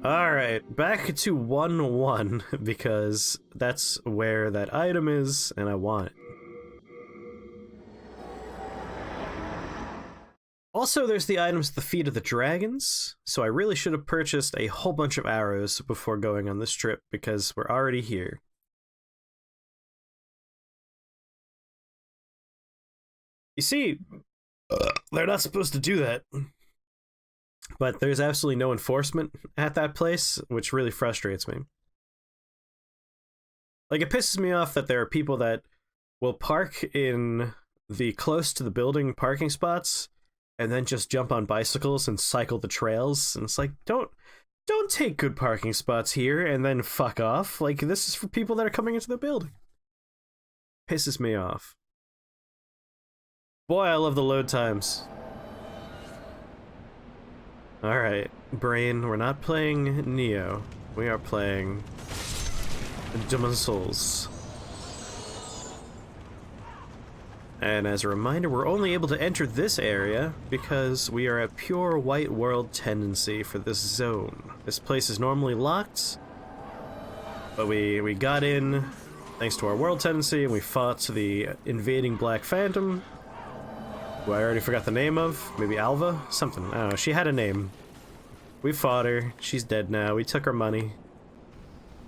Alright, back to 1-1, because that's where that item is, and I want it. Also, there's the items at the feet of the dragons, so I really should have purchased a whole bunch of arrows before going on this trip, because we're already here. You see, they're not supposed to do that. But there's absolutely no enforcement at that place, which really frustrates me. Like, it pisses me off that there are people that will park in the close to the building parking spots and then just jump on bicycles and cycle the trails. And it's like, don't take good parking spots here and then fuck off. Like, this is for people that are coming into the building. Pisses me off. Boy, I love the load times. Alright, Brain, we're not playing Neo. We are playing Demon's Souls. And as a reminder, we're only able to enter this area because we are at pure white world tendency for this zone. This place is normally locked, but we got in thanks to our world tendency, and we fought the invading Black Phantom, who I already forgot the name of. Maybe Alva? Something. I don't know. She had a name. We fought her. She's dead now. We took her money.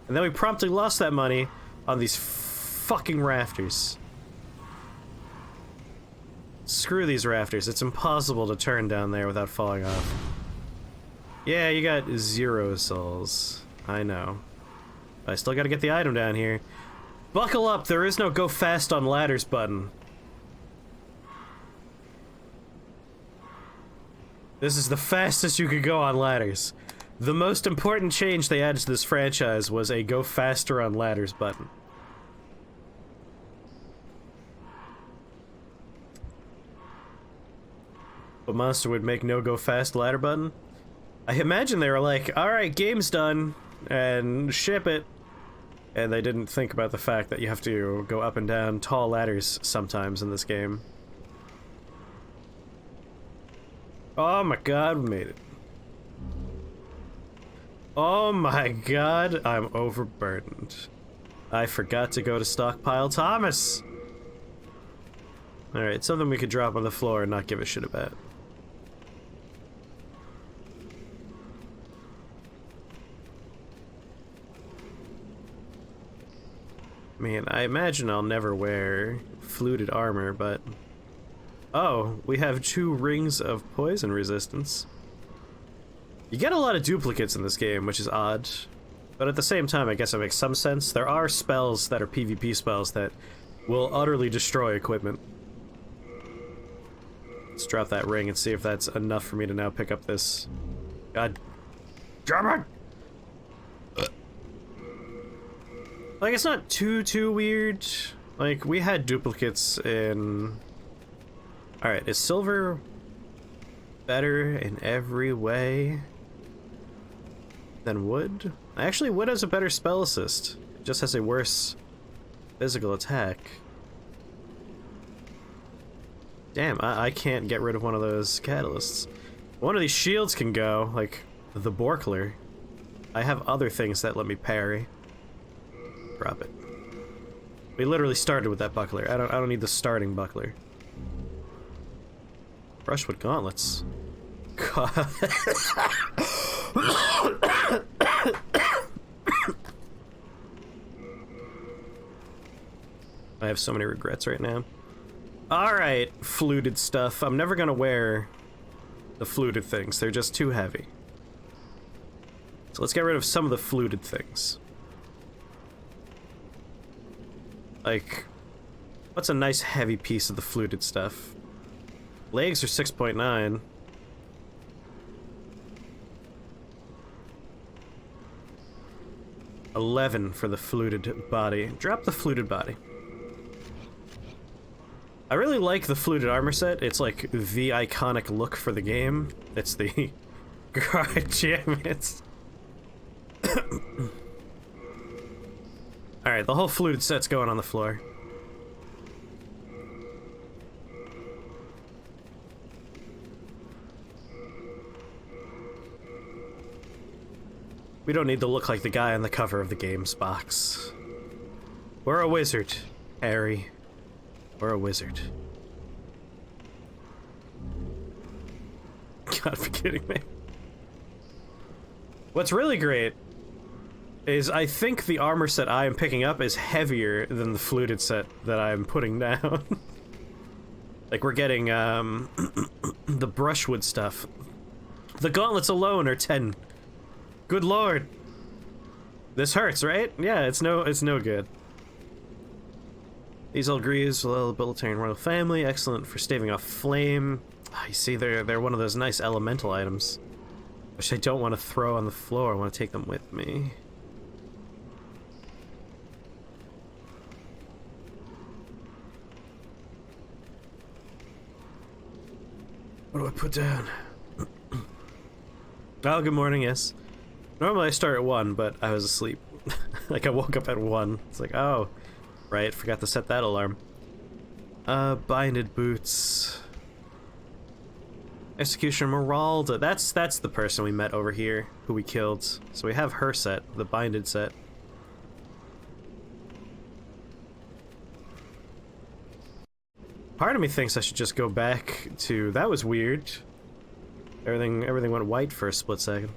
And then we promptly lost that money on these fucking rafters. Screw these rafters. It's impossible to turn down there without falling off. Yeah, you got 0 souls. I know. I still gotta get the item down here. Buckle up! There is no go fast on ladders button. This is the fastest you could go on ladders. The most important change they added to this franchise was a go faster on ladders button. But Monster would make no go fast ladder button. I imagine they were like, alright, game's done, and ship it. And they didn't think about the fact that you have to go up and down tall ladders sometimes in this game. Oh my god, we made it. Oh my god, I'm overburdened. I forgot to go to Stockpile Thomas! Alright, something we could drop on the floor and not give a shit about. Man, I imagine I'll never wear fluted armor, but... Oh, we have 2 rings of poison resistance. You get a lot of duplicates in this game, which is odd. But at the same time, I guess it makes some sense. There are spells that are PvP spells that will utterly destroy equipment. Let's drop that ring and see if that's enough for me to now pick up this. God damn it! Like, it's not too weird. Like, we had duplicates in... Alright, is silver better in every way than wood? Actually, wood has a better spell assist. It just has a worse physical attack. Damn, I can't get rid of one of those catalysts. One of these shields can go, like the Borkler. I have other things that let me parry. Drop it. We literally started with that buckler. I don't need the starting buckler. Brushwood gauntlets. God. I have so many regrets right now. Alright, fluted stuff. I'm never gonna wear the fluted things. They're just too heavy. So let's get rid of some of the fluted things. Like, what's a nice heavy piece of the fluted stuff? Legs are 6.9. $11 for the fluted body. Drop the fluted body. I really like the fluted armor set. It's like the iconic look for the game. It's the... God damn it. Alright, the whole fluted set's going on the floor. We don't need to look like the guy on the cover of the game's box. We're a wizard, Harry. We're a wizard. Gotta be kidding me. What's really great is I think the armor set I am picking up is heavier than the fluted set that I'm putting down. Like, we're getting, the brushwood stuff. The gauntlets alone are 10. Good lord. This hurts, right? Yeah, it's no good. These old greaves, Bilitarian royal family, excellent for staving off flame. Oh, you see, they're one of those nice elemental items, which I don't want to throw on the floor. I want to take them with me. What do I put down? Oh, good morning, yes. Normally I start at 1, but I was asleep. Like, I woke up at 1. It's like, oh, right, forgot to set that alarm. Binded boots. Executioner Meralda. That's the person we met over here, who we killed. So we have her set, the binded set. Part of me thinks I should just go back to... That was weird. Everything went white for a split second.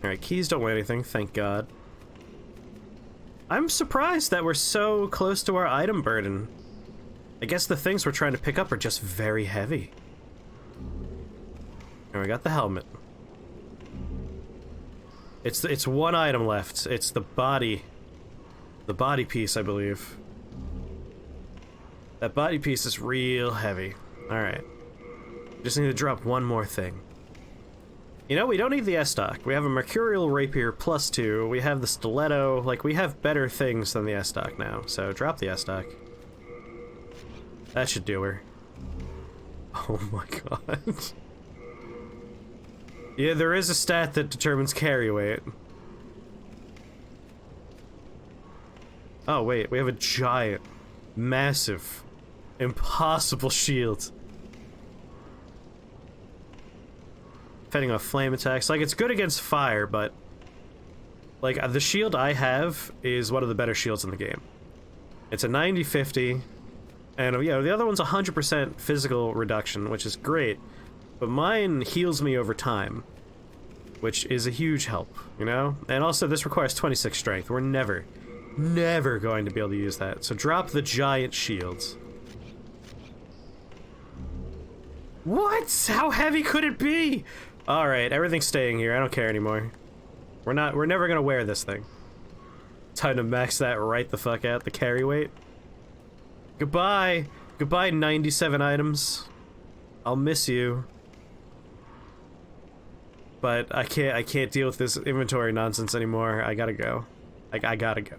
Alright, keys don't weigh anything, thank God. I'm surprised that we're so close to our item burden. I guess the things we're trying to pick up are just very heavy. And we got the helmet. It's one item left. It's the body. The body piece, I believe. That body piece is real heavy. Alright. Just need to drop one more thing. You know, we don't need the S-Stock. We have a Mercurial Rapier +2. We have the Stiletto. Like, we have better things than the S-Stock now. So, drop the S-Stock. That should do her. Oh my god. Yeah, there is a stat that determines carry weight. Oh wait, we have a giant, massive, impossible shield. Fending off flame attacks. Like, it's good against fire, but... Like, the shield I have is one of the better shields in the game. It's a 90-50, and, yeah, the other one's 100% physical reduction, which is great. But mine heals me over time, which is a huge help, you know? And also, this requires 26 strength. We're never going to be able to use that. So drop the giant shields. What? How heavy could it be? Alright, everything's staying here. I don't care anymore. We're never gonna wear this thing. Time to max that right the fuck out. The carry weight. Goodbye. Goodbye, 97 items. I'll miss you. But I can't deal with this inventory nonsense anymore. I gotta go. I gotta go.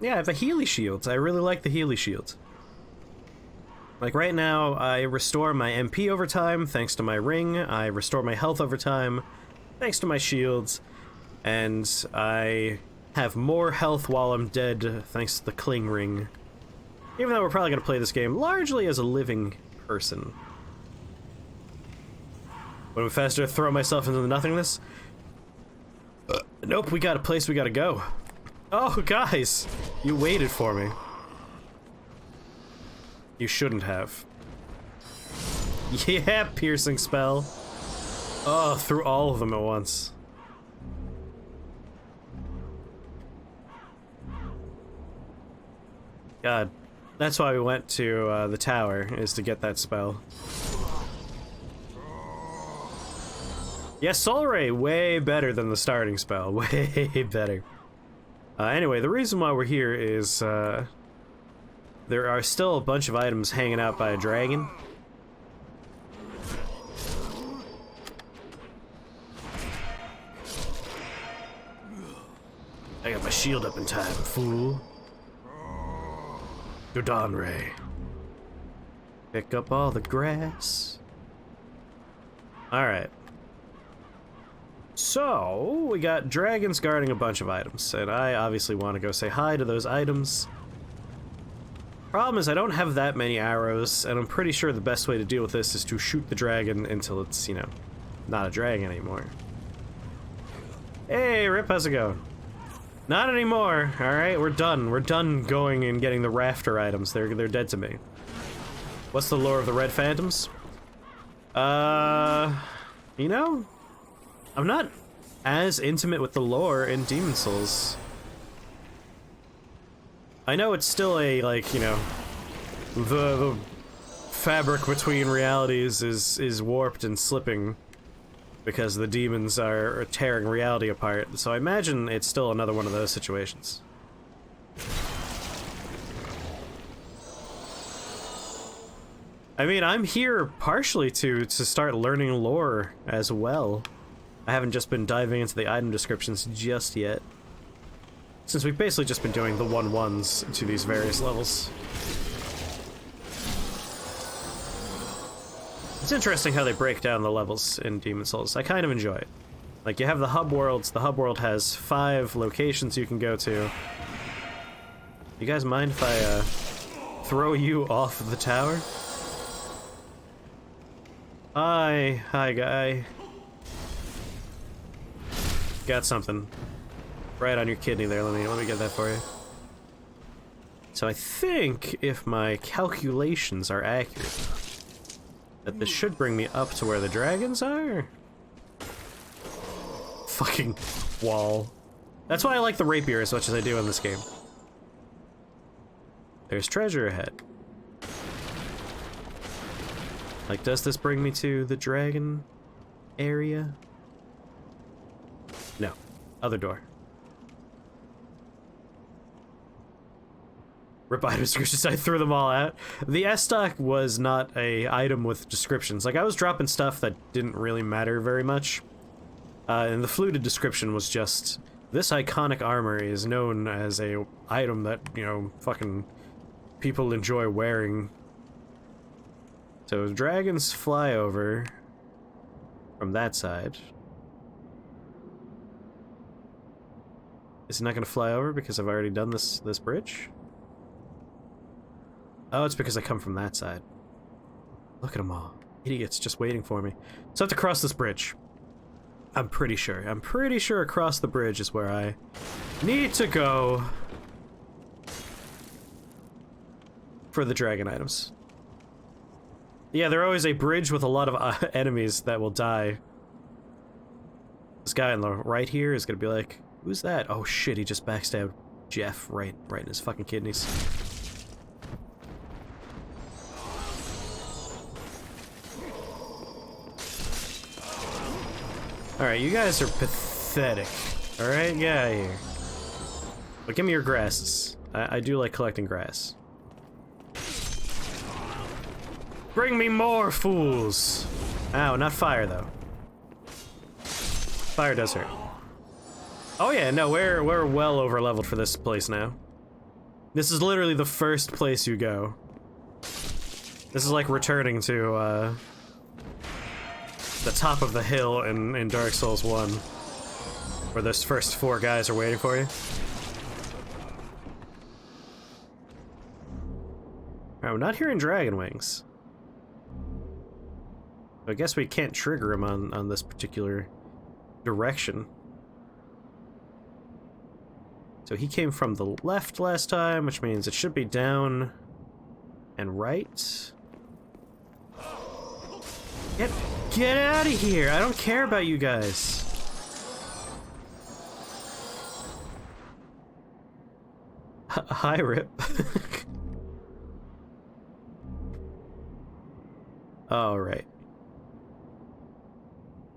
Yeah, I have the Healy shields. I really like the Healy shields. Like, right now, I restore my MP over time, thanks to my ring. I restore my health over time, thanks to my shields. And I have more health while I'm dead, thanks to the Cling Ring. Even though we're probably going to play this game largely as a living person. Would it be faster to throw myself into the nothingness? Nope, we got a place we gotta go. Oh, guys! You waited for me. You shouldn't have. Yeah, piercing spell. Oh, through all of them at once. God. That's why we went to the tower, is to get that spell. Yeah, Soul Ray, way better than the starting spell. Way better. Anyway, the reason why we're here is, there are still a bunch of items hanging out by a dragon. I got my shield up in time, fool. Your Dawn Ray. Pick up all the grass. Alright. So, we got dragons guarding a bunch of items, and I obviously want to go say hi to those items. Problem is I don't have that many arrows, and I'm pretty sure the best way to deal with this is to shoot the dragon until it's, you know, not a dragon anymore. Hey, Rip, how's it going? Not anymore. Alright, we're done. We're done going and getting the rafter items. They're dead to me. What's the lore of the Red Phantoms? You know, I'm not as intimate with the lore in Demon Souls. I know it's still a, like, you know, the fabric between realities is warped and slipping because the demons are tearing reality apart, so I imagine it's still another one of those situations. I mean, I'm here partially to start learning lore as well. I haven't just been diving into the item descriptions just yet, since we've basically just been doing the 1-1s to these various levels. It's interesting how they break down the levels in Demon Souls. I kind of enjoy it. Like, you have the hub worlds. The hub world has 5 locations you can go to. You guys mind if I throw you off the tower? Hi guy. Got something right on your kidney there. Let me get that for you. So I think if my calculations are accurate, that this should bring me up to where the dragons are. Fucking wall. That's why I like the rapier as much as I do in this game. There's treasure ahead. Like, does this bring me to the dragon area? No. Other door. Rip item descriptions, I threw them all out. The S-Stock was not a item with descriptions. Like, I was dropping stuff that didn't really matter very much. And the fluted description was just, this iconic armor is known as a item that, you know, fucking people enjoy wearing. So dragons fly over from that side. Is it not gonna fly over because I've already done this bridge? Oh, it's because I come from that side. Look at them all. Idiots just waiting for me. So I have to cross this bridge. I'm pretty sure. I'm pretty sure across the bridge is where I need to go for the dragon items. Yeah, they're always a bridge with a lot of enemies that will die. This guy on the right here is gonna be like, who's that? Oh shit, he just backstabbed Jeff right in his fucking kidneys. Alright, you guys are pathetic. Alright, get out of here. But give me your grasses. I do like collecting grass. Bring me more, fools! Ow, not fire, though. Fire does hurt. Oh yeah, no, we're well over-leveled for this place now. This is literally the first place you go. This is like returning to, the top of the hill in Dark Souls 1, where those first 4 guys are waiting for you. Alright, we're not hearing dragon wings. I guess we can't trigger him on this particular direction. So he came from the left last time, which means it should be down and right. Get out of here! I don't care about you guys. Hi, Rip. Alright.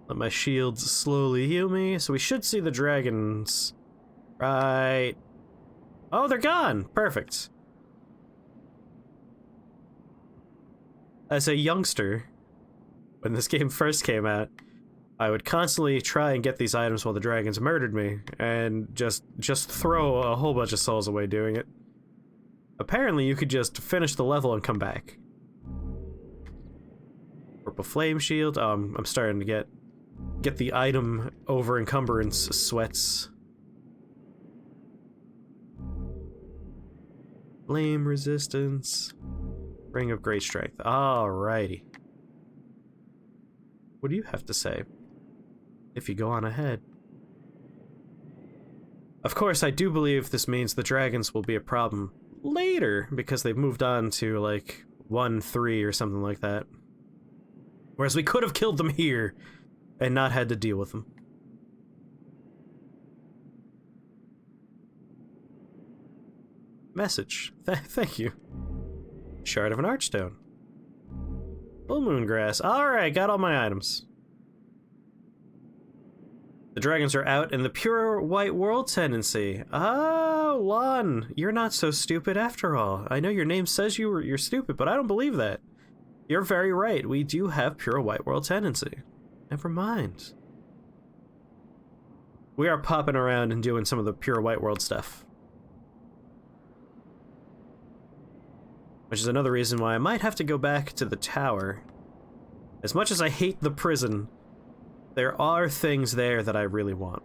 Let my shields slowly heal me, so we should see the dragons. Right. Oh, they're gone! Perfect. As a youngster, when this game first came out, I would constantly try and get these items while the dragons murdered me, and just throw a whole bunch of souls away doing it. Apparently, you could just finish the level and come back. Purple flame shield. I'm starting to get the item over encumbrance sweats. Flame resistance. Ring of great strength. Alrighty. What do you have to say? If you go on ahead. Of course, I do believe this means the dragons will be a problem later, because they've moved on to, like, 1-3 or something like that. Whereas we could have killed them here and not had to deal with them. Message. Thank you. Shard of an Archstone. Full moon grass. Alright, got all my items. The dragons are out in the pure white world tendency. Oh, Lon, you're not so stupid after all. I know your name says you're stupid, but I don't believe that. You're very right. We do have pure white world tendency. Never mind. We are popping around and doing some of the pure white world stuff. Which is another reason why I might have to go back to the tower. As much as I hate the prison, there are things there that I really want.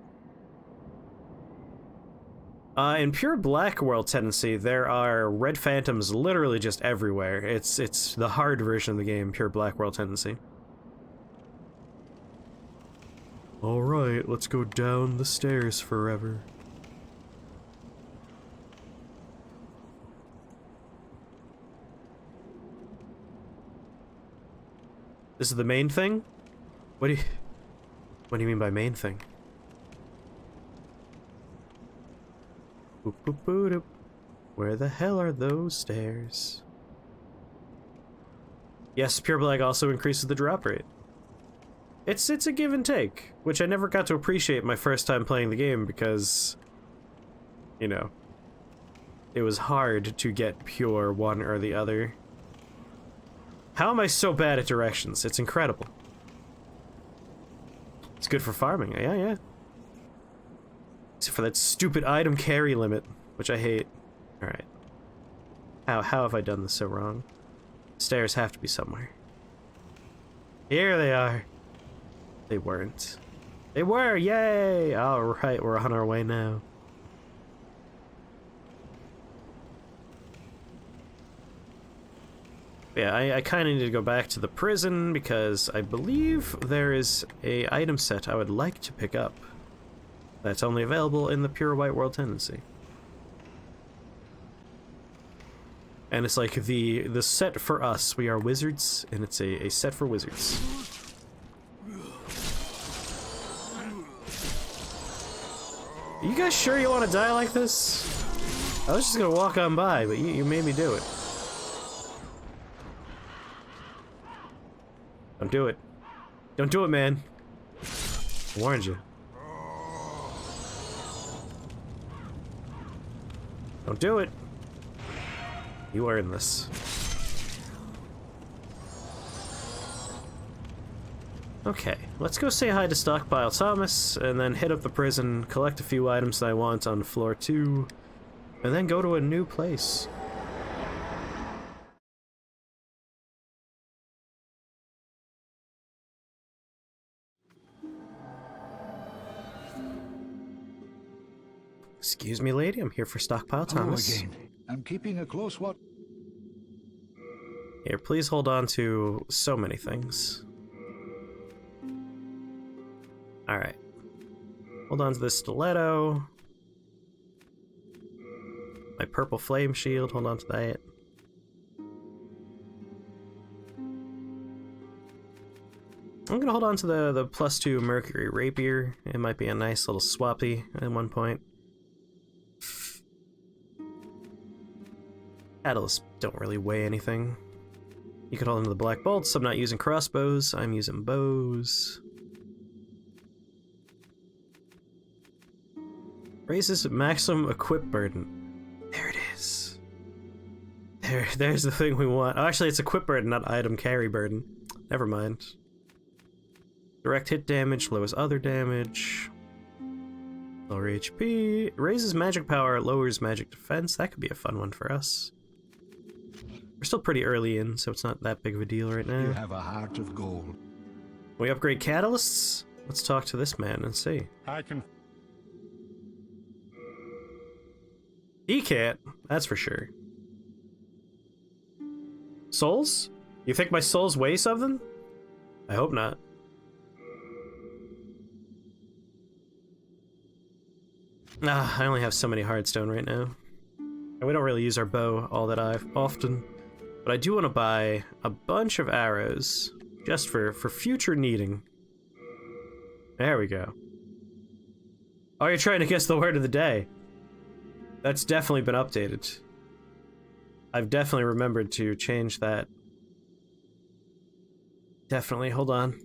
In pure black world tendency, there are red phantoms literally just everywhere. It's the hard version of the game, pure black world tendency. Alright, let's go down the stairs forever. This is the main thing? What do you mean by main thing? Boop, boop, boop, boop. Where the hell are those stairs? Yes, pure black also increases the drop rate. It's a give and take, which I never got to appreciate my first time playing the game because, you know, it was hard to get pure one or the other. How am I so bad at directions? It's incredible. It's good for farming. Yeah. Except for that stupid item carry limit, which I hate. Alright. How have I done this so wrong? Stairs have to be somewhere. Here they are. They weren't. They were! Yay! Alright, we're on our way now. Yeah, I kind of need to go back to the prison because I believe there is a item set I would like to pick up that's only available in the pure white world tendency. And it's like the set for us. We are wizards, and it's a set for wizards. Are you guys sure you want to die like this? I was just gonna walk on by, but you made me do it. Don't do it. Don't do it, man. I warned you. Don't do it. You earned this. Okay, let's go say hi to Stockpile Thomas, and then hit up the prison, collect a few items that I want on floor 2, and then go to a new place. Excuse me, lady, I'm here for Stockpile Thomas. Again. I'm keeping a close watch. Here, please hold on to so many things. Alright. Hold on to this stiletto. My purple flame shield, hold on to that. I'm gonna hold on to the +2 Mercury Rapier. It might be a nice little swappy at one point. Catalysts don't really weigh anything. You could hold onto the black bolts. I'm not using crossbows, I'm using bows. Raises maximum equip burden. There it is. There's the thing we want. Oh, actually, it's equip burden, not item carry burden. Never mind. Direct hit damage, lowers other damage. Lower HP. Raises magic power, lowers magic defense. That could be a fun one for us. We're still pretty early in, so it's not that big of a deal right now. You have a heart of gold. We upgrade catalysts? Let's talk to this man and see. I can. He can't, that's for sure. Souls? You think my souls weigh something? I hope not. Ah, I only have so many hardstone right now. And we don't really use our bow all that often. But I do want to buy a bunch of arrows just for future needing. There we go. Oh, you're trying to guess the word of the day. That's definitely been updated. I've definitely remembered to change that. Definitely, hold on.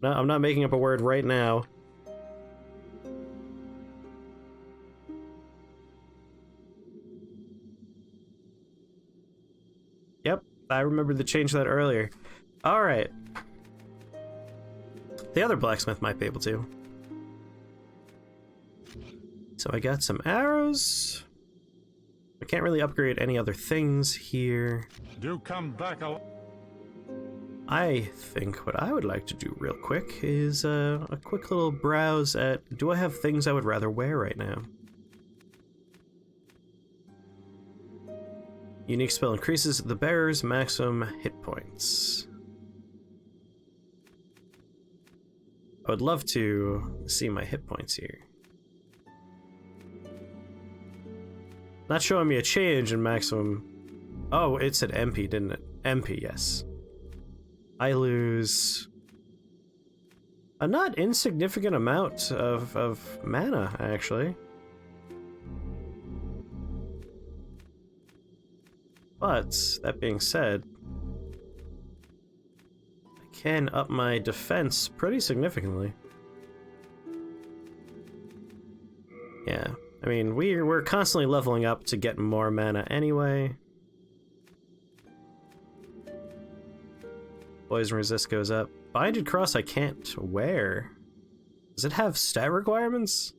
No, I'm not making up a word right now. Yep, I remembered to change that earlier. Alright. The other blacksmith might be able to. So I got some arrows. I can't really upgrade any other things here. Do come back. I think what I would like to do real quick is a quick little browse at, do I have things I would rather wear right now? Unique spell increases the bearer's maximum hit points. I would love to see my hit points here. Not showing me a change in maximum. Oh, it said MP, didn't it? MP, yes. I lose a not insignificant amount of mana, actually. But, that being said, I can up my defense pretty significantly. Yeah, I mean, we're constantly leveling up to get more mana anyway. Poison resist goes up. Binded Cross I can't wear. Does it have stat requirements?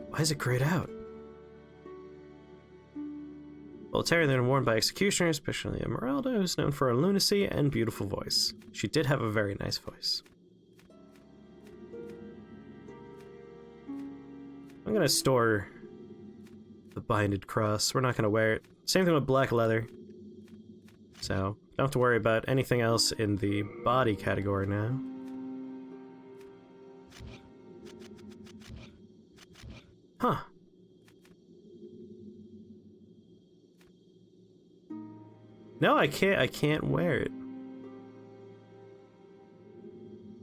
Why is it grayed out? Voltaire then worn by executioners, especially Esmeralda, who's known for her lunacy and beautiful voice. She did have a very nice voice. I'm gonna store the Binded Cross. We're not gonna wear it. Same thing with black leather. So, don't have to worry about anything else in the body category now. Huh. No, I can't wear it.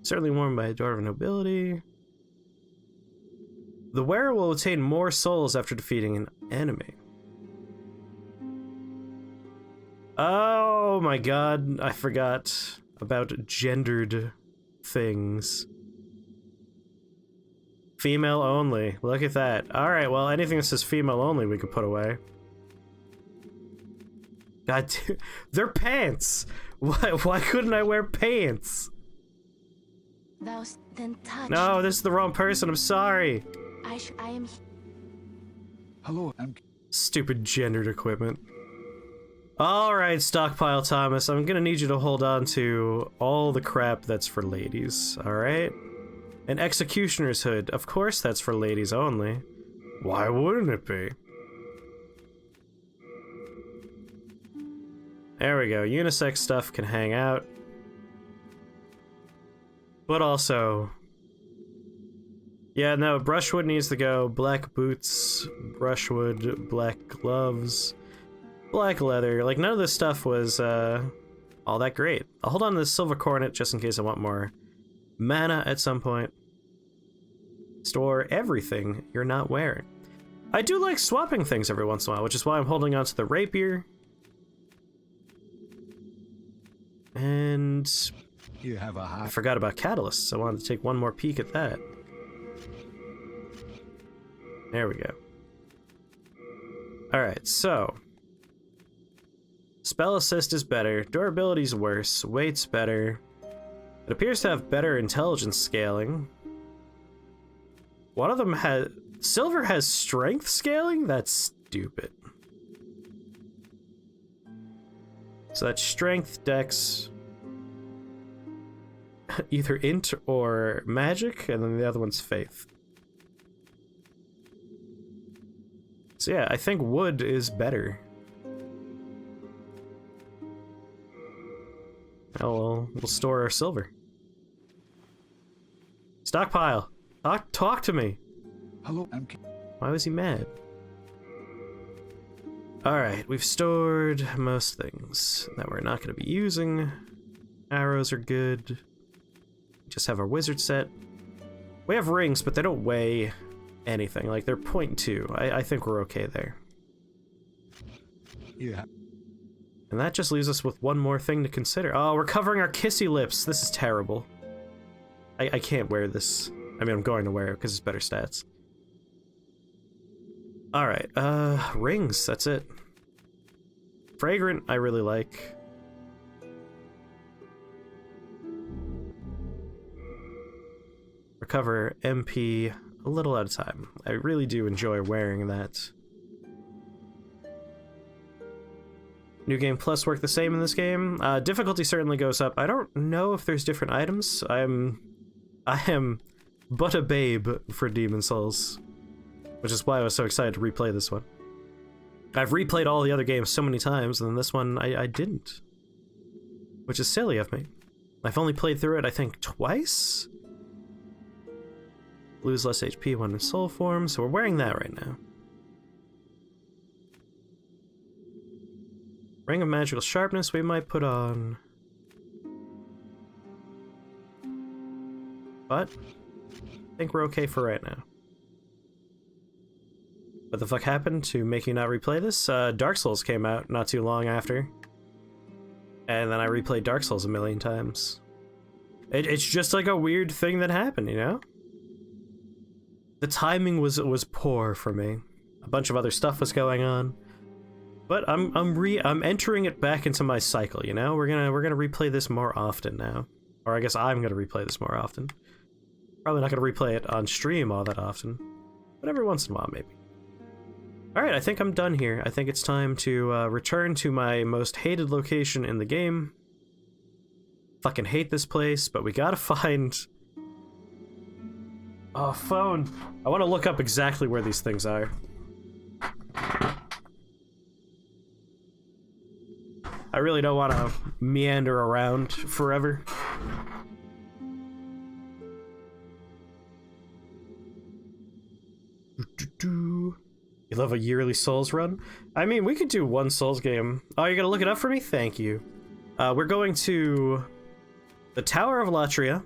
Certainly worn by a daughter of nobility. The wearer will attain more souls after defeating an enemy. Oh my god, I forgot about gendered things. Female only. Look at that. Alright, well, anything that says female only we could put away. God, they're pants! Why couldn't I wear pants? No, this is the wrong person, I'm sorry. I am... Hello, Stupid gendered equipment. Alright, Stockpile Thomas, I'm gonna need you to hold on to all the crap that's for ladies, alright? An Executioner's Hood, of course that's for ladies only. Why wouldn't it be? There we go, unisex stuff can hang out. But also... yeah, no, brushwood needs to go. Black boots, brushwood, black gloves, black leather. Like, none of this stuff was all that great. I'll hold on to this silver coronet just in case I want more mana at some point. Store everything you're not wearing. I do like swapping things every once in a while, which is why I'm holding on to the rapier. And you have a I high. forgot about catalysts. I wanted to take one more peek at that. There we go. Alright, so... spell assist is better, durability's worse, weight's better. It appears to have better intelligence scaling. One of them has... silver has strength scaling? That's stupid. So that's strength, dex, either int or magic, and then the other one's faith. So yeah, I think wood is better. Oh, we'll store our silver. Stockpile! Talk to me! Hello, I'm Why was he mad? Alright, we've stored most things that we're not going to be using. Arrows are good. Just have our wizard set. We have rings, but they don't weigh anything. Like, they're 0.2. I think we're okay there. Yeah. And that just leaves us with one more thing to consider. Oh, we're covering our kissy lips. This is terrible. I can't wear this. I mean, I'm going to wear it because it's better stats. Alright, rings, that's it. Fragrant, I really like. Recover MP a little at a time. I really do enjoy wearing that. New Game Plus work the same in this game. Difficulty certainly goes up. I don't know if there's different items. I am but a babe for Demon Souls, which is why I was so excited to replay this one. I've replayed all the other games so many times, and this one I didn't. Which is silly of me. I've only played through it, I think, twice? Lose less HP when in soul form, so we're wearing that right now. Ring of Magical Sharpness we might put on. But I think we're okay for right now. What the fuck happened to make you not replay this? Dark Souls came out not too long after. And then I replayed Dark Souls a million times. It's just like a weird thing that happened, you know? The timing was poor for me. A bunch of other stuff was going on. But I'm entering it back into my cycle, you know? We're gonna replay this more often now. Or I guess I'm gonna replay this more often. Probably not gonna replay it on stream all that often. But every once in a while, maybe. Alright, I think I'm done here. I think it's time to return to my most hated location in the game. Fucking hate this place, but we gotta find... Oh, phone! I want to look up exactly where these things are. I really don't want to meander around forever. You love a yearly Souls run? I mean, we could do one Souls game. Oh, you're gonna look it up for me? Thank you. We're going to the Tower of Latria,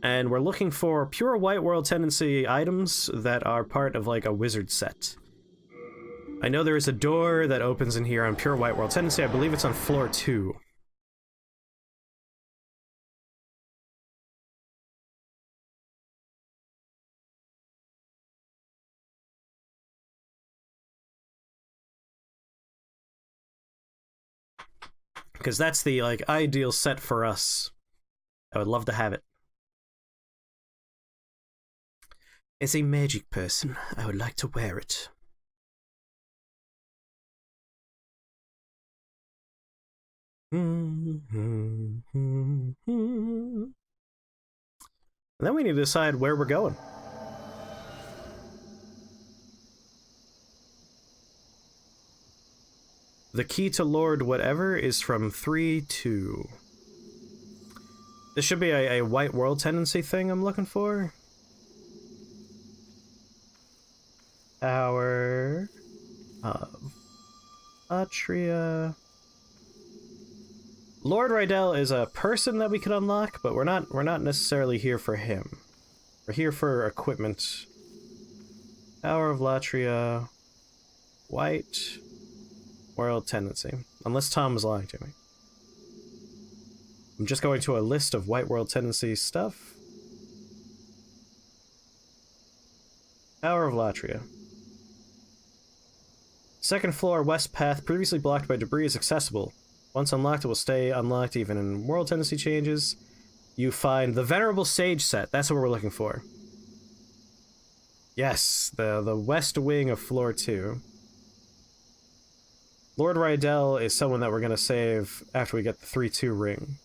and we're looking for pure White World Tendency items that are part of, like, a wizard set. I know there is a door that opens in here on pure White World Tendency. I believe it's on floor 2. Because that's the, like, ideal set for us. I would love to have it. As a magic person, I would like to wear it. And then we need to decide where we're going. The key to Lord whatever is from 3-2. This should be a White World Tendency thing I'm looking for. Tower of Atria. Lord Rydell is a person that we can unlock, but we're not necessarily here for him. We're here for equipment. Tower of Latria. White World Tendency. Unless Tom was lying to me. I'm just going to a list of White World Tendency stuff. Tower of Latria. Second floor west path previously blocked by debris is accessible. Once unlocked, it will stay unlocked even in World Tendency changes. You find the Venerable Sage set. That's what we're looking for. Yes, the west wing of floor 2. Lord Rydell is someone that we're going to save after we get the 3-2 ring.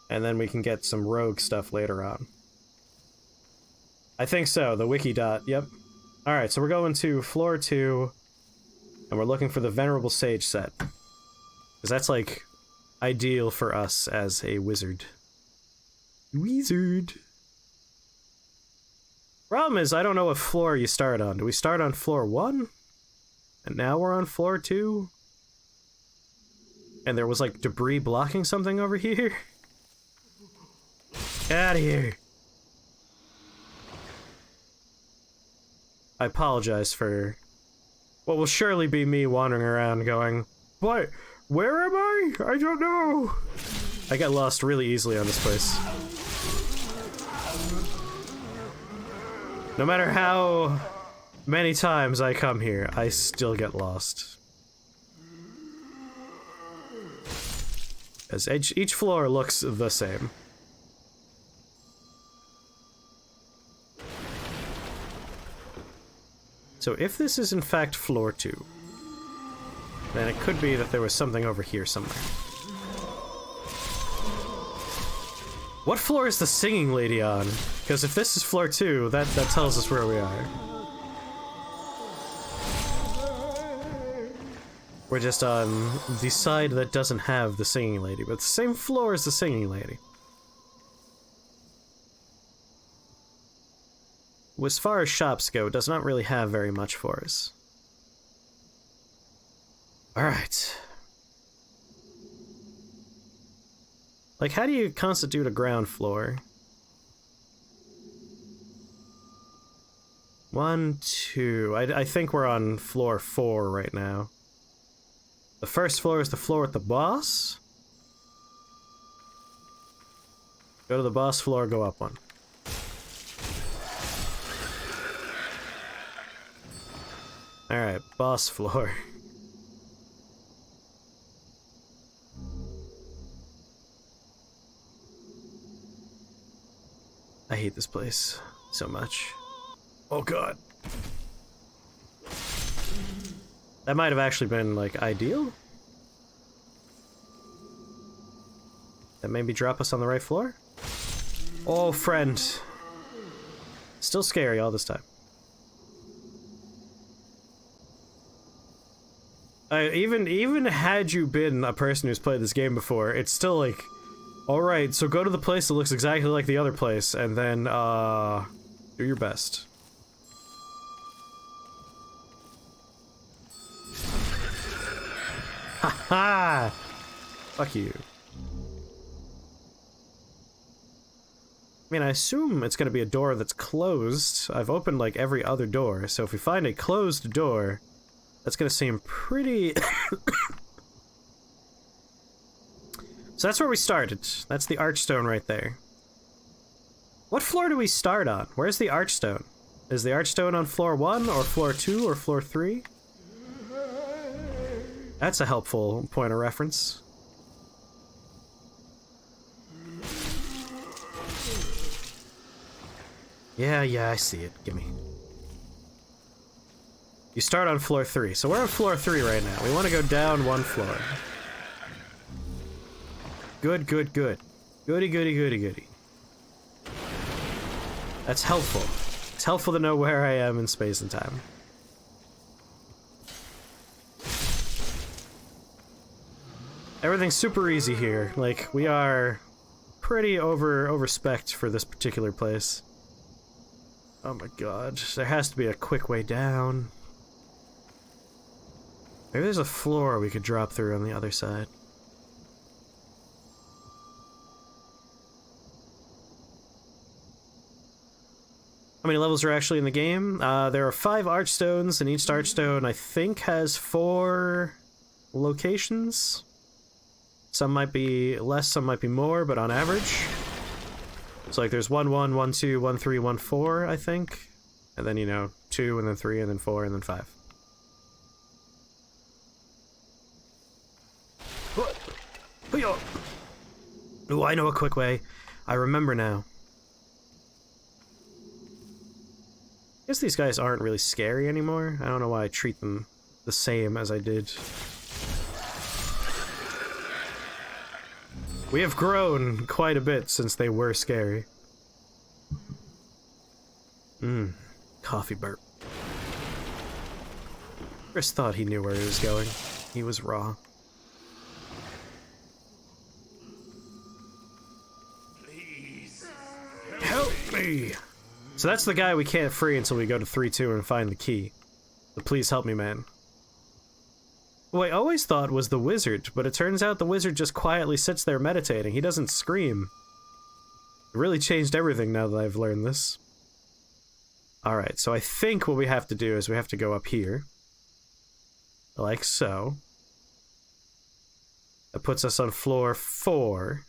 And then we can get some rogue stuff later on. I think so, the wiki dot, yep. Alright, so we're going to floor 2, and we're looking for the Venerable Sage set. Because that's, like, ideal for us as a wizard. Wizard! Problem is, I don't know what floor you start on. Do we start on floor 1? And now we're on floor 2? And there was, like, debris blocking something over here? Get out of here! I apologize for what will surely be me wandering around going, "What? Where am I? I don't know." I get lost really easily on this place. No matter how many times I come here, I still get lost. As each floor looks the same. So if this is in fact floor 2, then it could be that there was something over here somewhere. What floor is the singing lady on? Because if this is floor 2, that tells us where we are. We're just on the side that doesn't have the singing lady, but the same floor as the singing lady. As far as shops go, it does not really have very much for us. Alright. Like, how do you constitute a ground floor? 1, 2... I think we're on floor 4 right now. The first floor is the floor with the boss. Go to the boss floor, go up one. Alright, boss floor. I hate this place so much. Oh god. That might have actually been, like, ideal? That maybe drop us on the right floor? Oh, friend. Still scary all this time. Even had you been a person who's played this game before, it's still like, alright, so go to the place that looks exactly like the other place, and then, do your best. Haha! Fuck you. I mean, I assume it's gonna be a door that's closed. I've opened, like, every other door, so if we find a closed door, that's gonna seem pretty... So that's where we started. That's the archstone right there. What floor do we start on? Where's the archstone? Is the archstone on floor 1, or floor 2, or floor 3? That's a helpful point of reference. Yeah, I see it. Gimme. You start on floor 3. So we're on floor 3 right now. We want to go down 1 floor. Good. Goody. That's helpful. It's helpful to know where I am in space and time. Everything's super easy here. Like, we are pretty over-spec'd for this particular place. Oh my god. There has to be a quick way down. Maybe there's a floor we could drop through on the other side. How many levels are actually in the game? There are 5 archstones, and each archstone, I think, has 4 locations. Some might be less, some might be more, but on average. So, like, there's 1, 1, 1, 2, 1, 3, 1, 4, I think. And then, you know, 2, and then 3, and then 4, and then 5. Oh, I know a quick way. I remember now. I guess these guys aren't really scary anymore. I don't know why I treat them the same as I did. We have grown quite a bit since they were scary. Coffee burp. Chris thought he knew where he was going. He was wrong. Please. Help me! So that's the guy we can't free until we go to 3-2 and find the key. The please help me man. Who I always thought was the wizard, but it turns out the wizard just quietly sits there meditating. He doesn't scream. It really changed everything now that I've learned this. Alright, so I think what we have to do is we have to go up here. Like so. That puts us on floor 4.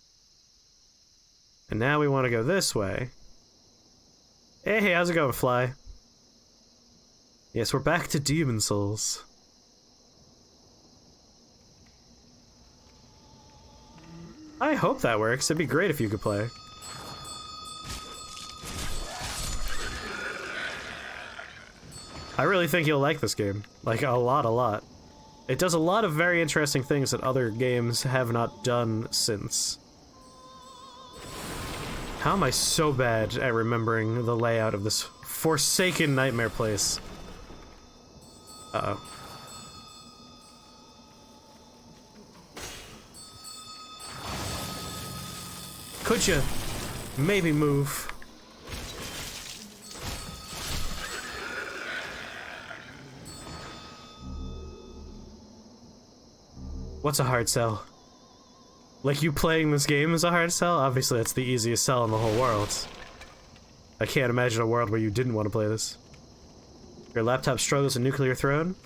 And now we want to go this way. Hey, how's it going, Fly? Yes, we're back to Demon Souls. I hope that works. It'd be great if you could play. I really think you'll like this game. Like, a lot. It does a lot of very interesting things that other games have not done since. How am I so bad at remembering the layout of this forsaken nightmare place? Uh-oh. Could you maybe move? What's a hard sell? Like, you playing this game is a hard sell? Obviously, that's the easiest sell in the whole world. I can't imagine a world where you didn't want to play this. Your laptop struggles in Nuclear Throne?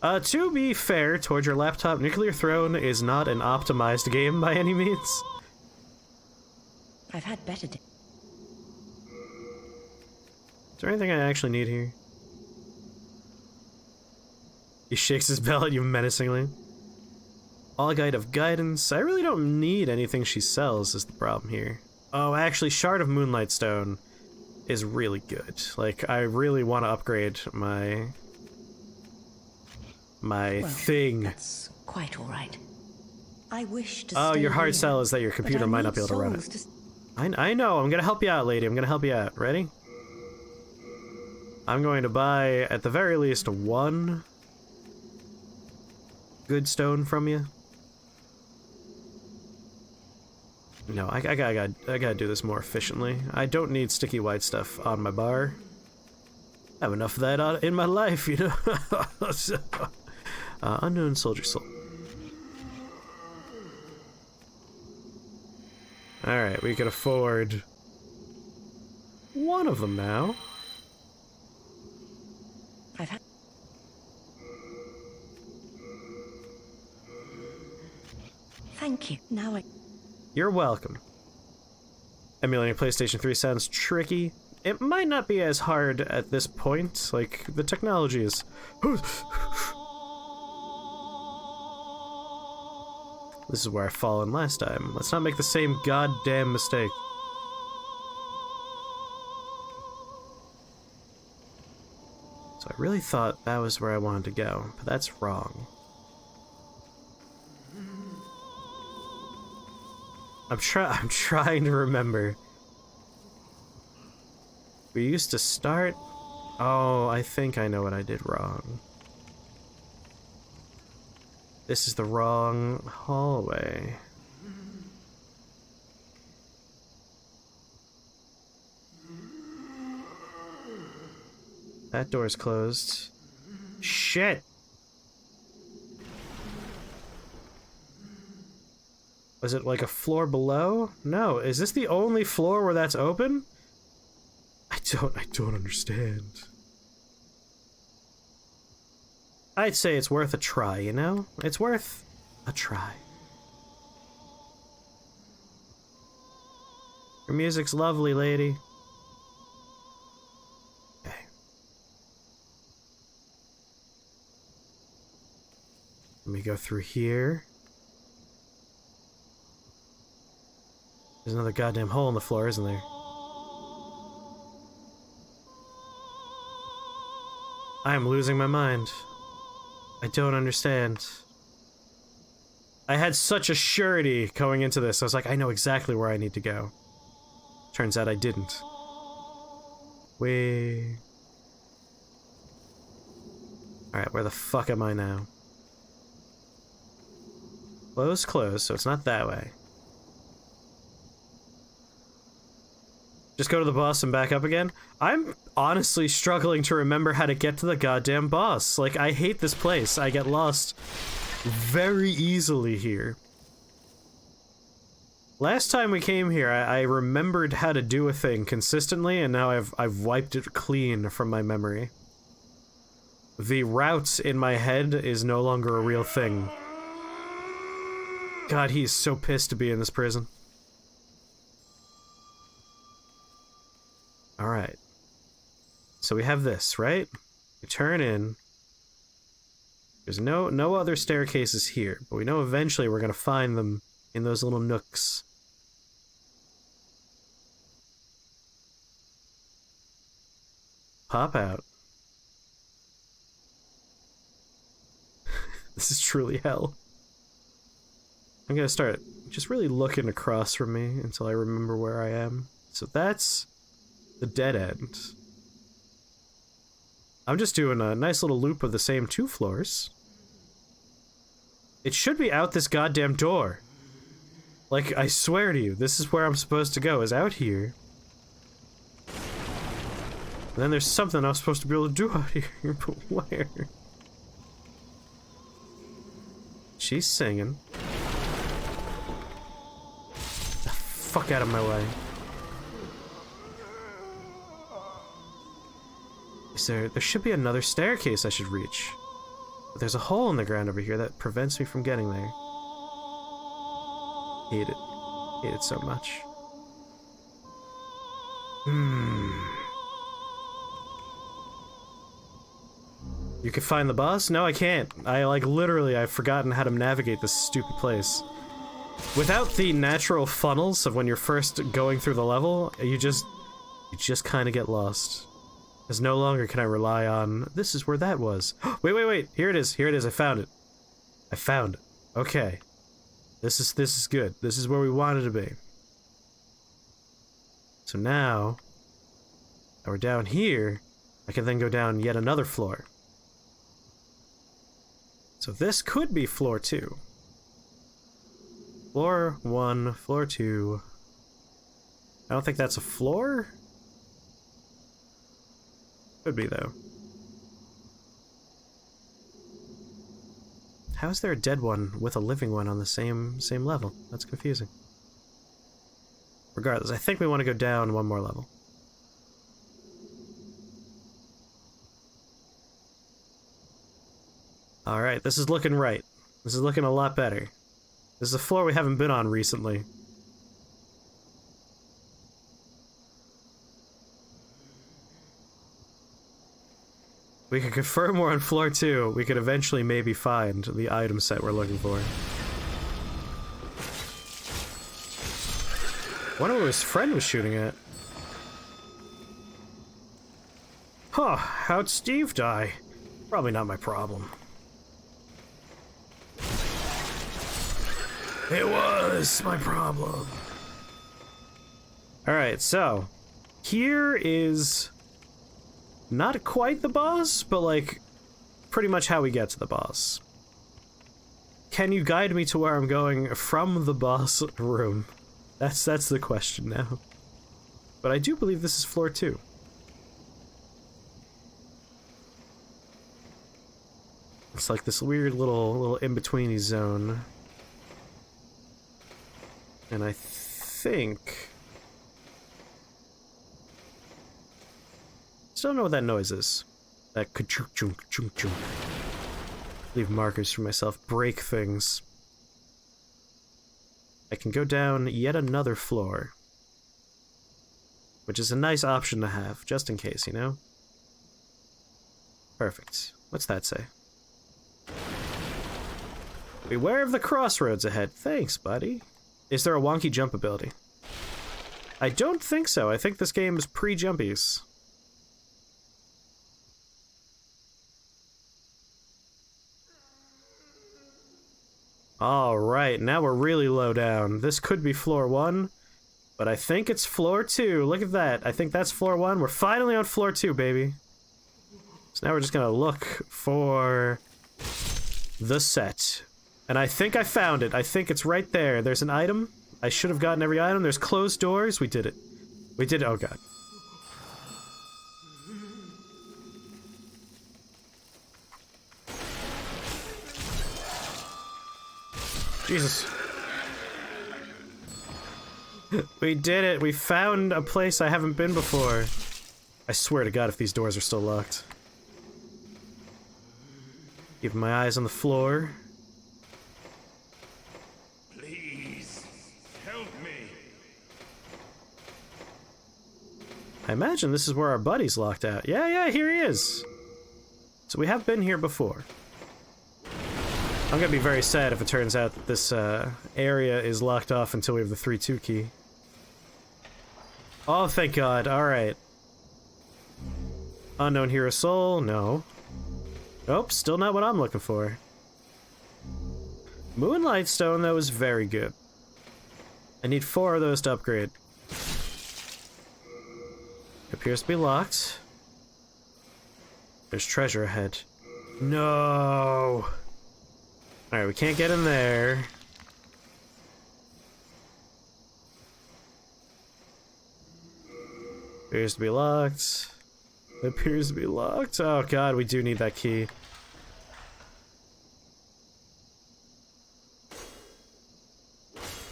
To be fair, towards your laptop, Nuclear Throne is not an optimized game by any means. I've had better days. Is there anything I actually need here? He shakes his bell at you menacingly. All Guide of Guidance. I really don't need anything she sells is the problem here. Oh, actually, Shard of Moonlight Stone is really good. Like, I really want to upgrade my thing. That's quite all right. I wish to Oh, stay your hard here, sell is that your computer but I might not need be able to run souls it. to I know, I'm gonna help you out, lady. I'm gonna help you out. Ready? I'm going to buy, at the very least, 1 good stone from you. No, I gotta do this more efficiently. I don't need sticky white stuff on my bar. I have enough of that in my life, you know? So, Unknown Soldier Soul. Alright, we can afford 1 of them now. I've had. Thank you. Now I. You're welcome. Emulating PlayStation 3 sounds tricky. It might not be as hard at this point. Like, the technology is... This is where I fallen last time. Let's not make the same goddamn mistake. So I really thought that was where I wanted to go, but that's wrong. I'm trying to remember. We used to start... Oh, I think I know what I did wrong. This is the wrong hallway. That door's closed. Shit! Was it like a floor below? No, is this the only floor where that's open? I don't understand. I'd say it's worth a try, you know? It's worth a try. Your music's lovely, lady. Okay. Let me go through here. There's another goddamn hole in the floor, isn't there? I am losing my mind. I don't understand. I had such a surety going into this. I was like, I know exactly where I need to go. Turns out I didn't. Wait. Alright, where the fuck am I now? Close, so it's not that way. Just go to the boss and back up again? I'm honestly struggling to remember how to get to the goddamn boss. Like, I hate this place. I get lost very easily here. Last time we came here, I remembered how to do a thing consistently, and now I've wiped it clean from my memory. The route in my head is no longer a real thing. God, he's so pissed to be in this prison. Alright. So we have this, right? We turn in. There's no other staircases here, but we know eventually we're gonna find them in those little nooks. Pop out. This is truly hell. I'm gonna start just really looking across from me until I remember where I am. So that's the dead end. I'm just doing a nice little loop of the same 2 floors. It should be out this goddamn door. Like, I swear to you, this is where I'm supposed to go, is out here. And then there's something I'm supposed to be able to do out here, but where? She's singing. The fuck out of my way. There should be another staircase I should reach. But there's a hole in the ground over here that prevents me from getting there. Hate it. Hate it so much. You can find the boss? No, I can't. I've forgotten how to navigate this stupid place. Without the natural funnels of when you're first going through the level, you just kind of get lost. Because no longer can I rely on, this is where that was. Wait. Here it is. I found it. Okay. This is good. This is where we wanted to be. So now that we're down here, I can then go down yet another floor. So this could be floor 2. Floor 1, floor 2. I don't think that's a floor? Could be, though. How is there a dead one with a living one on the same level? That's confusing. Regardless, I think we want to go down one more level. Alright, this is looking right. This is looking a lot better. This is a floor we haven't been on recently. We could confirm we're on floor 2. We could eventually maybe find the item set we're looking for. Wonder who his friend was shooting at. Huh, how'd Steve die? Probably not my problem. It was my problem. Alright, so here is not quite the boss, but like pretty much how we get to the boss. Can you guide me to where I'm going from the boss room? That's the question now. But I do believe this is floor 2. It's like this weird little in-betweeny zone. And I think... Still don't know what that noise is. That ka-chunk, chunk, chunk, chunk. Leave markers for myself. Break things. I can go down yet another floor. Which is a nice option to have, just in case, you know? Perfect. What's that say? Beware of the crossroads ahead. Thanks, buddy. Is there a wonky jump ability? I don't think so. I think this game is pre-jumpies. Alright, now we're really low down. This could be floor 1. But I think it's floor 2. Look at that. I think that's floor 1. We're finally on floor 2, baby. So now we're just gonna look for the set. And I think I found it. I think it's right there. There's an item. I should have gotten every item. There's closed doors. We did it. We did it. Oh, God. Jesus. We did it. We found a place I haven't been before. I swear to God if these doors are still locked. Keeping my eyes on the floor. Please, help me. I imagine this is where our buddy's locked out. Yeah, here he is. So we have been here before. I'm gonna be very sad if it turns out that this area is locked off until we have the 3-2 key. Oh, thank God. Alright. Unknown hero soul? No. Nope, still not what I'm looking for. Moonlight stone, though, is very good. I need 4 of those to upgrade. Appears to be locked. There's treasure ahead. No! Alright, we can't get in there. Appears to be locked. Appears to be locked. Oh God, we do need that key.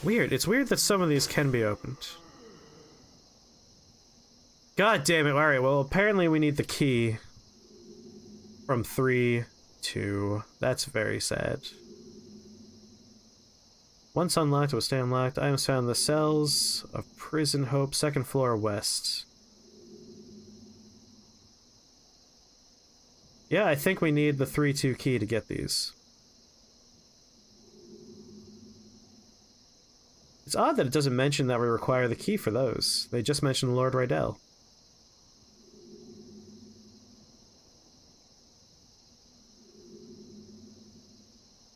Weird. It's weird that some of these can be opened. God damn it. Alright, well, apparently we need the key from 3 to... That's very sad. Once unlocked, it will stay unlocked. Items found in the cells of Prison Hope, 2nd floor west. Yeah, I think we need the 3-2 key to get these. It's odd that it doesn't mention that we require the key for those. They just mention Lord Rydell.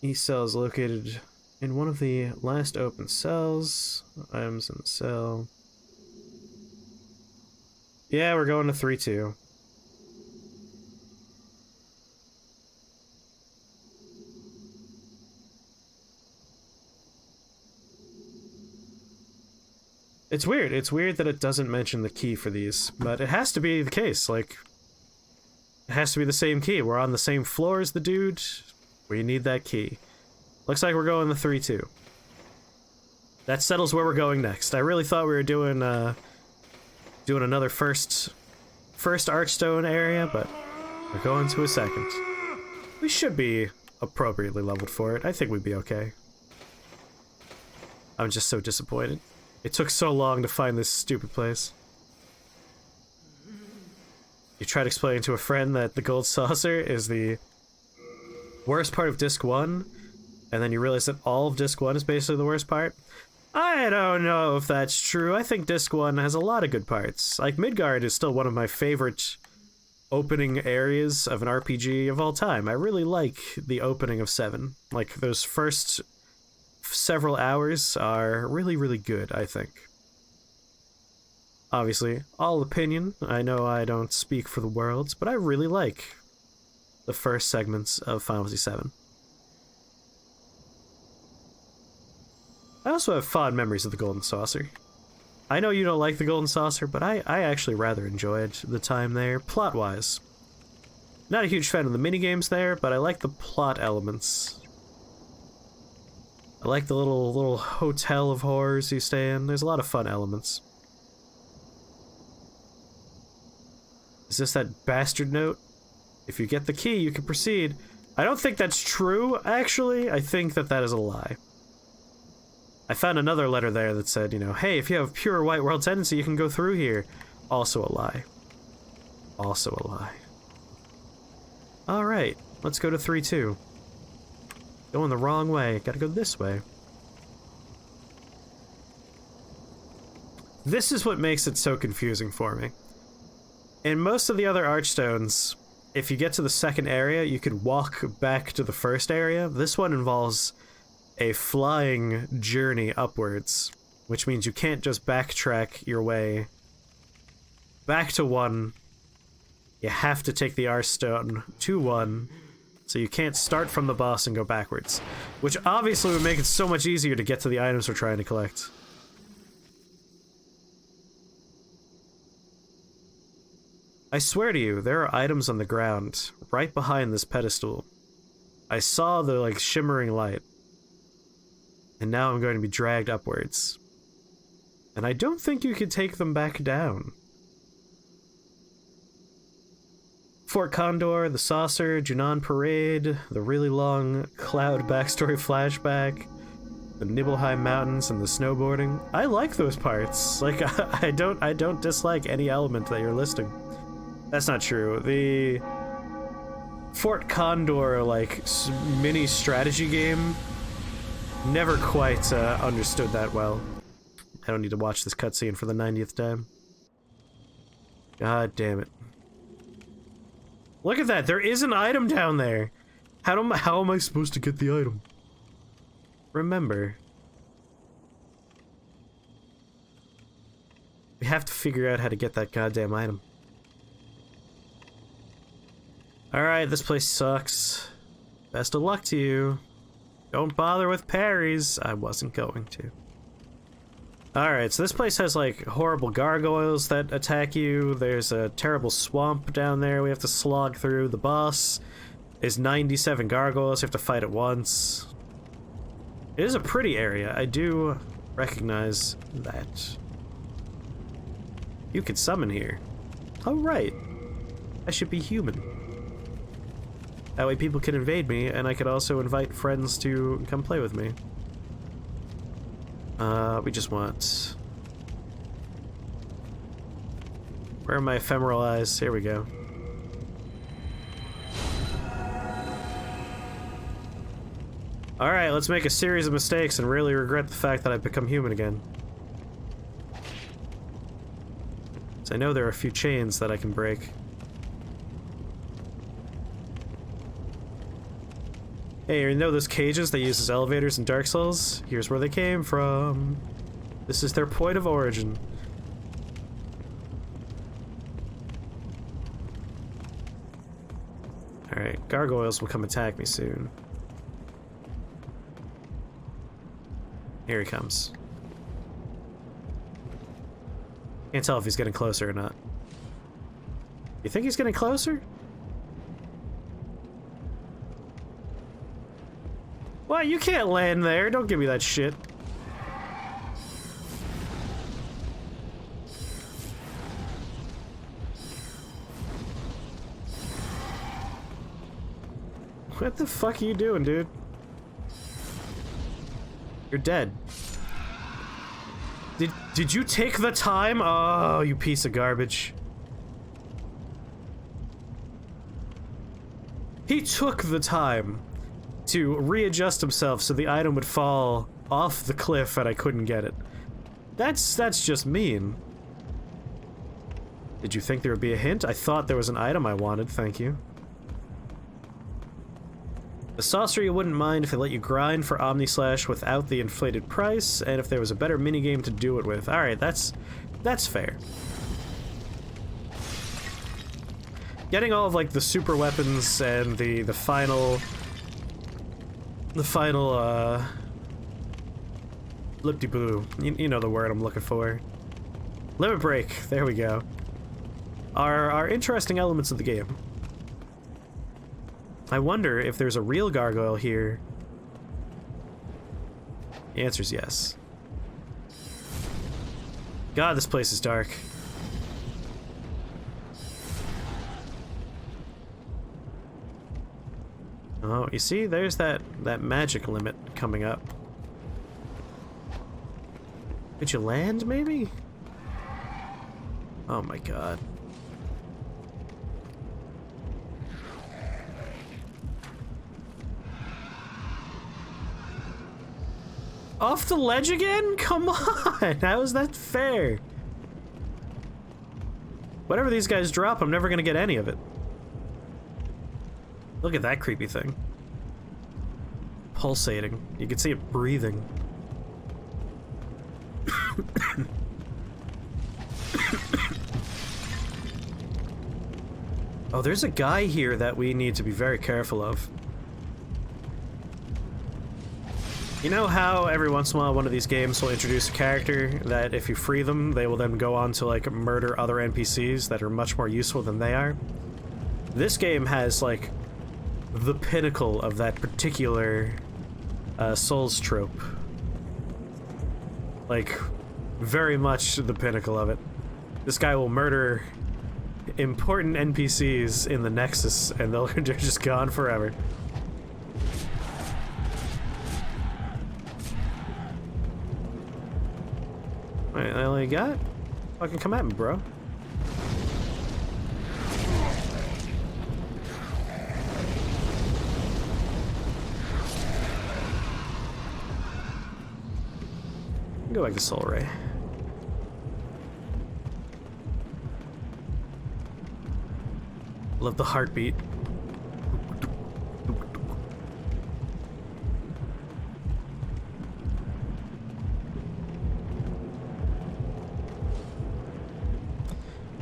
East cell is located in one of the last open cells. Items in the cell. Yeah, we're going to 3-2. It's weird. It's weird that it doesn't mention the key for these, but it has to be the case. Like, it has to be the same key. We're on the same floor as the dude. We need that key. Looks like we're going the 3-2. That settles where we're going next. I really thought we were doing another first Archstone area, but we're going to a second. We should be appropriately leveled for it. I think we'd be okay. I'm just so disappointed. It took so long to find this stupid place. You try to explain to a friend that the gold saucer is the worst part of Disc 1, and then you realize that all of Disc 1 is basically the worst part? I don't know if that's true. I think Disc 1 has a lot of good parts. Like, Midgard is still one of my favorite opening areas of an RPG of all time. I really like the opening of 7. Like, those first several hours are really, really good, I think. Obviously, all opinion. I know I don't speak for the worlds, but I really like the first segments of Final Fantasy VII. I also have fond memories of the Golden Saucer. I know you don't like the Golden Saucer, but I actually rather enjoyed the time there, plot-wise. Not a huge fan of the minigames there, but I like the plot elements. I like the little hotel of horrors you stay in. There's a lot of fun elements. Is this that bastard note? If you get the key, you can proceed. I don't think that's true, actually. I think that that is a lie. I found another letter there that said, you know, hey, if you have pure white world tendency, you can go through here. Also a lie. Also a lie. Alright, let's go to 3-2. Going the wrong way. Gotta go this way. This is what makes it so confusing for me. In most of the other Archstones, if you get to the second area, you can walk back to the first area. This one involves a flying journey upwards. which means you can't just backtrack your way back to 1. You have to take the R-Stone to 1, so you can't start from the boss and go backwards, which obviously would make it so much easier to get to the items we're trying to collect. I swear to you, there are items on the ground, right behind this pedestal. I saw the, like, shimmering light. And now I'm going to be dragged upwards. And I don't think you could take them back down. Fort Condor, the Saucer, Junon Parade, the really long Cloud backstory flashback, the Nibelheim Mountains, and the snowboarding. I like those parts. Like, I don't dislike any element that you're listing. That's not true. The Fort Condor, like, mini strategy game, never quite understood that well. I don't need to watch this cutscene for the 90th time. God damn it. Look at that, there is an item down there! How am I supposed to get the item? Remember. We have to figure out how to get that goddamn item. Alright, this place sucks. Best of luck to you. Don't bother with parries. I wasn't going to. Alright, so this place has, like, horrible gargoyles that attack you. There's a terrible swamp down there we have to slog through. The boss is 97 gargoyles. You have to fight at once. It is a pretty area. I do recognize that. You could summon here. Oh, right. I should be human. That way people can invade me, and I could also invite friends to come play with me. We just want... Where are my ephemeral eyes? Here we go. Alright, let's make a series of mistakes and really regret the fact that I've become human again. So I know there are a few chains that I can break. Hey, you know those cages that use as elevators in Dark Souls? Here's where they came from. This is their point of origin. Alright, gargoyles will come attack me soon. Here he comes. Can't tell if he's getting closer or not. You think he's getting closer? Well, you can't land there. Don't give me that shit. What the fuck are you doing, dude? You're dead. Did you take the time? Oh, you piece of garbage. He took the time to readjust himself so the item would fall off the cliff and I couldn't get it. That's just mean. Did you think there would be a hint? I thought there was an item I wanted, thank you. The sorcery wouldn't mind if they let you grind for Omnislash without the inflated price, and if there was a better minigame to do it with. Alright, that's fair. Getting all of, like, the super weapons and the final lip-de-boo. You know the word I'm looking for. Limit break, there we go. Are interesting elements of the game. I wonder if there's a real gargoyle here. The answer's yes. God, this place is dark. Oh, you see, there's that magic limit coming up. Did you land, maybe? Oh my god. Off the ledge again? Come on! How is that fair? Whatever these guys drop, I'm never gonna get any of it. Look at that creepy thing. Pulsating. You can see it breathing. Oh, there's a guy here that we need to be very careful of. You know how every once in a while one of these games will introduce a character that if you free them, they will then go on to like murder other NPCs that are much more useful than they are? This game has like the pinnacle of that particular Souls trope. Like, very much the pinnacle of it. This guy will murder important NPCs in the Nexus and they're just gone forever. Alright, all you got? Fucking come at me, bro. Go back to Soul Ray. Love the heartbeat.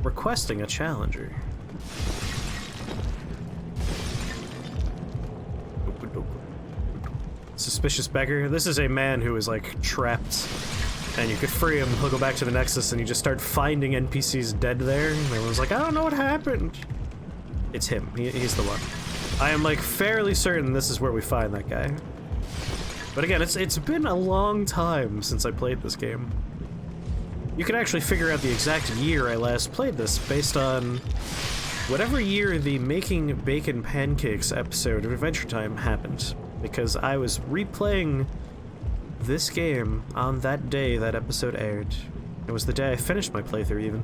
Requesting a challenger. Suspicious beggar. This is a man who is like trapped, and you could free him. He'll go back to the Nexus, and you just start finding NPCs dead there. And everyone's like, I don't know what happened. It's him. He's the one. I am like fairly certain this is where we find that guy. But again, it's been a long time since I played this game. You can actually figure out the exact year I last played this based on whatever year the Making Bacon Pancakes episode of Adventure Time happened, because I was replaying this game on that day that episode aired. It was the day I finished my playthrough, even.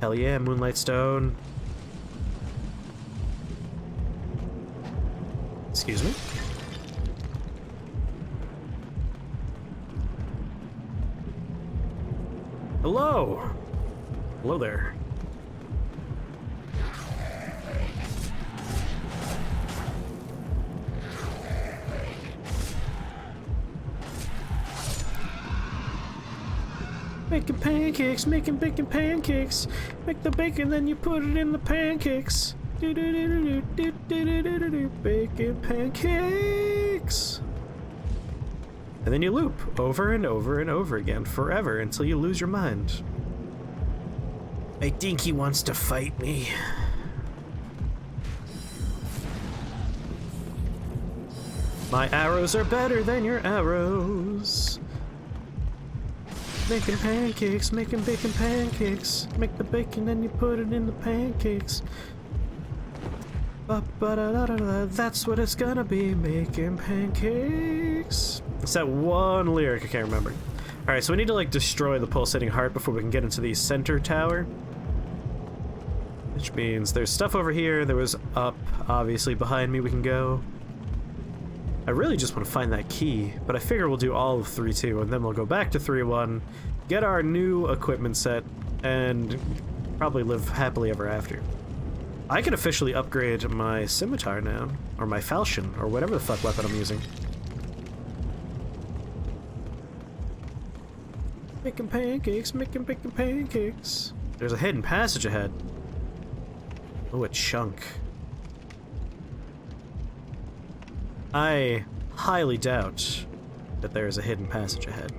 Hell yeah, Moonlight Stone. Excuse me? Hello! Hello there. Making pancakes, making bacon pancakes. Make the bacon, then you put it in the pancakes. Bacon pancakes. And then you loop over and over and over again forever until you lose your mind. I think he wants to fight me. My arrows are better than your arrows. Making pancakes, making bacon pancakes. Make the bacon and you put it in the pancakes. That's what it's gonna be, making pancakes. It's that one lyric I can't remember. Alright, so we need to like destroy the pulsating heart before we can get into the center tower. Which means there's stuff over here. There was up, obviously, behind me we can go. I really just want to find that key, but I figure we'll do all of 3-2, and then we'll go back to 3-1, get our new equipment set, and probably live happily ever after. I can officially upgrade my scimitar now, or my falchion, or whatever the fuck weapon I'm using. Making pancakes, making bacon pancakes. There's a hidden passage ahead. Oh, a chunk. I highly doubt that there is a hidden passage ahead.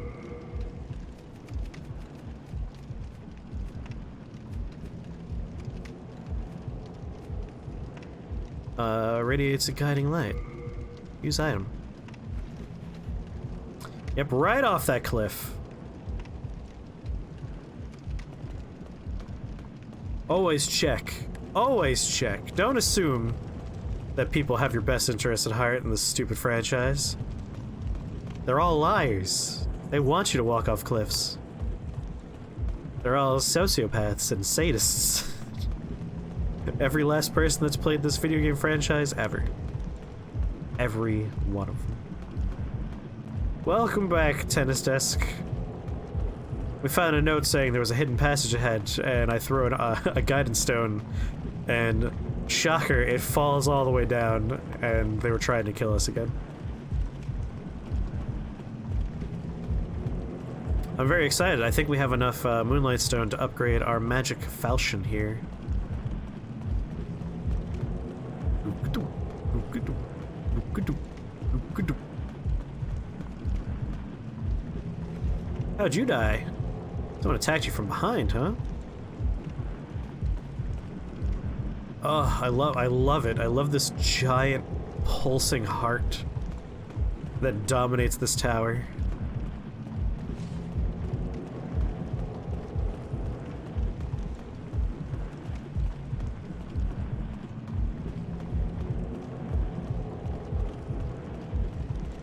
Radiates a guiding light. Use item. Yep, right off that cliff. Always check. Always check. Don't assume that people have your best interest at heart in this stupid franchise. They're all liars. They want you to walk off cliffs. They're all sociopaths and sadists. Every last person that's played this video game franchise ever. Every one of them. Welcome back, Tennis Desk. We found a note saying there was a hidden passage ahead, and I throw a guidance stone, and shocker, it falls all the way down, and they were trying to kill us again. I'm very excited. I think we have enough Moonlight Stone to upgrade our magic falchion here. How'd you die? Someone attacked you from behind, huh? Oh, I love it. I love this giant pulsing heart that dominates this tower.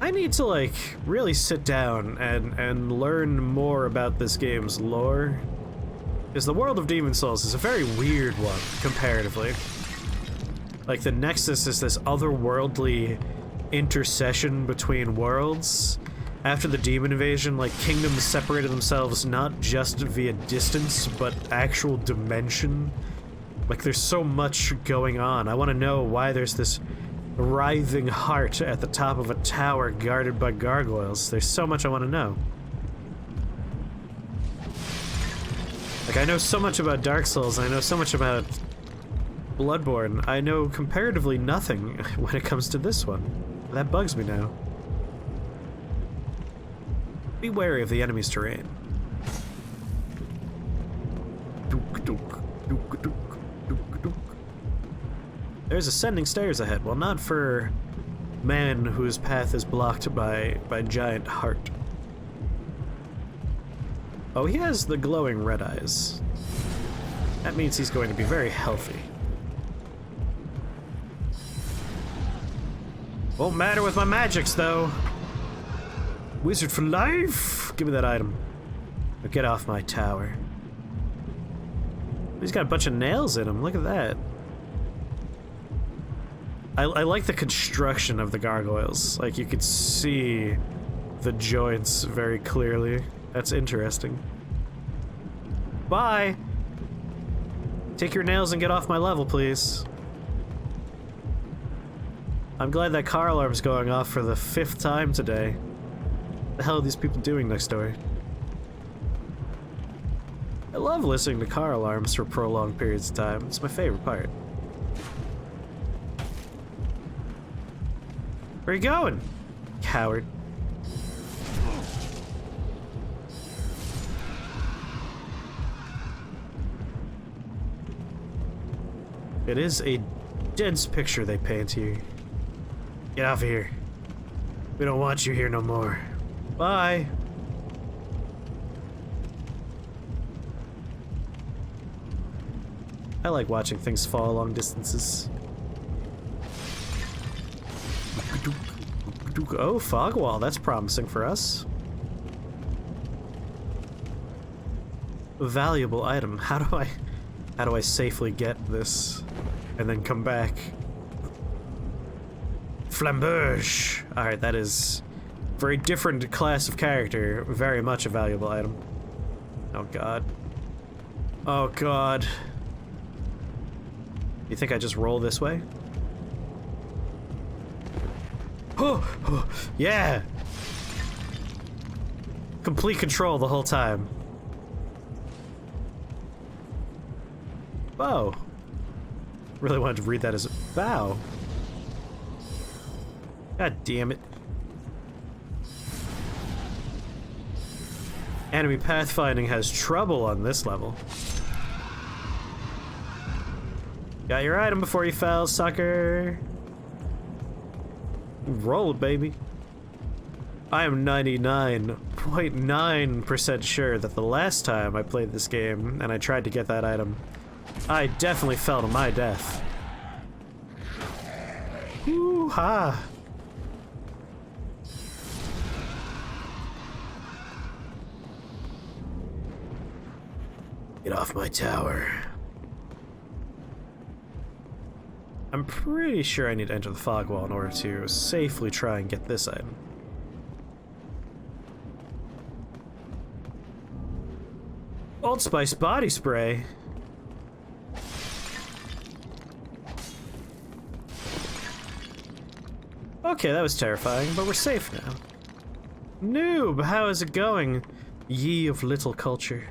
I need to, like, really sit down and learn more about this game's lore. Because the world of Demon Souls is a very weird one, comparatively. Like, the Nexus is this otherworldly intercession between worlds. After the demon invasion, like, kingdoms separated themselves not just via distance, but actual dimension. Like, there's so much going on. I want to know why there's this writhing heart at the top of a tower guarded by gargoyles. There's so much I want to know. Like, I know so much about Dark Souls, I know so much about Bloodborne. I know comparatively nothing when it comes to this one. That bugs me now. Be wary of the enemy's terrain. There's ascending stairs ahead. Well, not for man whose path is blocked by giant heart. Oh, he has the glowing red eyes. That means he's going to be very healthy. Won't matter with my magics, though. Wizard for life! Give me that item. Now get off my tower. He's got a bunch of nails in him. Look at that. I like the construction of the gargoyles. Like, you could see the joints very clearly. That's interesting. Bye! Take your nails and get off my level, please. I'm glad that car alarm's going off for the 5th time today. What the hell are these people doing next door? I love listening to car alarms for prolonged periods of time. It's my favorite part. Where are you going? Coward. It is a dense picture they paint here. Get off of here. We don't want you here no more. Bye. I like watching things fall long distances. Oh, fog wall. That's promising for us. A valuable item. How do I safely get this and then come back? Flamberge. All right, that is a very different class of character. Very much a valuable item. Oh god. Oh god. You think I just roll this way? Oh, yeah! Complete control the whole time. Bow. Really wanted to read that as a bow. God damn it. Enemy pathfinding has trouble on this level. Got your item before you fell, sucker. Roll it, baby. I am 99.9% sure that the last time I played this game and I tried to get that item, I definitely fell to my death. Woo-ha! Get off my tower. I'm pretty sure I need to enter the fog wall in order to safely try and get this item. Old Spice body spray. Okay, that was terrifying, but we're safe now. Noob, how is it going? Ye of little culture.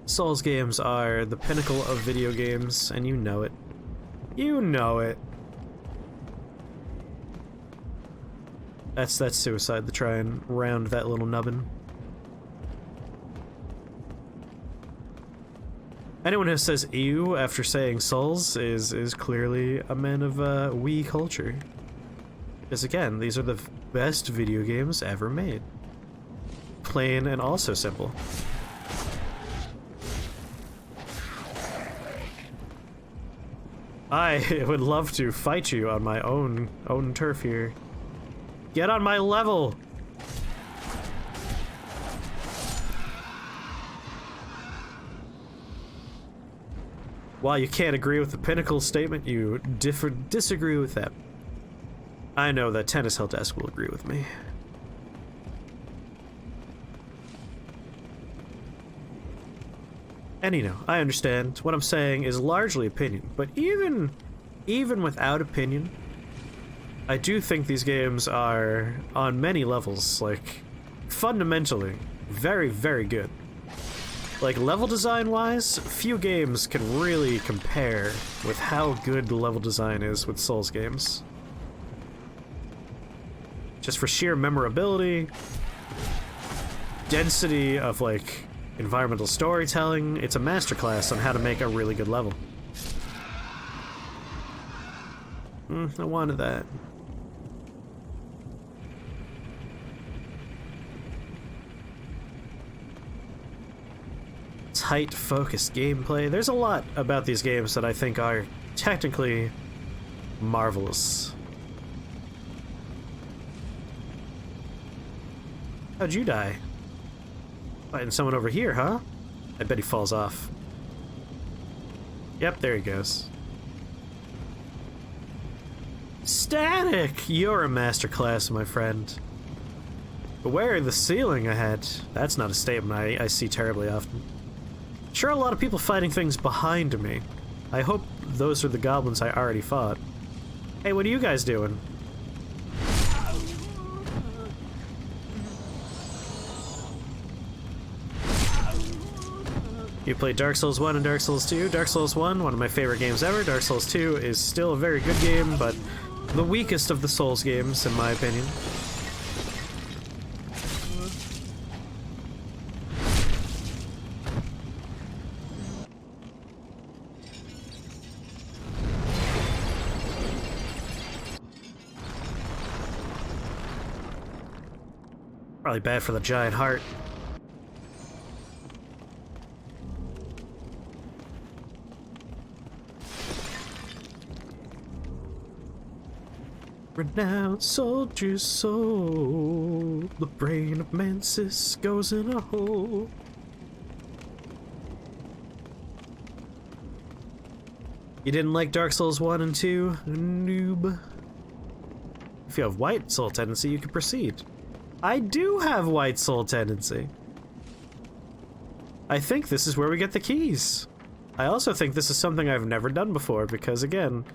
Souls games are the pinnacle of video games, and you know it. You know it. That's suicide to try and round that little nubbin. Anyone who says ew after saying Souls is clearly a man of wee culture. Because again, these are the best video games ever made. Plain and also simple. I would love to fight you on my own turf here. Get on my level! While you can't agree with the pinnacle statement, you disagree with that. I know that Tennis Hill Desk will agree with me. And you know, I understand. What I'm saying is largely opinion, but even without opinion, I do think these games are, on many levels, like, fundamentally, very, very good. Like, level design-wise, few games can really compare with how good the level design is with Souls games. Just for sheer memorability, density of, like, environmental storytelling, it's a masterclass on how to make a really good level. I wanted that. Tight, focused gameplay. There's a lot about these games that I think are technically marvelous. How'd you die? Fighting someone over here, huh? I bet he falls off. Yep, there he goes. Static! You're a masterclass, my friend. Beware of the ceiling ahead. That's not a statement I see terribly often. Sure, a lot of people fighting things behind me. I hope those are the goblins I already fought. Hey, what are you guys doing? You played Dark Souls 1 and Dark Souls 2. Dark Souls 1, one of my favorite games ever. Dark Souls 2 is still a very good game, but the weakest of the Souls games, in my opinion. Probably bad for the giant heart. Renowned soldier's soul, the brain of Mansis goes in a hole. You didn't like Dark Souls 1 and 2? Noob. If you have White Soul tendency, you can proceed. I do have White Soul tendency. I think this is where we get the keys. I also think this is something I've never done before because, again,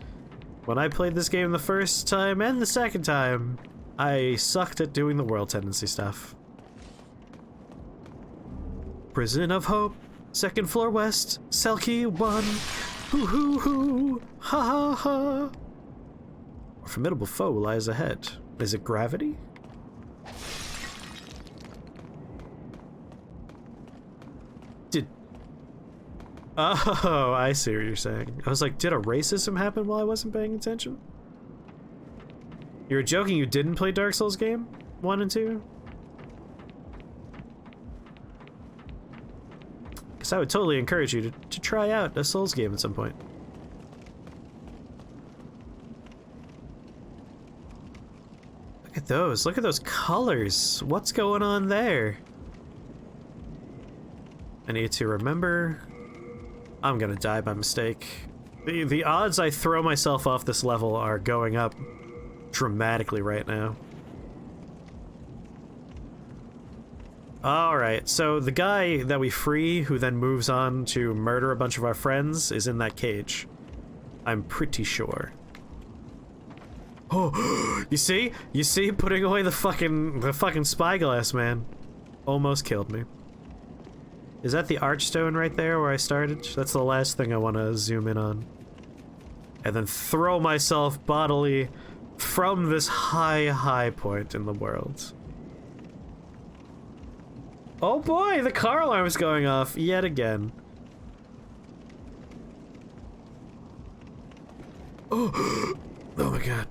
when I played this game the first time and the second time, I sucked at doing the world tendency stuff. Prison of Hope, second floor west, cell key 1, hoo hoo hoo, ha ha ha. A formidable foe lies ahead. Is it gravity? Oh, I see what you're saying. I was like, did a racism happen while I wasn't paying attention? You were joking you didn't play Dark Souls game? 1 and 2? Because I would totally encourage you to try out a Souls game at some point. Look at those. Look at those colors. What's going on there? I need to remember... I'm gonna die by mistake. The odds I throw myself off this level are going up dramatically right now. Alright, so the guy that we free, who then moves on to murder a bunch of our friends, is in that cage. I'm pretty sure. Oh, you see? You see? Putting away the fucking spyglass, man. Almost killed me. Is that the archstone right there where I started? That's the last thing I want to zoom in on. And then throw myself bodily from this high point in the world. Oh boy, the car alarm's going off yet again. Oh, oh my god.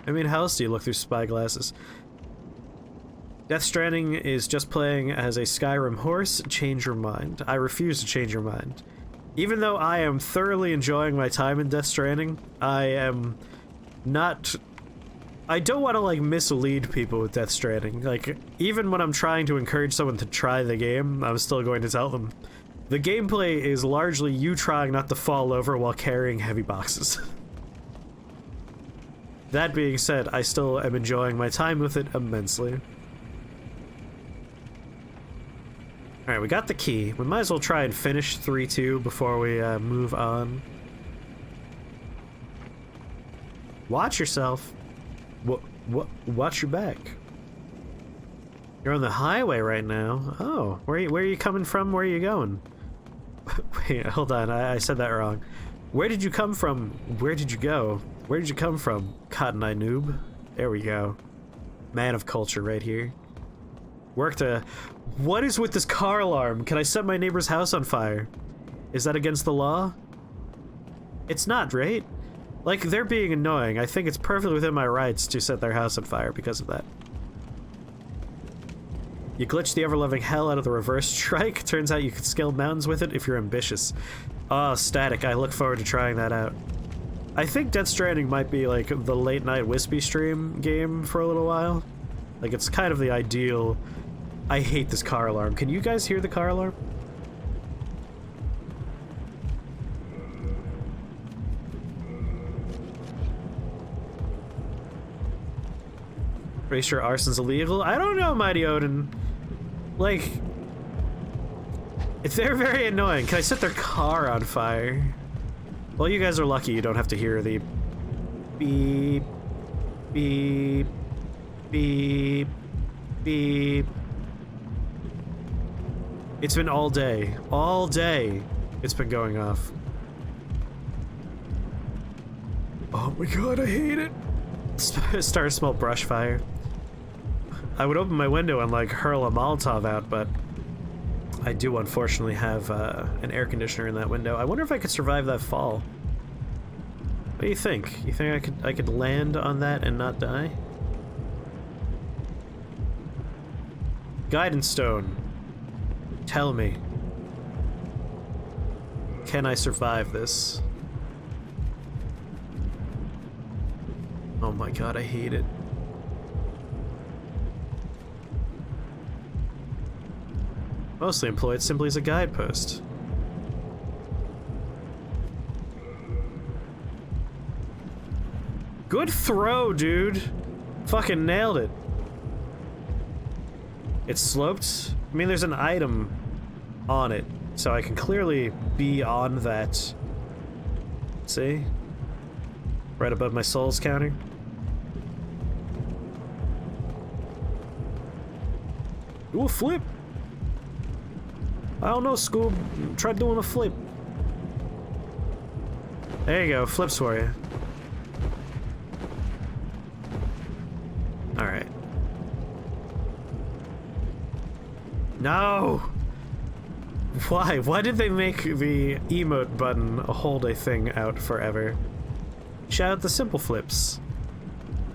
I mean, how else do you look through spyglasses? Death Stranding is just playing as a Skyrim horse. Change your mind. I refuse to change your mind. Even though I am thoroughly enjoying my time in Death Stranding, I am not... I don't want to, like, mislead people with Death Stranding. Like, even when I'm trying to encourage someone to try the game, I'm still going to tell them. The gameplay is largely you trying not to fall over while carrying heavy boxes. That being said, I still am enjoying my time with it immensely. Alright, we got the key. We might as well try and finish 3-2 before we move on. Watch yourself. Watch your back. You're on the highway right now. Oh, where are you coming from? Where are you going? Wait, hold on. I said that wrong. Where did you come from? Where did you go? Where did you come from, Cotton Eye Noob? There we go. Man of culture right here. What is with this car alarm? Can I set my neighbor's house on fire? Is that against the law? It's not, right? Like, they're being annoying. I think it's perfectly within my rights to set their house on fire because of that. You glitch the ever-loving hell out of the reverse strike. Turns out you can scale mountains with it if you're ambitious. Oh, static. I look forward to trying that out. I think Death Stranding might be, like, the late-night Wispy stream game for a little while. Like, it's kind of the ideal... I hate this car alarm. Can you guys hear the car alarm? Pretty sure arson's illegal? I don't know, Mighty Odin. Like... they're very annoying. Can I set their car on fire? Well, you guys are lucky you don't have to hear the... beep... beep... beep... beep... It's been all day. All day it's been going off. Oh my god, I hate it. Start to smell brush fire. I would open my window and, like, hurl a Molotov out, but I do unfortunately have an air conditioner in that window. I wonder if I could survive that fall. What do you think? You think I could land on that and not die? Guidance stone. Tell me. Can I survive this? Oh my god, I hate it. Mostly employed simply as a guidepost. Good throw, dude! Fucking nailed it. It's sloped. I mean, there's an item on it, so I can clearly be on that. See? Right above my souls counter. Do a flip! I don't know, Scoob. Try doing a flip. There you go, flips for you. Alright. No! Why? Why did they make the emote button hold a thing out forever? Shout out the Simple Flips.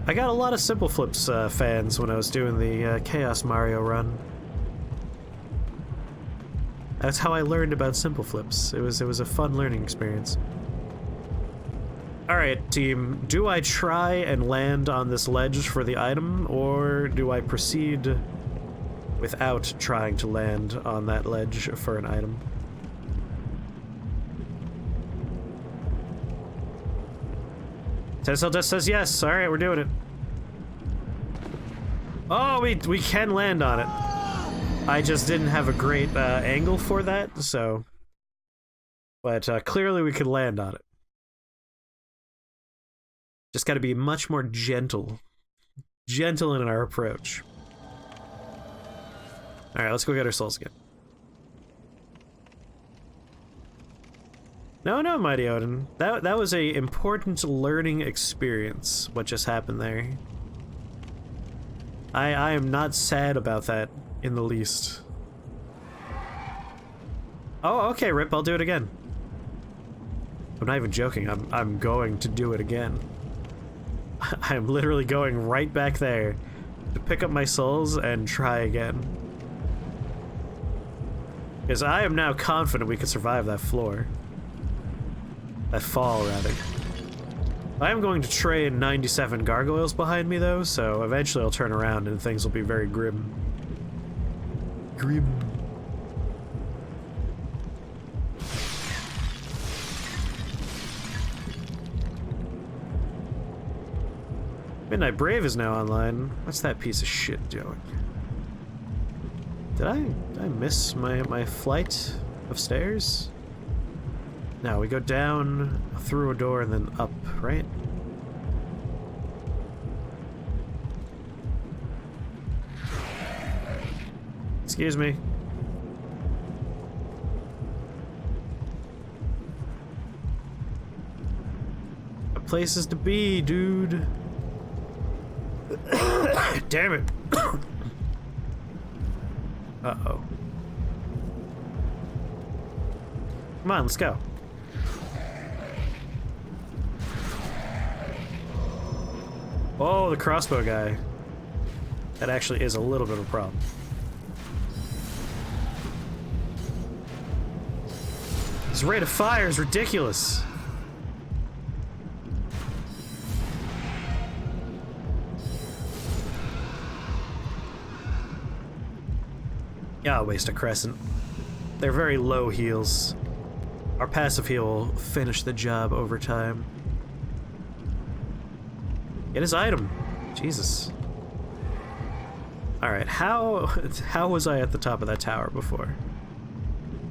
I got a lot of Simple Flips fans when I was doing the Chaos Mario run. That's how I learned about Simple Flips. It was a fun learning experience. Alright, team. Do I try and land on this ledge for the item, or do I proceed without trying to land on that ledge for an item? Tessel just says yes. Alright, we're doing it. Oh, we can land on it. I just didn't have a great angle for that, so... But clearly we could land on it. Just gotta be much more gentle. Gentle in our approach. Alright, let's go get our souls again. No, no, Mighty Odin. That was a important learning experience, what just happened there. I am not sad about that in the least. Oh, okay, Rip, I'll do it again. I'm not even joking, I'm going to do it again. I'm literally going right back there to pick up my souls and try again. Because I am now confident we can survive that floor. That fall, rather. I am going to train 97 gargoyles behind me, though, so eventually I'll turn around and things will be very grim. Grim. Midnight Brave is now online. What's that piece of shit doing? Did I miss my flight of stairs? No, we go down through a door and then up, right? Excuse me. Places to be, dude. Damn it. Uh-oh. Come on, let's go. Oh, the crossbow guy. That actually is a little bit of a problem. His rate of fire is ridiculous. Yeah, I'll waste a crescent. They're very low heals. Our passive heal will finish the job over time. Get his item. Jesus. Alright, how was I at the top of that tower before?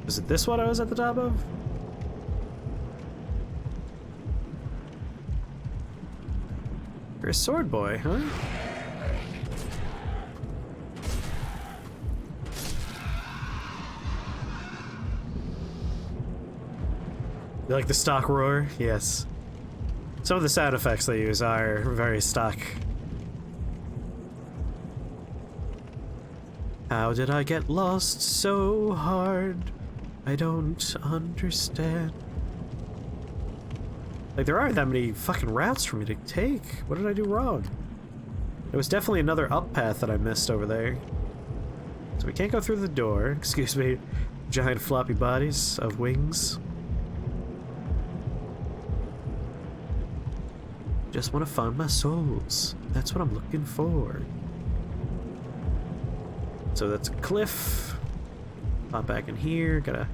Is it this one I was at the top of? You're a sword boy, huh? You like the stock roar? Yes. Some of the sound effects they use are very stock. How did I get lost so hard? I don't understand. Like, there aren't that many fucking routes for me to take. What did I do wrong? There was definitely another up path that I missed over there. So we can't go through the door. Excuse me. Giant floppy bodies of wings. Just want to find my souls. That's what I'm looking for. So that's a cliff. Pop back in here. Got a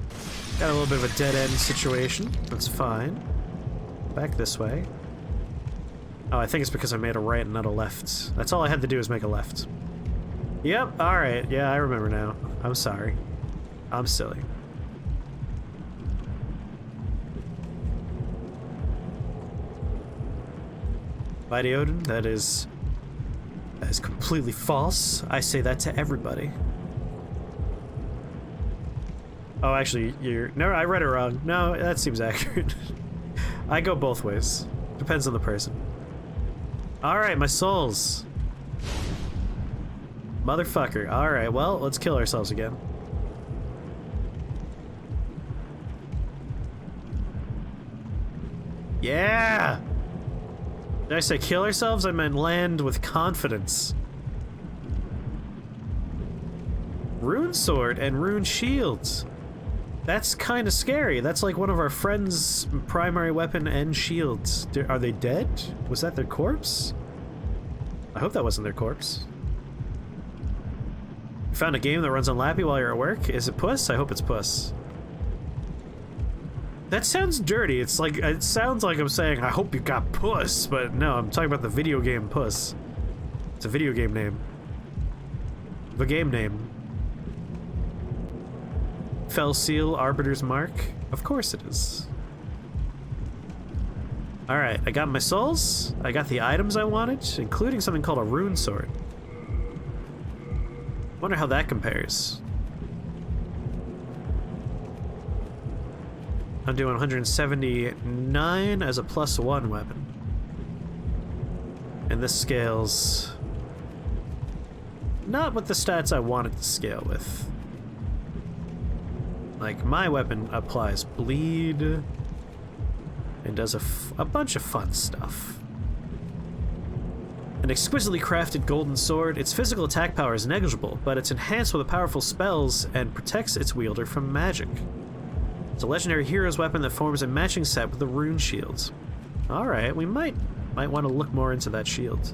little bit of a dead end situation. That's fine. Back this way. Oh, I think it's because I made a right and not a left. That's all I had to do is make a left. Yep, alright. Yeah, I remember now. I'm sorry. I'm silly. Mighty Odin, that is completely false. I say that to everybody. Oh, actually, no, I read it wrong. No, that seems accurate. I go both ways. Depends on the person. Alright, my souls. Motherfucker. Alright, well, let's kill ourselves again. Yeah! Did I say kill ourselves? I meant land with confidence. Rune sword and rune shields. That's kind of scary. That's like one of our friends' primary weapon and shields. Are they dead? Was that their corpse? I hope that wasn't their corpse. You found a game that runs on Lappy while you're at work? Is it Puss? I hope it's Puss. That sounds dirty. It sounds like I'm saying, I hope you got Puss, but no, I'm talking about the video game Puss. It's a video game name. The game name. Fell Seal, Arbiter's Mark? Of course it is. Alright, I got my souls. I got the items I wanted, including something called a rune sword. Wonder how that compares. I'm doing 179 as a +1 weapon. And this scales... not with the stats I wanted to scale with. Like, my weapon applies bleed and does a bunch of fun stuff. An exquisitely crafted golden sword, its physical attack power is negligible, but it's enhanced with powerful spells and protects its wielder from magic. It's a legendary hero's weapon that forms a matching set with the rune shields. Alright, we might want to look more into that shield.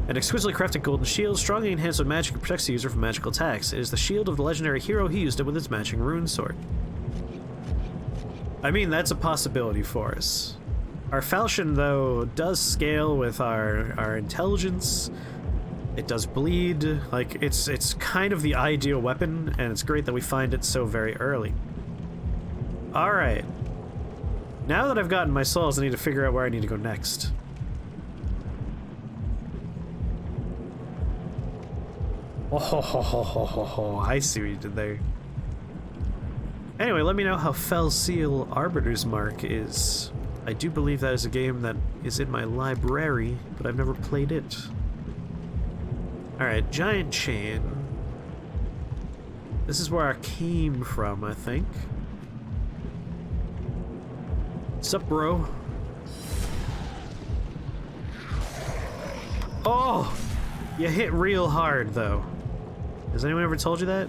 An exquisitely crafted golden shield, strongly enhanced with magic, and protects the user from magical attacks. It is the shield of the legendary hero who used it with its matching rune sword. I mean, that's a possibility for us. Our falchion, though, does scale with our intelligence. It does bleed. Like, it's kind of the ideal weapon, and it's great that we find it so very early. Alright. Now that I've gotten my souls, I need to figure out where I need to go next. Oh, I see what you did there. Anyway, let me know how Fell Seal Arbiter's Mark is. I do believe that is a game that is in my library, but I've never played it. Alright, Giant Chain. This is where I came from, I think. Sup, bro? Oh! You hit real hard, though. Has anyone ever told you that?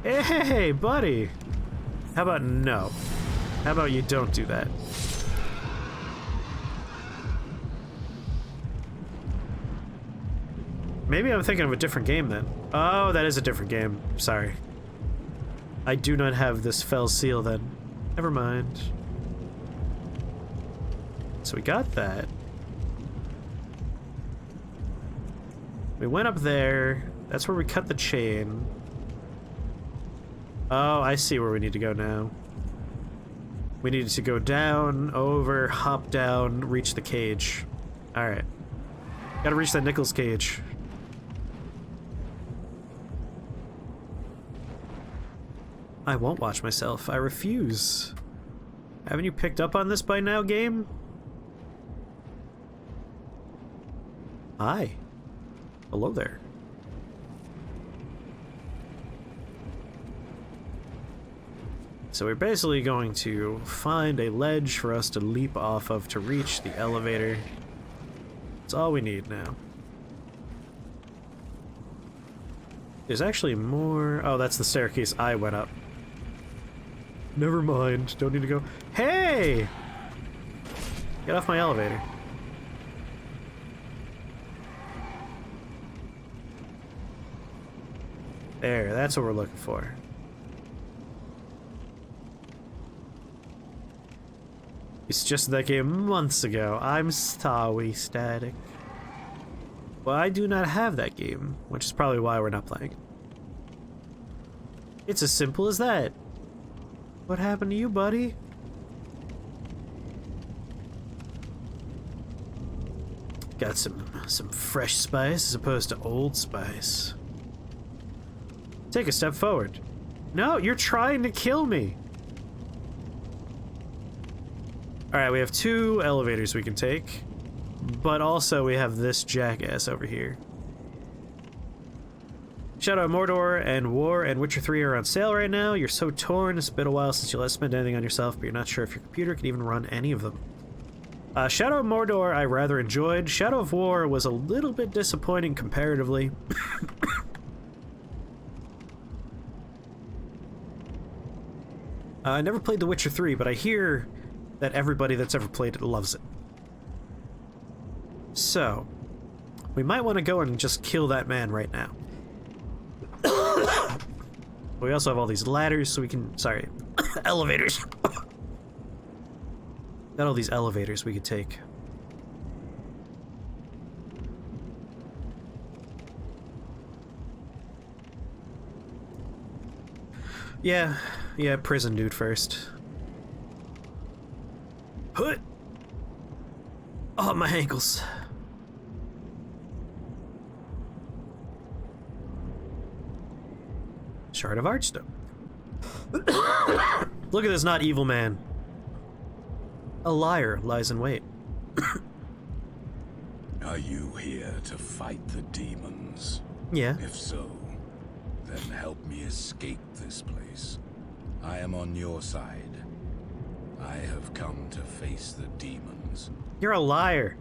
Hey, buddy! How about no? How about you don't do that? Maybe I'm thinking of a different game then. Oh, that is a different game. Sorry. I do not have this Fell Seal then. Never mind. So we got that. We went up there. That's where we cut the chain. Oh, I see where we need to go now. We needed to go down, over, hop down, reach the cage. Alright. Gotta reach that Nichols cage. I won't watch myself. I refuse. Haven't you picked up on this by now, game? Hi. Hello there. So we're basically going to find a ledge for us to leap off of to reach the elevator. That's all we need now. There's actually more... Oh, that's the staircase I went up. Never mind. Don't need to go... Hey! Get off my elevator. There, that's what we're looking for. It's just that game months ago. I'm sorry, Static. Well, I do not have that game, which is probably why we're not playing. It's as simple as that. What happened to you, buddy? Got some fresh spice as opposed to old spice. Take a step forward. No, you're trying to kill me. Alright, we have 2 elevators we can take, but also we have this jackass over here. Shadow of Mordor and War and Witcher 3 are on sale right now. You're so torn, it's been a while since you last spent anything on yourself, but you're not sure if your computer can even run any of them. Shadow of Mordor I rather enjoyed. Shadow of War was a little bit disappointing comparatively. I never played The Witcher 3, but I hear that everybody that's ever played it loves it. So, we might want to go and just kill that man right now. We also have all these ladders, so we can... Sorry. Elevators. Got all these elevators we could take. Yeah, prison dude first. Hut! Oh, my ankles. Shard of Archstone. Look at this not evil man. A liar lies in wait. Are you here to fight the demons? Yeah. If so, then help me escape this place. I am on your side. I have come to face the demons. You're a liar.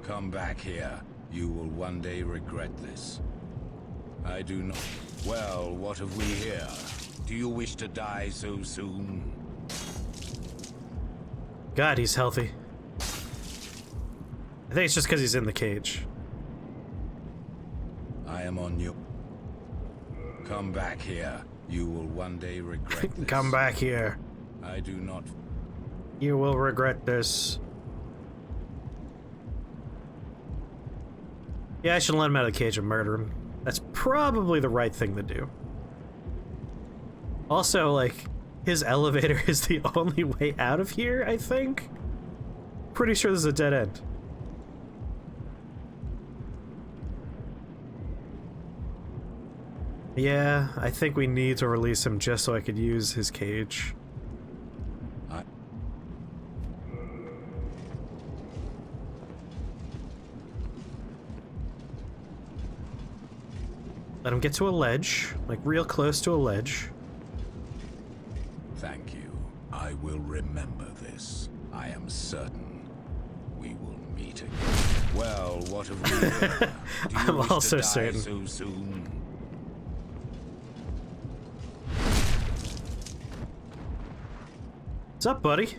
Come back here. You will one day regret this. I do not... Well, what have we here? Do you wish to die so soon? God, he's healthy. I think it's just because he's in the cage. I am on you. Come back here. You will one day regret this. Come back here. I do not... You will regret this. Yeah, I should let him out of the cage and murder him. That's probably the right thing to do. Also, like, his elevator is the only way out of here, I think? Pretty sure this is a dead end. Yeah, I think we need to release him just so I could use his cage. Let him get to a ledge, like real close to a ledge. Thank you. I will remember this. I am certain we will meet again. Well, what have we here? Do you I'm wish also to die certain. so soon? What's up, buddy?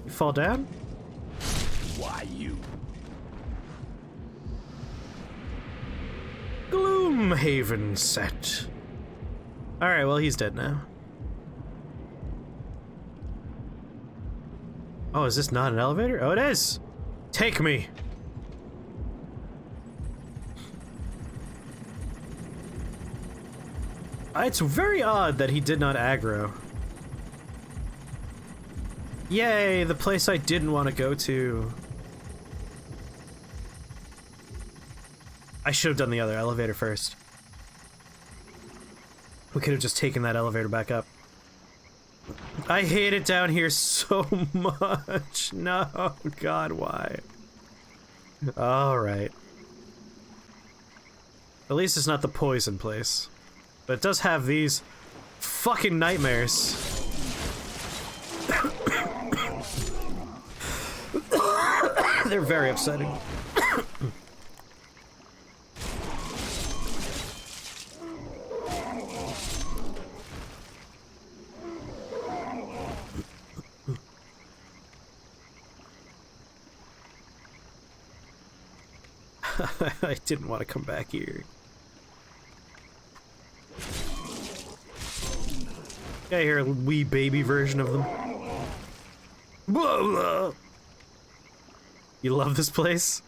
You fall down? Why you? Gloomhaven set. Alright, well, he's dead now. Oh, is this not an elevator? Oh, it is! Take me! It's very odd that he did not aggro. Yay, the place I didn't want to go to. I should have done the other elevator first. We could have just taken that elevator back up. I hate it down here so much. No, God, why? Alright. At least it's not the poison place. But it does have these fucking nightmares. They're very upsetting. I didn't want to come back here. Yeah, here, a wee baby version of them. Blah, blah. You love this place?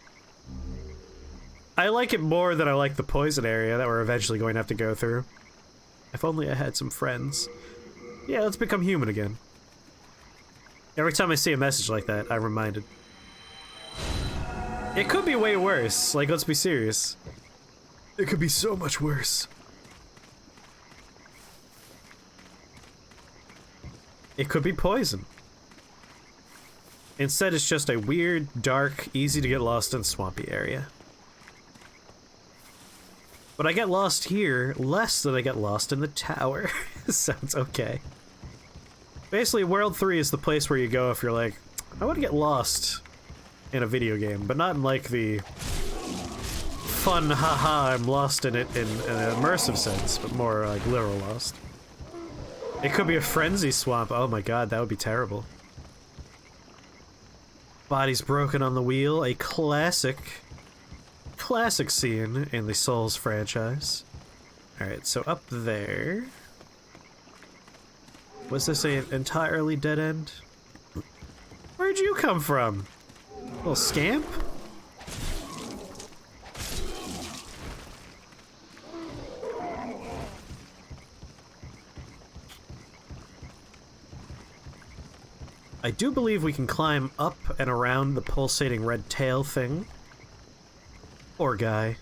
I like it more than I like the poison area that we're eventually going to have to go through. If only I had some friends. Yeah, let's become human again. Every time I see a message like that, I'm reminded. It could be way worse. Like, let's be serious. It could be so much worse. It could be poison. Instead, it's just a weird, dark, easy to get lost in swampy area. But I get lost here less than I get lost in the tower. So it's okay. Basically, World 3 is the place where you go if you're like, I want to get lost in a video game, but not in like the fun, haha, I'm lost in it in an immersive sense, but more like literal lost. It could be a frenzy swamp. Oh my god, that would be terrible. Bodies broken on the wheel, a classic scene in the Souls franchise. Alright, so up there. Was this an entirely dead end? Where'd you come from? Little scamp? I do believe we can climb up and around the pulsating red tail thing. Poor guy.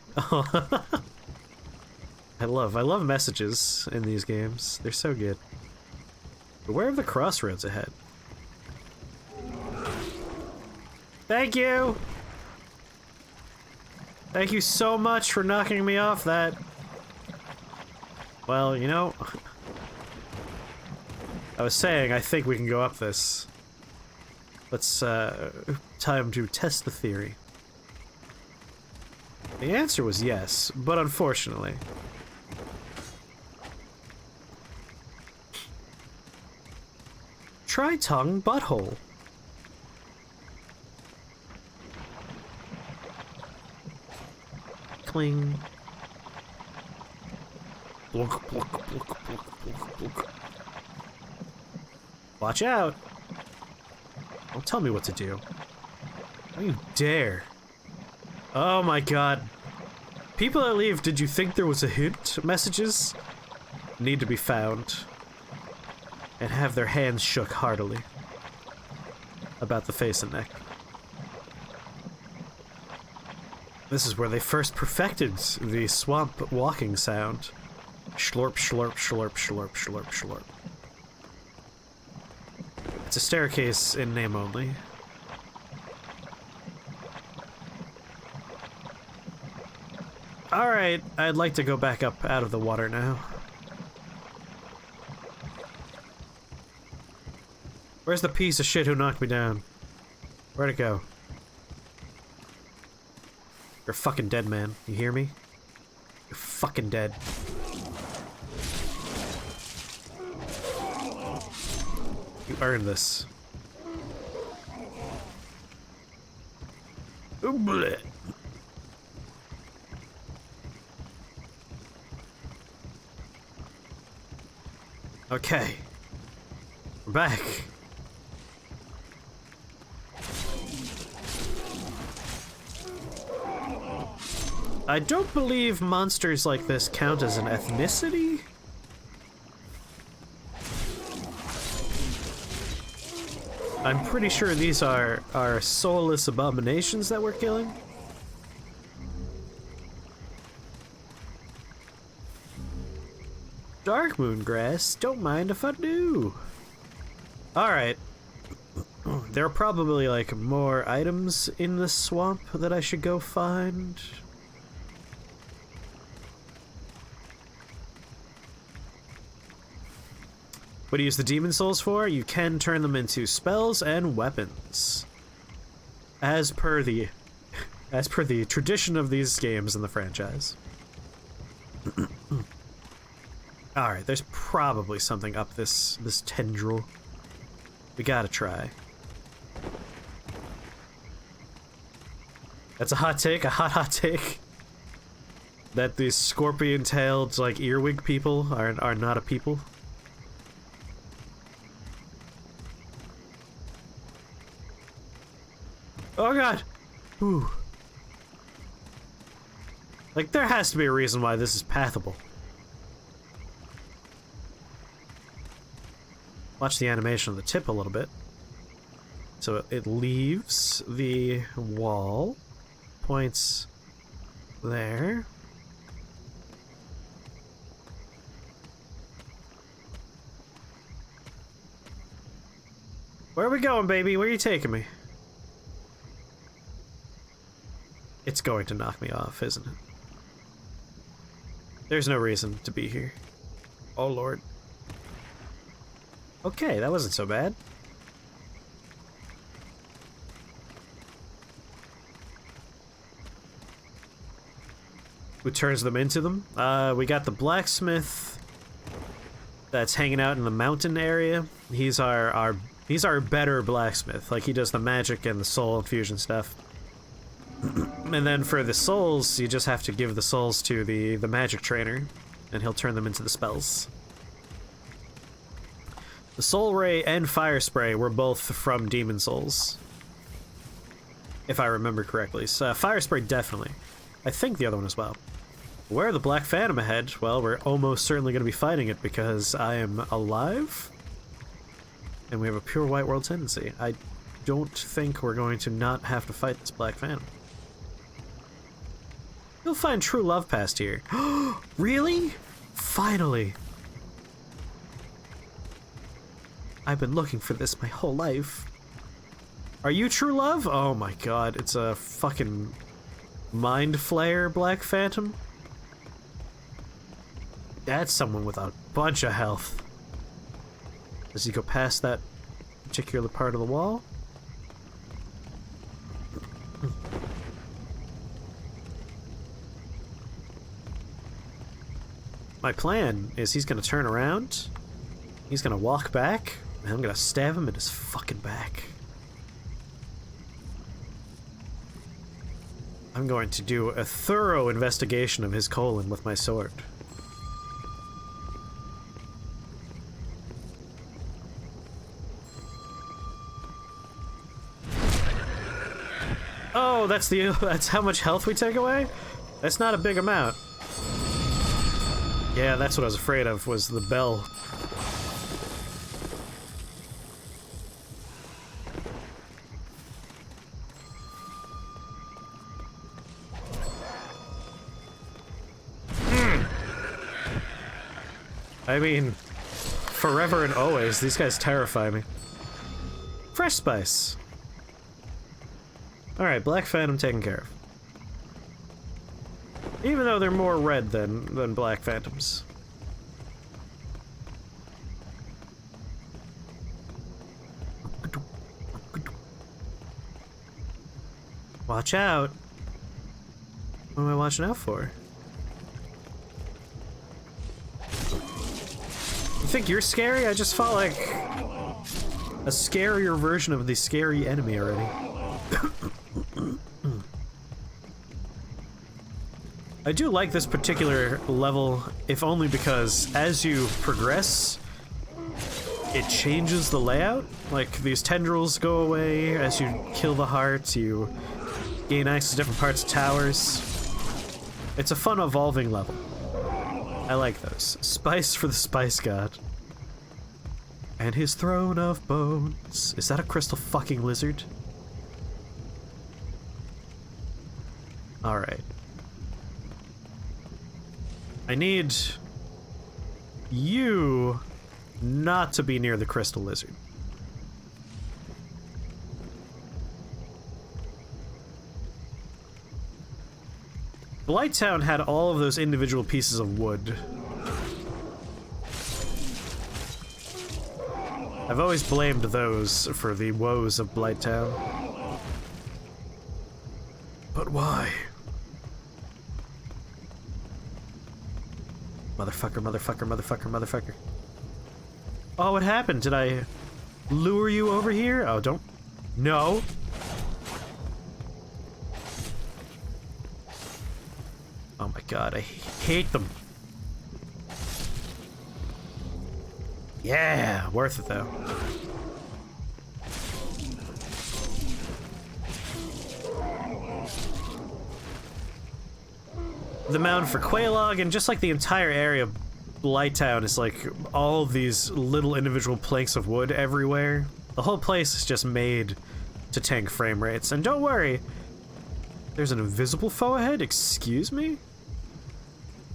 I love messages in these games. They're so good. Beware of the crossroads ahead. Thank you! Thank you so much for knocking me off that. Well, you know, I was saying I think we can go up this. Let's, time to test the theory. The answer was yes, but unfortunately. Try tongue butthole. Cling. Blunk, blunk, blunk, blunk, blunk, blunk. Watch out! Don't tell me what to do. Don't you dare. Oh my god. People that leave, did you think there was a hint? Messages need to be found. And have their hands shook heartily. About the face and neck. This is where they first perfected the swamp walking sound. Schlorp, schlorp, schlorp, schlorp, schlorp, schlorp. It's a staircase in name only. Alright, I'd like to go back up out of the water now. Where's the piece of shit who knocked me down? Where'd it go? You're fucking dead, man. You hear me? You're fucking dead. You earned this. Ooh, bleh. Okay. We're back. I don't believe monsters like this count as an ethnicity. I'm pretty sure these are soulless abominations that we're killing. Dark moon grass, don't mind if I do. Alright. There are probably like more items in the swamp that I should go find. What do you use the demon souls for? You can turn them into spells and weapons. As per the tradition of these games in the franchise. Alright, there's probably something up this tendril. We gotta try. That's a hot take, a hot take. That these scorpion-tailed, like, earwig people are not a people. Oh god! Ooh. Like, there has to be a reason why this is pathable. Watch the animation of the tip a little bit. So it leaves the wall, points there. Where are we going, baby? Where are you taking me? It's going to knock me off, isn't it? There's no reason to be here. Oh, Lord. Okay, that wasn't so bad. Who turns them into them? We got the blacksmith that's hanging out in the mountain area. He's our better blacksmith. Like, he does the magic and the soul infusion stuff. And then for the souls, you just have to give the souls to the magic trainer, and he'll turn them into the spells. The Soul Ray and Fire Spray were both from Demon Souls, if I remember correctly. So Fire Spray definitely. I think the other one as well. Where the Black Phantom ahead? Well, we're almost certainly going to be fighting it because I am alive. And we have a pure white world tendency. I don't think we're going to not have to fight this Black Phantom. You'll find true love past here. Really? Finally. I've been looking for this my whole life. Are you true love? Oh my god, it's a fucking mind flayer Black Phantom. That's someone with a bunch of health. Does he go past that particular part of the wall? My plan is he's gonna turn around, he's gonna walk back, and I'm gonna stab him in his fucking back. I'm going to do a thorough investigation of his colon with my sword. Oh, that's how much health we take away? That's not a big amount. Yeah, that's what I was afraid of, was the bell. I mean, forever and always, these guys terrify me. Fresh spice. Alright, Black Phantom taken care of. Even though they're more red than Black Phantoms. Watch out. What am I watching out for? You think you're scary? I just fought like a scarier version of the scary enemy already. I do like this particular level, if only because as you progress, it changes the layout. Like, these tendrils go away as you kill the hearts, you gain access to different parts of towers. It's a fun evolving level. I like those. Spice for the Spice God. And his throne of bones. Is that a crystal fucking lizard? Alright. I need you not to be near the crystal lizard. Blighttown had all of those individual pieces of wood. I've always blamed those for the woes of Blighttown. But why? Motherfucker, motherfucker, motherfucker, motherfucker. Oh, what happened? Did I lure you over here? Oh, don't... No. Oh my god, I hate them. Yeah, worth it though. The mound for Quelaag, and just like the entire area of Blighttown is like all of these little individual planks of wood everywhere. The whole place is just made to tank frame rates. And don't worry, there's an invisible foe ahead? Excuse me?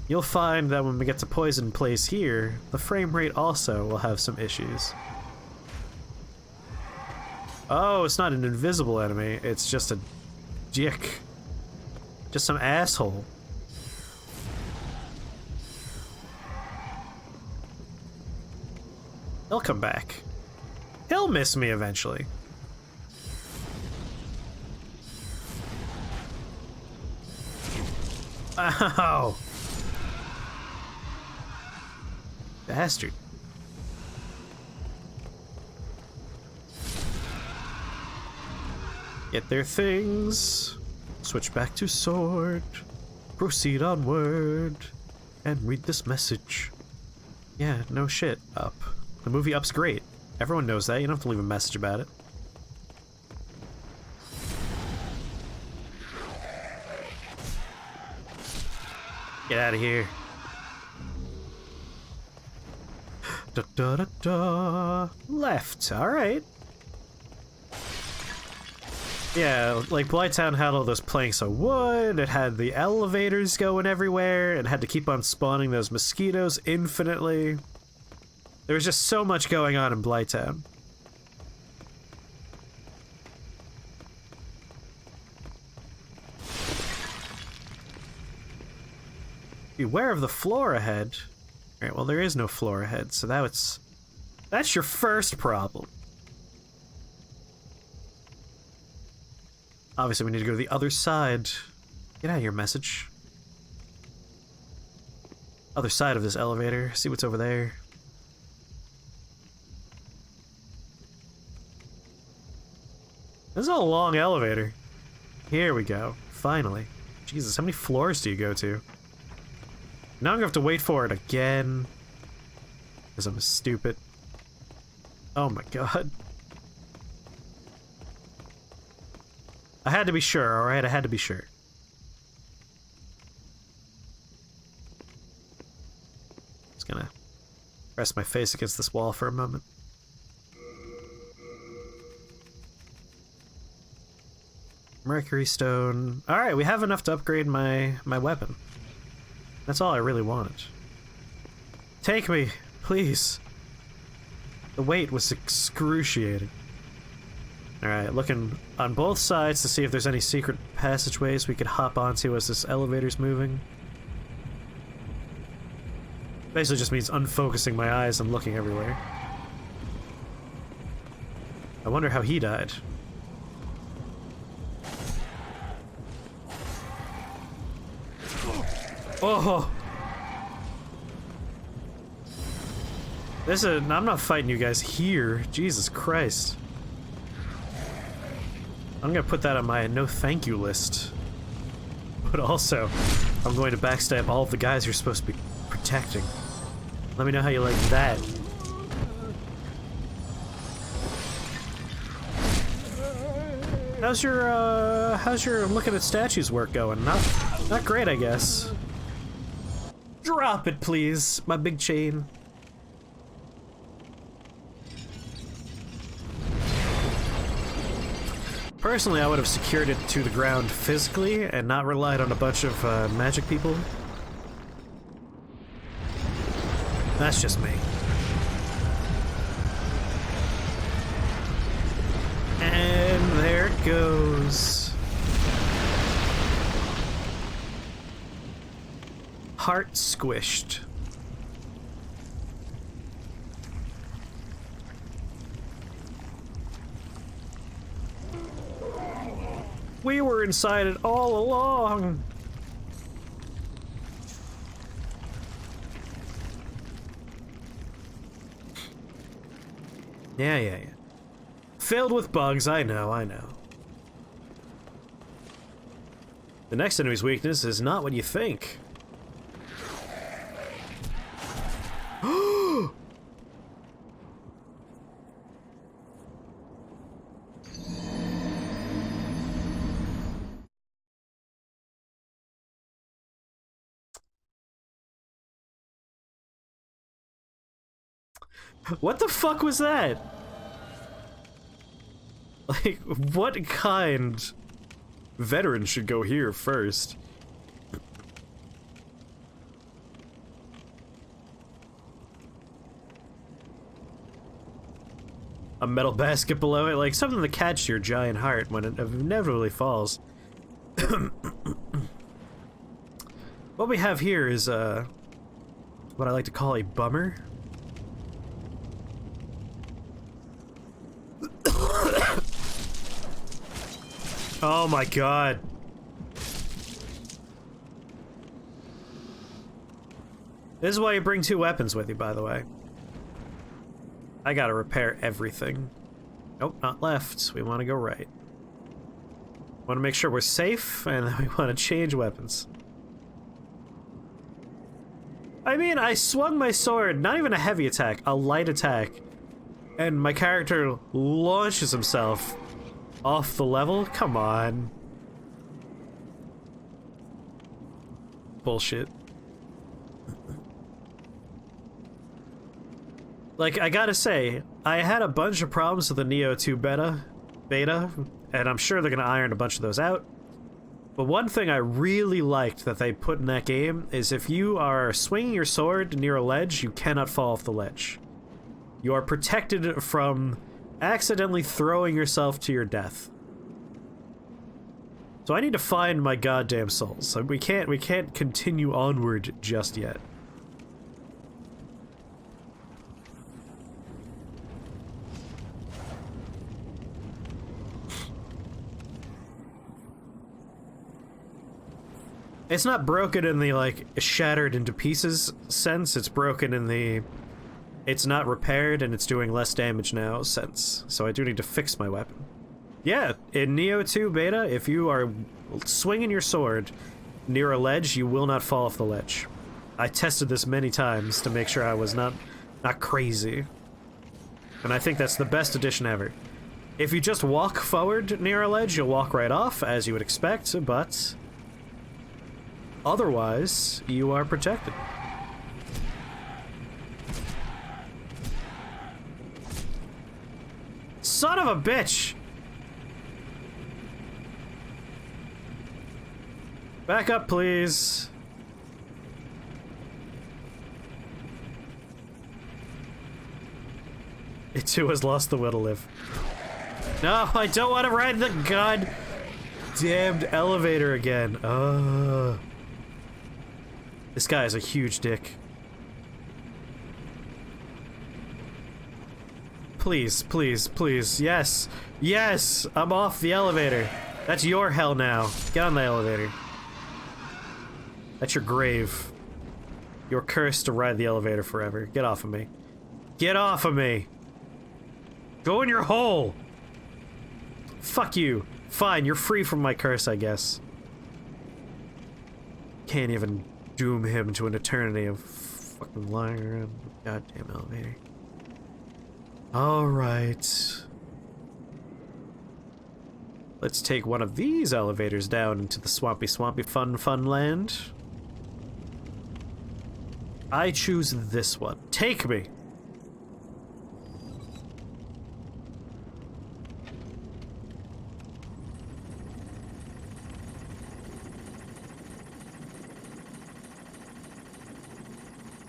You'll find that when we get to Poison Place here, the frame rate also will have some issues. Oh, it's not an invisible enemy, it's just a dick. Just some asshole. He'll come back. He'll miss me eventually. Ow! Bastard. Get their things. Switch back to sword. Proceed onward. And read this message. Yeah, no shit, Up. The movie Up's great. Everyone knows that. You don't have to leave a message about it. Get out of here. Da, da, da, da. Left, alright. Yeah, like Blighttown had all those planks of wood, it had the elevators going everywhere, it had to keep on spawning those mosquitoes infinitely. There was just so much going on in Blighttown. Beware of the floor ahead. Alright, well there is no floor ahead, so that's your first problem. Obviously we need to go to the other side. Get out of here, message. Other side of this elevator, see what's over there. This is a long elevator. Here we go, finally. Jesus, how many floors do you go to? Now I'm gonna have to wait for it again. Because I'm stupid. Oh my god. I had to be sure, alright? I had to be sure. Just gonna press my face against this wall for a moment. Mercury stone. Alright, we have enough to upgrade my weapon. That's all I really wanted. Take me, please. The wait was excruciating. Alright, looking on both sides to see if there's any secret passageways we could hop onto as this elevator's moving. Basically just means unfocusing my eyes and looking everywhere. I wonder how he died. Oh! I'm not fighting you guys here. Jesus Christ. I'm gonna put that on my no thank you list. But also, I'm going to backstab all of the guys you're supposed to be protecting. Let me know how you like that. How's your looking at statues work going? Not great, I guess. Drop it, please, my big chain. Personally, I would have secured it to the ground physically and not relied on a bunch of magic people. That's just me. And there it goes. Heart squished. We were inside it all along. Yeah. Filled with bugs, I know. The next enemy's weakness is not what you think. What the fuck was that? Like, what kind veteran should go here first? A metal basket below it, like something to catch your giant heart when it inevitably falls. What we have here is what I like to call a bummer. Oh my god. This is why you bring two weapons with you, by the way. I gotta repair everything. Nope, not left. We want to go right. Want to make sure we're safe, and then we want to change weapons. I mean, I swung my sword, not even a heavy attack, a light attack, and my character launches himself off the level? Come on. Bullshit. Like, I gotta say, I had a bunch of problems with the Neo 2 beta, and I'm sure they're gonna iron a bunch of those out. But one thing I really liked that they put in that game is if you are swinging your sword near a ledge, you cannot fall off the ledge. You are protected from accidentally throwing yourself to your death. So I need to find my goddamn souls. We can't continue onward just yet. It's not broken in the, like, shattered into pieces sense. It's broken in the it's not repaired and it's doing less damage now sense. So I do need to fix my weapon. Yeah, in Neo 2 beta, if you are swinging your sword near a ledge, you will not fall off the ledge. I tested this many times to make sure I was not crazy. And I think that's the best addition ever. If you just walk forward near a ledge, you'll walk right off, as you would expect, but otherwise, you are protected. Son of a bitch! Back up, please. It too has lost the will to live. No, I don't want to ride the goddamned elevator again. This guy is a huge dick. Please, please, please. Yes. Yes! I'm off the elevator. That's your hell now. Get on the elevator. That's your grave. You're cursed to ride the elevator forever. Get off of me. Get off of me! Go in your hole! Fuck you. Fine, you're free from my curse, I guess. Can't even doom him to an eternity of fucking lying around the goddamn elevator. Alright. Let's take one of these elevators down into the swampy fun land. I choose this one. Take me!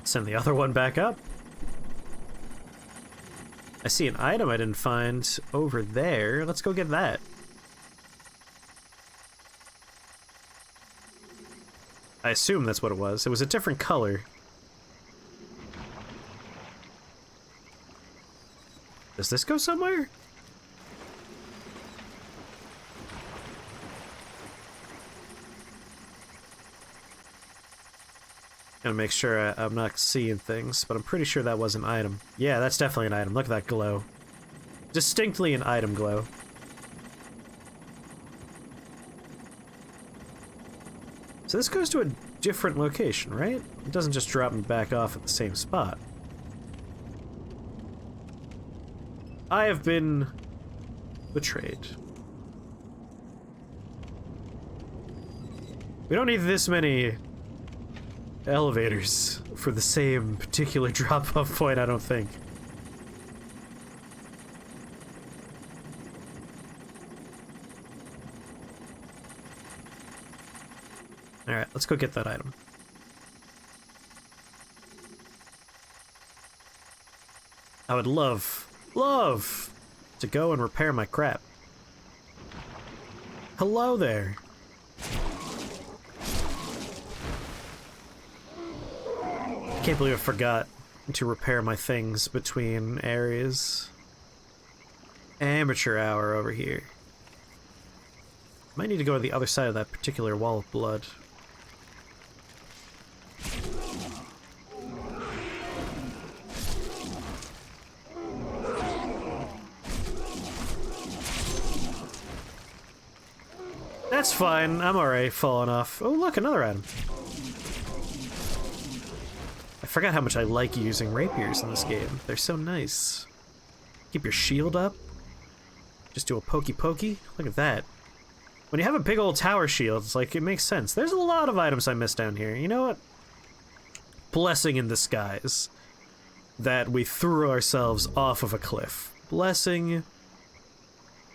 Send the other one back up. I see an item I didn't find over there. Let's go get that. I assume that's what it was. It was a different color. Does this go somewhere? Gotta make sure I'm not seeing things, but I'm pretty sure that was an item. Yeah, that's definitely an item. Look at that glow. Distinctly an item glow. So this goes to a different location, right? It doesn't just drop me back off at the same spot. I have been betrayed. We don't need this many elevators for the same particular drop-off point, I don't think. Alright, let's go get that item. I would love to go and repair my crap. Hello there. Can't believe I forgot to repair my things between areas. Amateur hour over here. Might need to go to the other side of that particular wall of blood. That's fine, I'm alright falling off. Oh look, another item. I forgot how much I like using rapiers in this game. They're so nice. Keep your shield up. Just do a pokey pokey. Look at that. When you have a big old tower shield, it's like, it makes sense. There's a lot of items I missed down here. You know what? Blessing in disguise. that we threw ourselves off of a cliff. Blessing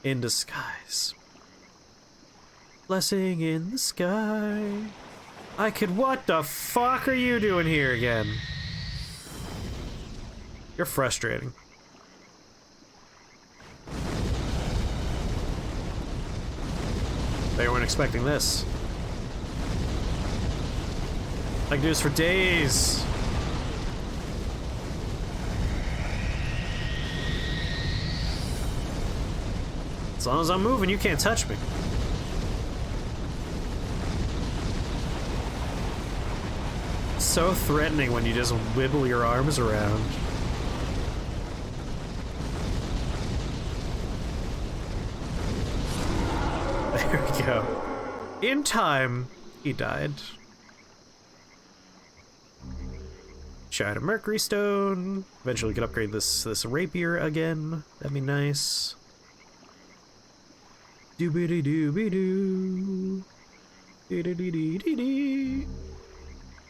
in disguise. Blessing in the sky. What the fuck are you doing here again? You're frustrating. They weren't expecting this. I can do this for days. As long as I'm moving, you can't touch me. It's so threatening when you just wibble your arms around. There we go. In time, he died. Shine a mercury stone. Eventually we can upgrade this rapier again. That'd be nice. Doobity dooby doo. Dee dee dee.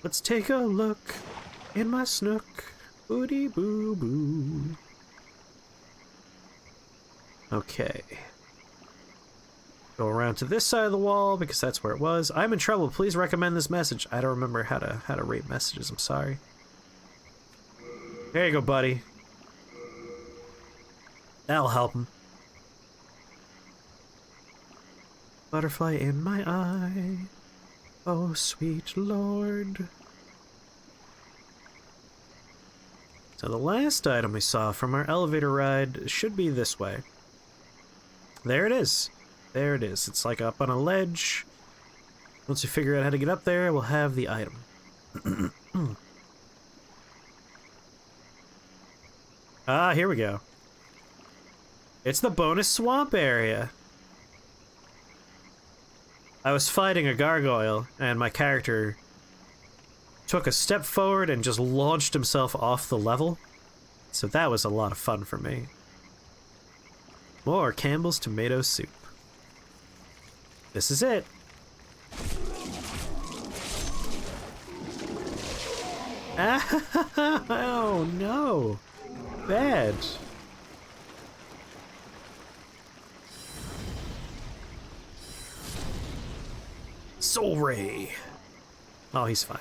Let's take a look in my snook. Booty boo boo. Okay. Go around to this side of the wall because that's where it was. I'm in trouble. Please recommend this message. I don't remember how to rate messages. I'm sorry. There you go, buddy. That'll help him. Butterfly in my eye. Oh, sweet Lord. So the last item we saw from our elevator ride should be this way. There it is. There it is. It's like up on a ledge. Once we figure out how to get up there, we'll have the item. Ah, here we go. It's the bonus swamp area. I was fighting a gargoyle, and my character took a step forward and just launched himself off the level. So that was a lot of fun for me. More Campbell's tomato soup. This is it. Oh no. Bad. Soul Ray. Oh, he's fine.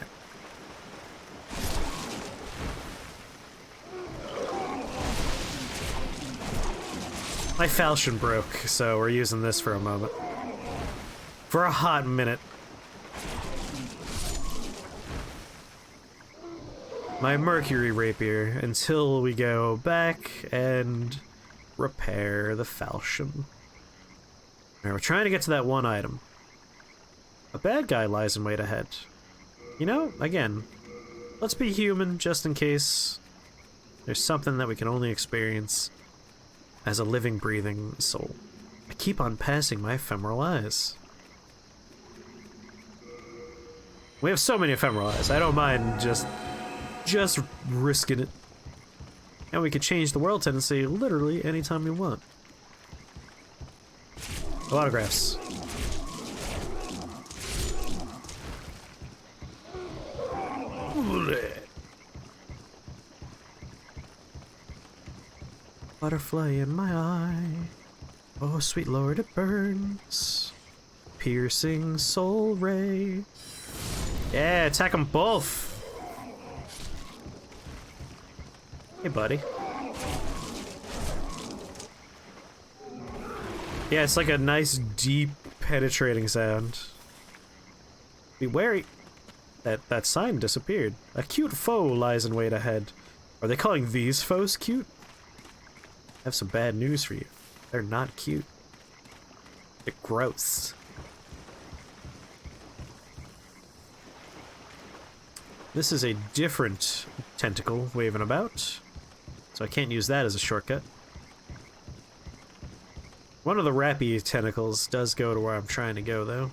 My falchion broke, so we're using this for a moment. For a hot minute. My mercury rapier until we go back and repair the falchion. Alright, we're trying to get to that one item. A bad guy lies in wait ahead. You know, again, let's be human just in case there's something that we can only experience as a living, breathing soul. I keep on passing my ephemeral eyes. We have so many ephemeral eyes, I don't mind just risking it. And we could change the world tendency literally anytime we want. Autographs. Butterfly in my eye. Oh, sweet Lord, it burns. Piercing soul ray. Yeah, attack them both. Hey, buddy. Yeah, it's like a nice, deep, penetrating sound. Be wary. That sign disappeared. A cute foe lies in wait ahead. Are they calling these foes cute? I have some bad news for you. They're not cute. They're gross. This is a different tentacle waving about, so I can't use that as a shortcut. One of the rappy tentacles does go to where I'm trying to go, though.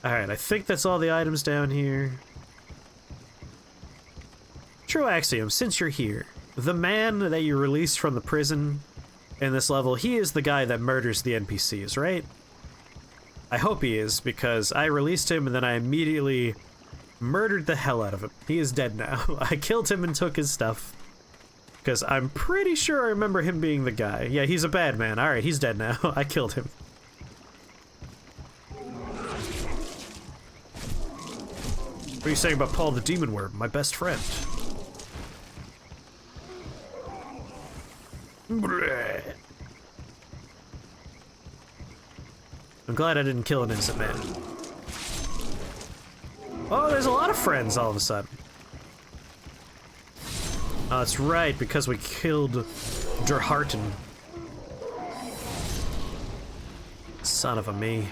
Alright, I think that's all the items down here. True axiom, since you're here. The man that you released from the prison in this level, he is the guy that murders the NPCs, right? I hope he is, because I released him and then I immediately murdered the hell out of him. He is dead now. I killed him and took his stuff. Because I'm pretty sure I remember him being the guy. Yeah, he's a bad man. Alright, he's dead now. I killed him. What are you saying about Paul the Demon Worm, my best friend? Bleh. I'm glad I didn't kill an innocent man. Oh, there's a lot of friends all of a sudden. Oh, that's right, because we killed Der Harten. Son of a me.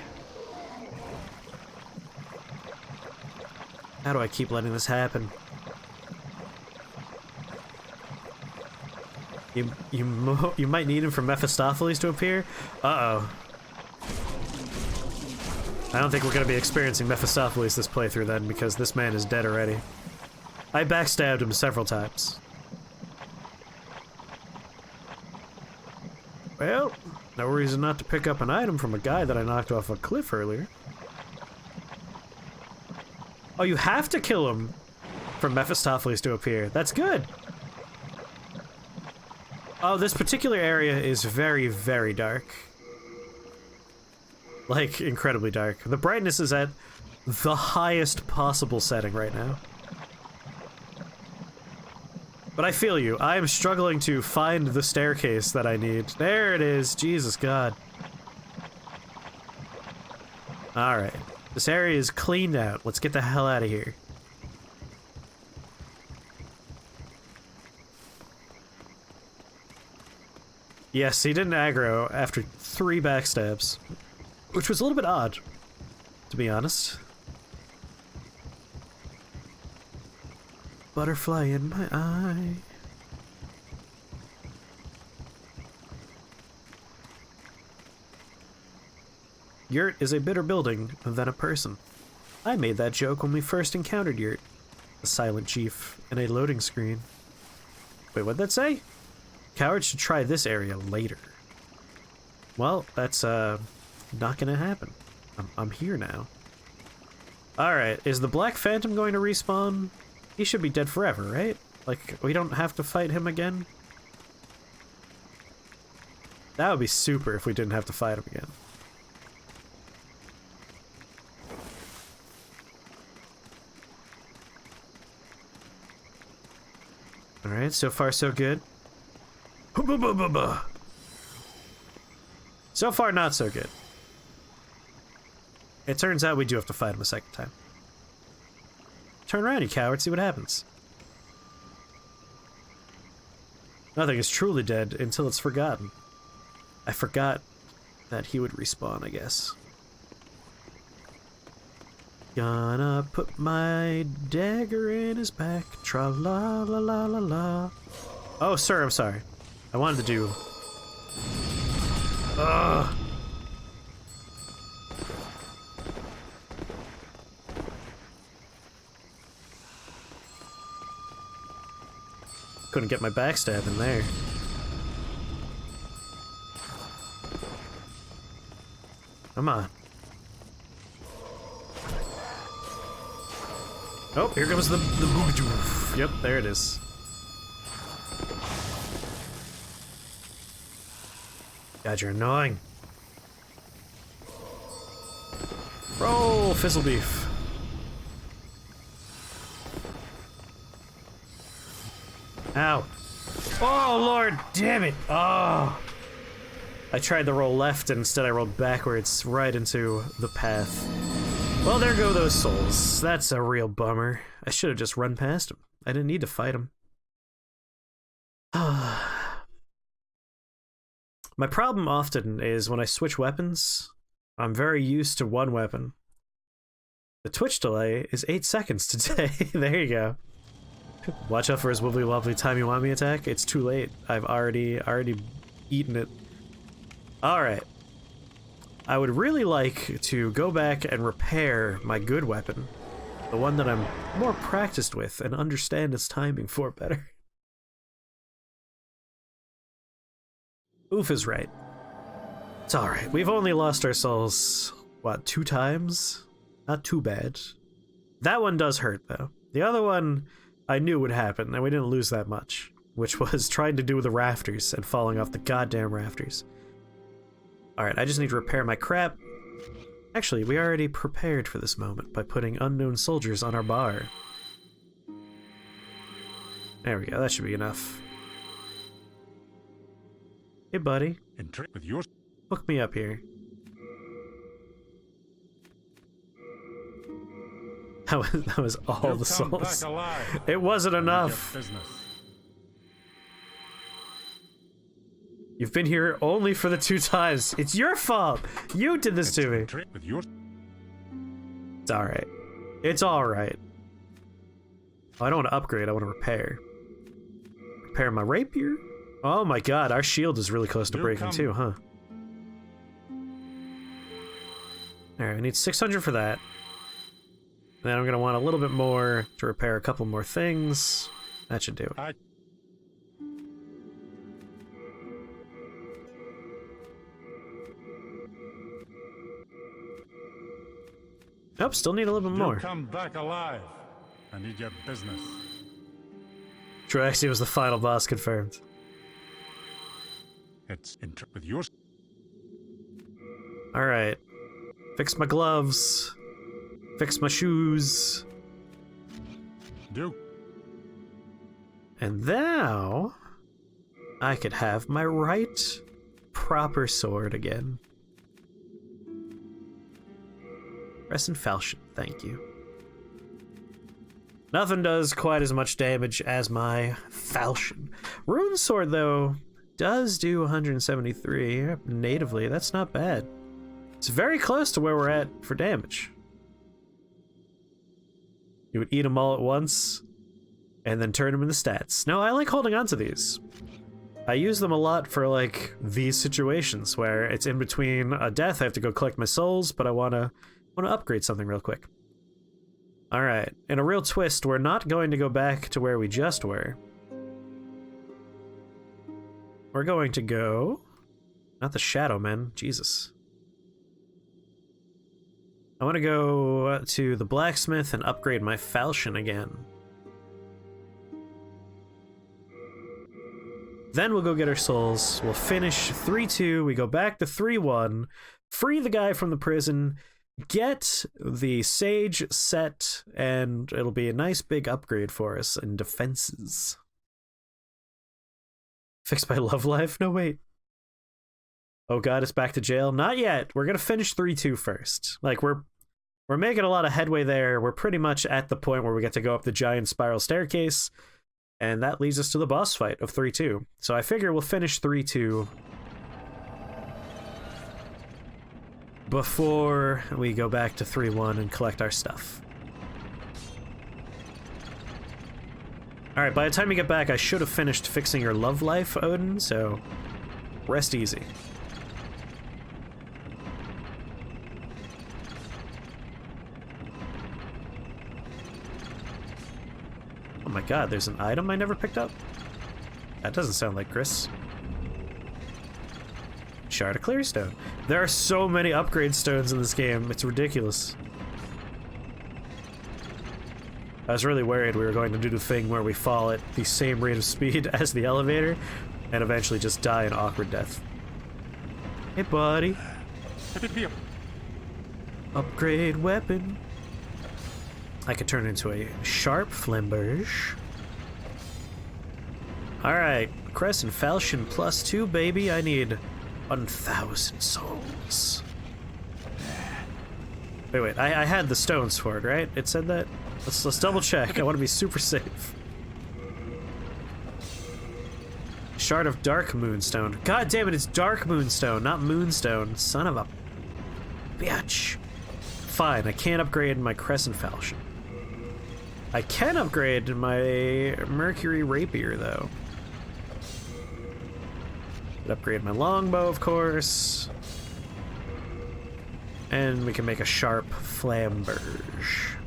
How do I keep letting this happen? You might need him for Mephistopheles to appear? Uh-oh. I don't think we're gonna be experiencing Mephistopheles this playthrough then, because this man is dead already. I backstabbed him several times. Well, no reason not to pick up an item from a guy that I knocked off a cliff earlier. Oh, you have to kill him for Mephistopheles to appear. That's good. Oh, this particular area is very, very dark. Like, incredibly dark. The brightness is at the highest possible setting right now. But I feel you. I am struggling to find the staircase that I need. There it is. Jesus God. Alright. This area is cleaned out. Let's get the hell out of here. Yes, he didn't aggro after 3 backstabs. Which was a little bit odd, to be honest. Butterfly in my eye. Yurt is a better building than a person. I made that joke when we first encountered Yurt, the silent chief, in a loading screen. Wait, what'd that say? Cowards should try this area later. Well, that's, not gonna happen. I'm here now. Alright, is the Black Phantom going to respawn? He should be dead forever, right? Like, we don't have to fight him again? That would be super if we didn't have to fight him again. Alright, so far so good. So far not so good. It turns out we do have to fight him a second time. Turn around, you coward, see what happens. Nothing is truly dead until it's forgotten. I forgot that he would respawn, I guess. Gonna put my dagger in his back. Tra la la la la la. Oh, sir, I'm sorry. I wanted to do... Ugh. Couldn't get my backstab in there. Come on. Oh, here comes the boogajoof. Yep, there it is. God, you're annoying. Roll, fizzle beef. Ow. Oh, Lord, damn it. Oh. I tried to roll left and instead I rolled backwards right into the path. Well, there go those souls. That's a real bummer. I should have just run past him. I didn't need to fight him. My problem often is when I switch weapons, I'm very used to one weapon. The twitch delay is 8 seconds today. There you go. Watch out for his wibbly wobbly timey-wimey attack. It's too late. I've already eaten it. Alright. I would really like to go back and repair my good weapon. The one that I'm more practiced with and understand its timing for better. Oof is right. It's alright. We've only lost our souls, what, 2 times? Not too bad. That one does hurt, though. The other one I knew would happen, and we didn't lose that much, which was trying to do with the rafters and falling off the goddamn rafters. Alright, I just need to repair my crap. Actually, we already prepared for this moment by putting unknown soldiers on our bar. There we go, that should be enough. Hey, buddy. With your Hook me up here. That was all the souls. It wasn't enough. You've been here only for the 2 times. It's your fault. You did this to me. It's alright. It's alright. Oh, I don't want to upgrade, I want to repair. Repair my rapier? Oh my god, our shield is really close to breaking too, huh? Alright, I need 600 for that. Then I'm gonna want a little bit more to repair a couple more things. That should do it. Nope, still need a little bit more. Come back alive. I need your business. Traxia was the final boss confirmed. It's with yours. Alright. Fix my gloves. Fix my shoes. Do. And now I could have my right proper sword again. Crescent Falchion, thank you. Nothing does quite as much damage as my Falchion. Rune Sword, though, does do 173 natively. That's not bad. It's very close to where we're at for damage. You would eat them all at once, and then turn them into stats. No, I like holding on to these. I use them a lot for, like, these situations where it's in between a death, I have to go collect my souls, but I want to upgrade something real quick. Alright, in a real twist, we're not going to go back to where we just were. We're going to go... Not the Shadow Men, Jesus. I want to go to the blacksmith and upgrade my falchion again. Then we'll go get our souls. We'll finish 3-2. We go back to 3-1. Free the guy from the prison. Get the sage set. And it'll be a nice big upgrade for us in defenses. Fix my love life? No, wait. Oh god, it's back to jail? Not yet. We're gonna finish 3-2 first. Like, we're making a lot of headway there. We're pretty much at the point where we get to go up the giant spiral staircase, and that leads us to the boss fight of 3-2. So I figure we'll finish 3-2 before we go back to 3-1 and collect our stuff. Alright, by the time you get back, I should have finished fixing your love life, Odin, so rest easy. Oh my god, there's an item I never picked up? That doesn't sound like Chris. Shard of Clearstone. There are so many upgrade stones in this game, it's ridiculous. I was really worried we were going to do the thing where we fall at the same rate of speed as the elevator and eventually just die an awkward death. Hey buddy. Upgrade weapon. I could turn into a sharp flamberge. Alright, Crescent Falchion +2, baby. I need 1,000 souls. Wait, I had the stones for it, right? It said that? Let's double check. I want to be super safe. Shard of Dark Moonstone. God damn it, it's Dark Moonstone, not Moonstone. Son of a bitch. Fine, I can't upgrade my Crescent Falchion. I can upgrade my Mercury Rapier, though. Could upgrade my longbow, of course. And we can make a sharp flamberge.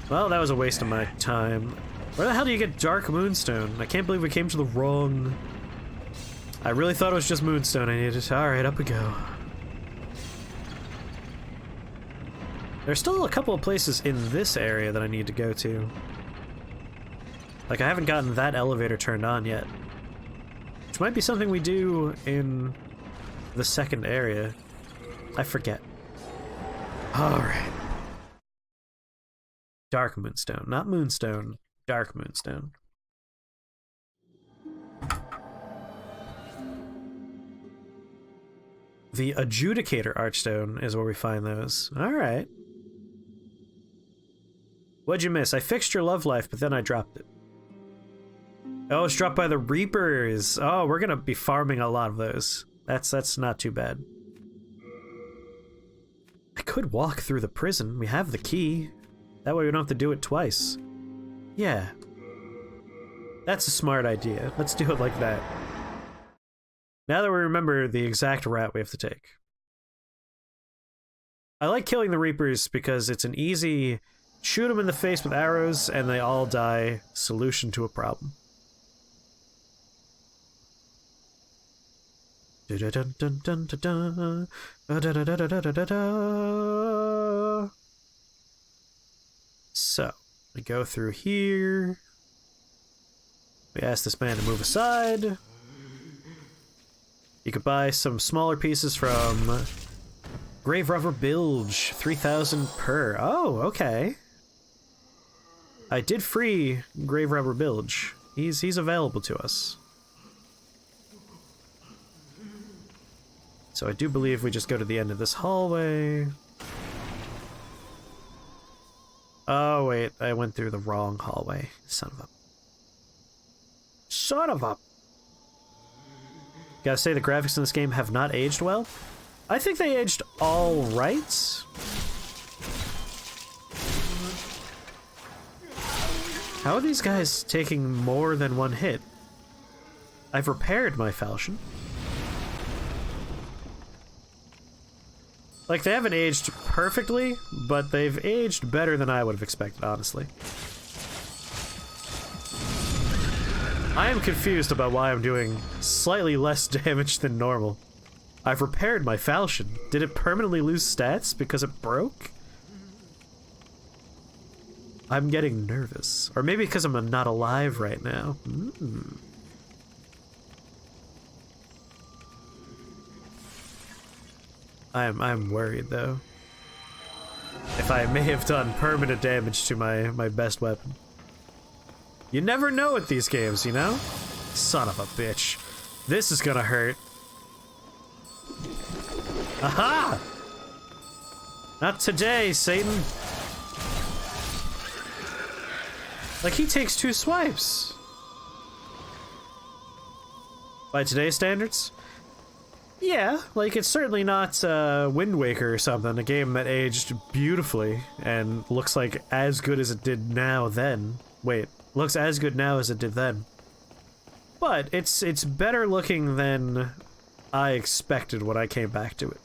Well, that was a waste of my time. Where the hell do you get Dark Moonstone? I can't believe we came to the wrong... I really thought it was just Moonstone I needed. Alright, up we go. There's still a couple of places in this area that I need to go to. Like, I haven't gotten that elevator turned on yet. Which might be something we do in the second area. I forget. Alright. Dark Moonstone. Not Moonstone. Dark Moonstone. The Adjudicator Archstone is where we find those. Alright. What'd you miss? I fixed your love life, but then I dropped it. Oh, it's dropped by the Reapers. Oh, we're gonna be farming a lot of those. That's not too bad. I could walk through the prison. We have the key. That way we don't have to do it twice. Yeah. That's a smart idea. Let's do it like that. Now that we remember the exact route we have to take. I like killing the Reapers because it's an easy shoot them in the face with arrows and they all die. Solution to a problem. So, we go through here. We ask this man to move aside. You could buy some smaller pieces from Grave Robber Bilge, 3,000 per. Oh, okay. I did free Grave Robber Bilge. He's available to us. So I do believe we just go to the end of this hallway. Oh wait, I went through the wrong hallway. Son of a... Son of a... Gotta say, the graphics in this game have not aged well. I think they aged all right. How are these guys taking more than one hit? I've repaired my falchion. Like, they haven't aged perfectly, but they've aged better than I would have expected, honestly. I am confused about why I'm doing slightly less damage than normal. I've repaired my falchion. Did it permanently lose stats because it broke? I'm getting nervous. Or maybe because I'm not alive right now. I'm worried, though. If I may have done permanent damage to my best weapon. You never know with these games, you know? Son of a bitch. This is gonna hurt. Aha! Not today, Satan. Like, he takes 2 swipes. By today's standards? Yeah, like, it's certainly not Wind Waker or something, a game that aged beautifully and looks like as good as it did now then. Wait, looks as good now as it did then. But it's better looking than I expected when I came back to it.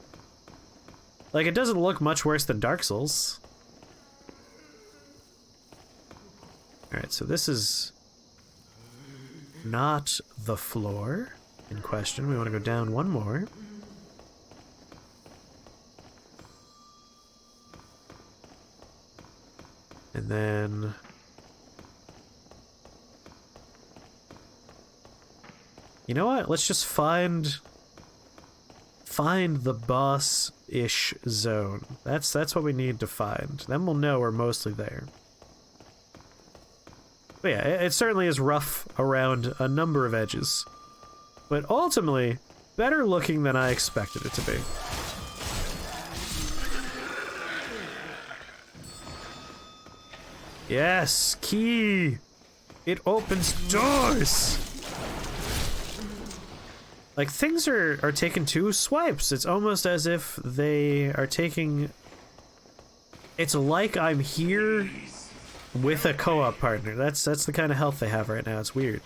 Like, it doesn't look much worse than Dark Souls. Alright, so this is not the floor in question. We want to go down one more. And then... You know what? Let's just find the boss-ish zone. That's what we need to find. Then we'll know we're mostly there. But yeah, it certainly is rough around a number of edges. But ultimately, better looking than I expected it to be. Yes, key! It opens doors! Like, things are taking 2 swipes. It's almost as if they are taking... It's like I'm here with a co-op partner. That's the kind of health they have right now. It's weird.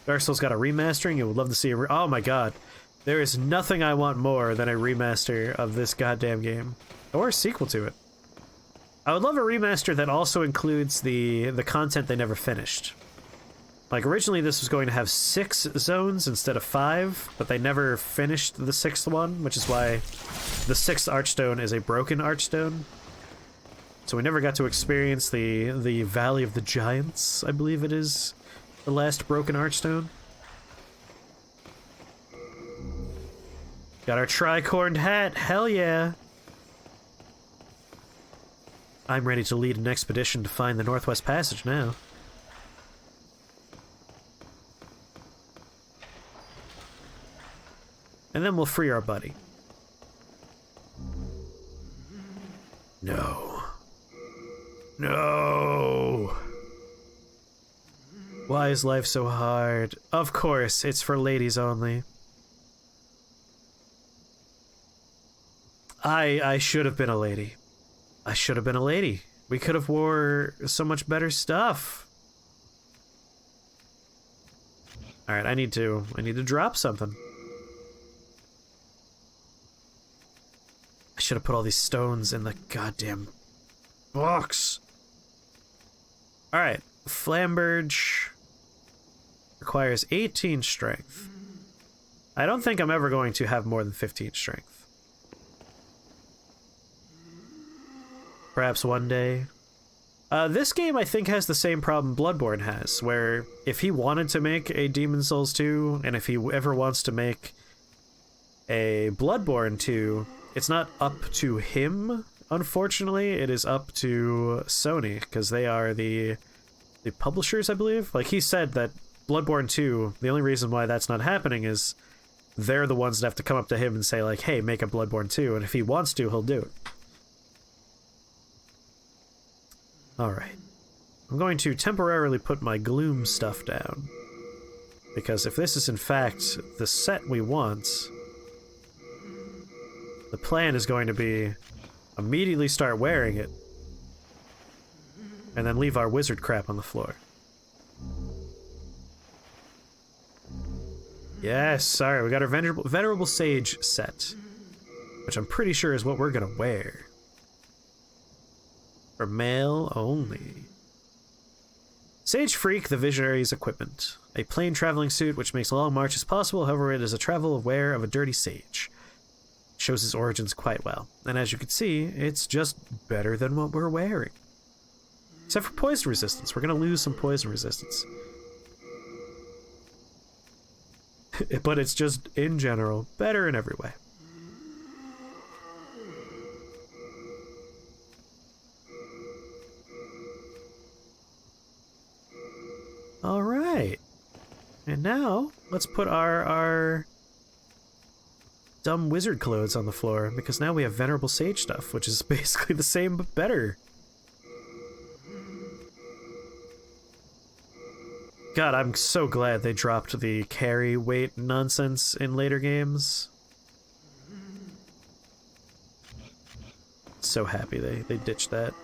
Dark Souls got a remastering. You would love to see a oh my god. There is nothing I want more than a remaster of this goddamn game. Or a sequel to it. I would love a remaster that also includes the content they never finished. Like, originally this was going to have 6 zones instead of 5, but they never finished the 6th one, which is why the 6th archstone is a broken archstone. So we never got to experience the Valley of the Giants, I believe it is. The last broken archstone. Got our tricorned hat, hell yeah! I'm ready to lead an expedition to find the Northwest Passage now. And then we'll free our buddy. No. No! Why is life so hard? Of course, it's for ladies only. I should have been a lady. I should have been a lady. We could have wore so much better stuff. Alright, I need to drop something. I should have put all these stones in the goddamn box. Alright, Flamberge requires 18 strength. I don't think I'm ever going to have more than 15 strength. Perhaps one day. This game, I think, has the same problem Bloodborne has, where if he wanted to make a Demon's Souls 2, and if he ever wants to make a Bloodborne 2, it's not up to him, unfortunately. It is up to Sony, because they are the publishers, I believe. Like, he said that Bloodborne 2, the only reason why that's not happening is they're the ones that have to come up to him and say, like, hey, make a Bloodborne 2, and if he wants to, he'll do it. Alright. I'm going to temporarily put my gloom stuff down. Because if this is in fact the set we want, the plan is going to be immediately start wearing it, and then leave our wizard crap on the floor. Yes, sorry, we got our Venerable Sage set, which I'm pretty sure is what we're gonna wear. For male only. Sage Freak, the Visionary's equipment. A plain traveling suit which makes long marches possible, however it is a travel wear of a dirty sage. Shows his origins quite well, and as you can see, it's just better than what we're wearing. Except for poison resistance. We're gonna lose some poison resistance. But it's just, in general, better in every way. Alright. And now, let's put our dumb wizard clothes on the floor, because now we have Venerable Sage stuff, which is basically the same but better. God, I'm so glad they dropped the carry weight nonsense in later games. So happy they ditched that.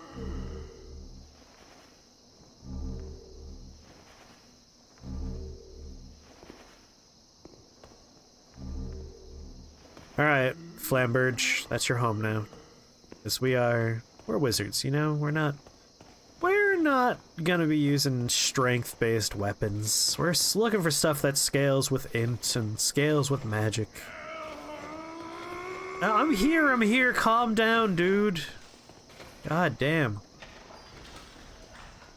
Alright, Flamberge, that's your home now. Because we're wizards, you know? We're not gonna be using strength-based weapons. We're looking for stuff that scales with int and scales with magic. I'm here, calm down, dude. God damn.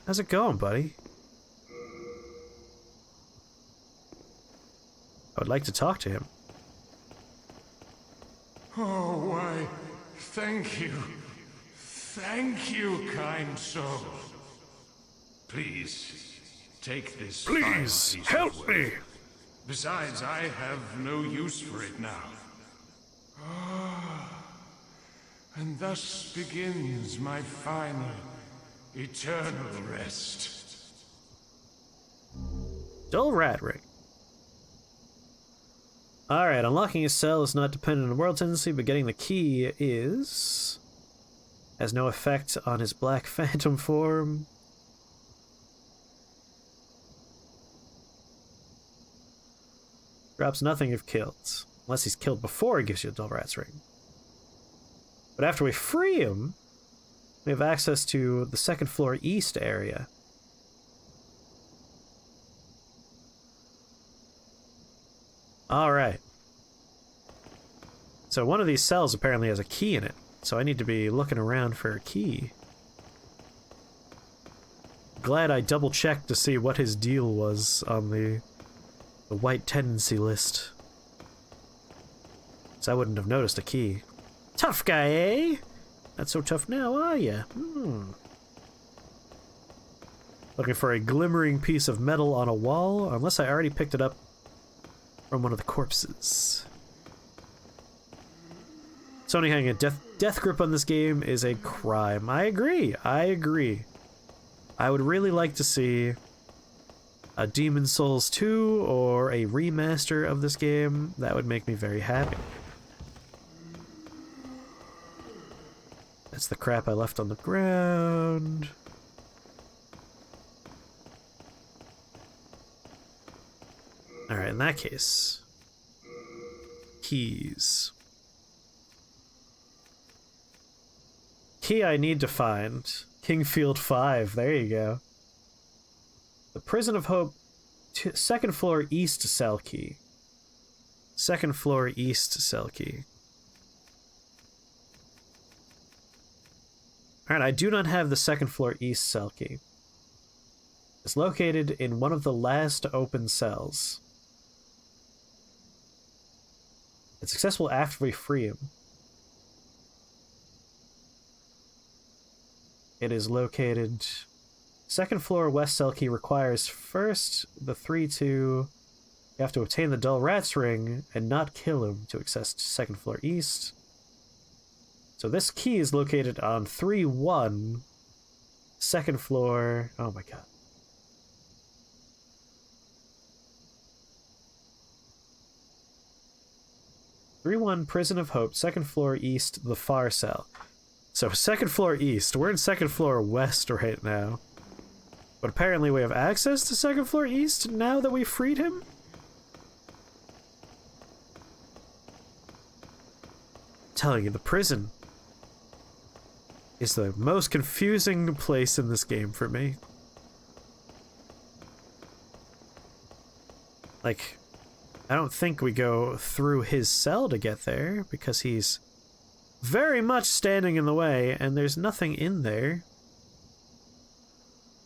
How's it going, buddy? I would like to talk to him. Oh, why, thank you. Thank you, kind soul. Please, take this. Please, help me! Besides, I have no use for it now. And thus begins my final, eternal rest. Dull rat ring. Alright, unlocking a cell is not dependent on world tendency, but getting the key is... has no effect on his black phantom form. Drops nothing if killed. Unless he's killed before he gives you a dull rat's ring. But after we free him, we have access to the second floor east area. Alright. So one of these cells apparently has a key in it. So I need to be looking around for a key. Glad I double-checked to see what his deal was on the white tendency list. So I wouldn't have noticed a key. Tough guy, eh? Not so tough now, are ya? Looking for a glimmering piece of metal on a wall, unless I already picked it up from one of the corpses. Sony having a death grip on this game is a crime. I agree. I would really like to see a Demon's Souls 2 or a remaster of this game. That would make me very happy. That's the crap I left on the ground. Alright, in that case. Keys. Key I need to find. Kingfield 5, there you go. The Prison of Hope, second floor east cell key. Second floor east cell key. Alright, I do not have the second floor east cell key. It's located in one of the last open cells. It's accessible after we free him. It is located... Second floor west cell key requires first the 3-2... You have to obtain the Dull Rat's ring and not kill him to access second floor east. So this key is located on 3-1... Second floor... Oh my god. Prison of Hope, second floor east, the far cell. So second floor east. We're in second floor west right now. But apparently we have access to second floor east now that we freed him? I'm telling you, the prison is the most confusing place in this game for me. Like, I don't think we go through his cell to get there, because he's very much standing in the way, and there's nothing in there.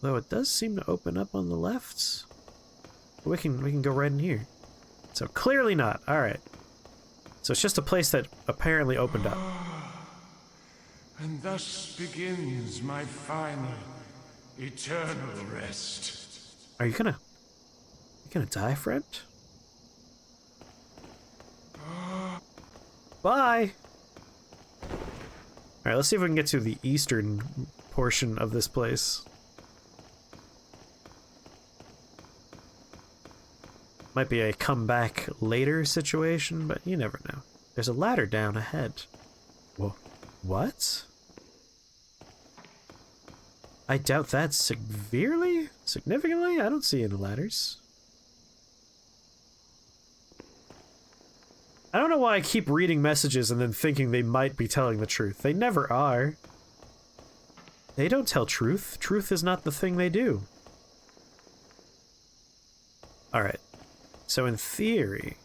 Though it does seem to open up on the left. We can go right in here. So clearly not. Alright. So it's just a place that apparently opened up. And thus begins my final, eternal rest. Are you gonna die, friend? Bye! Alright, let's see if we can get to the eastern portion of this place. Might be a come back later situation, but you never know. There's a ladder down ahead. Whoa. What? I doubt that severely? Significantly? I don't see any ladders. I don't know why I keep reading messages and then thinking they might be telling the truth. They never are. They don't tell truth. Truth is not the thing they do. Alright. So in theory,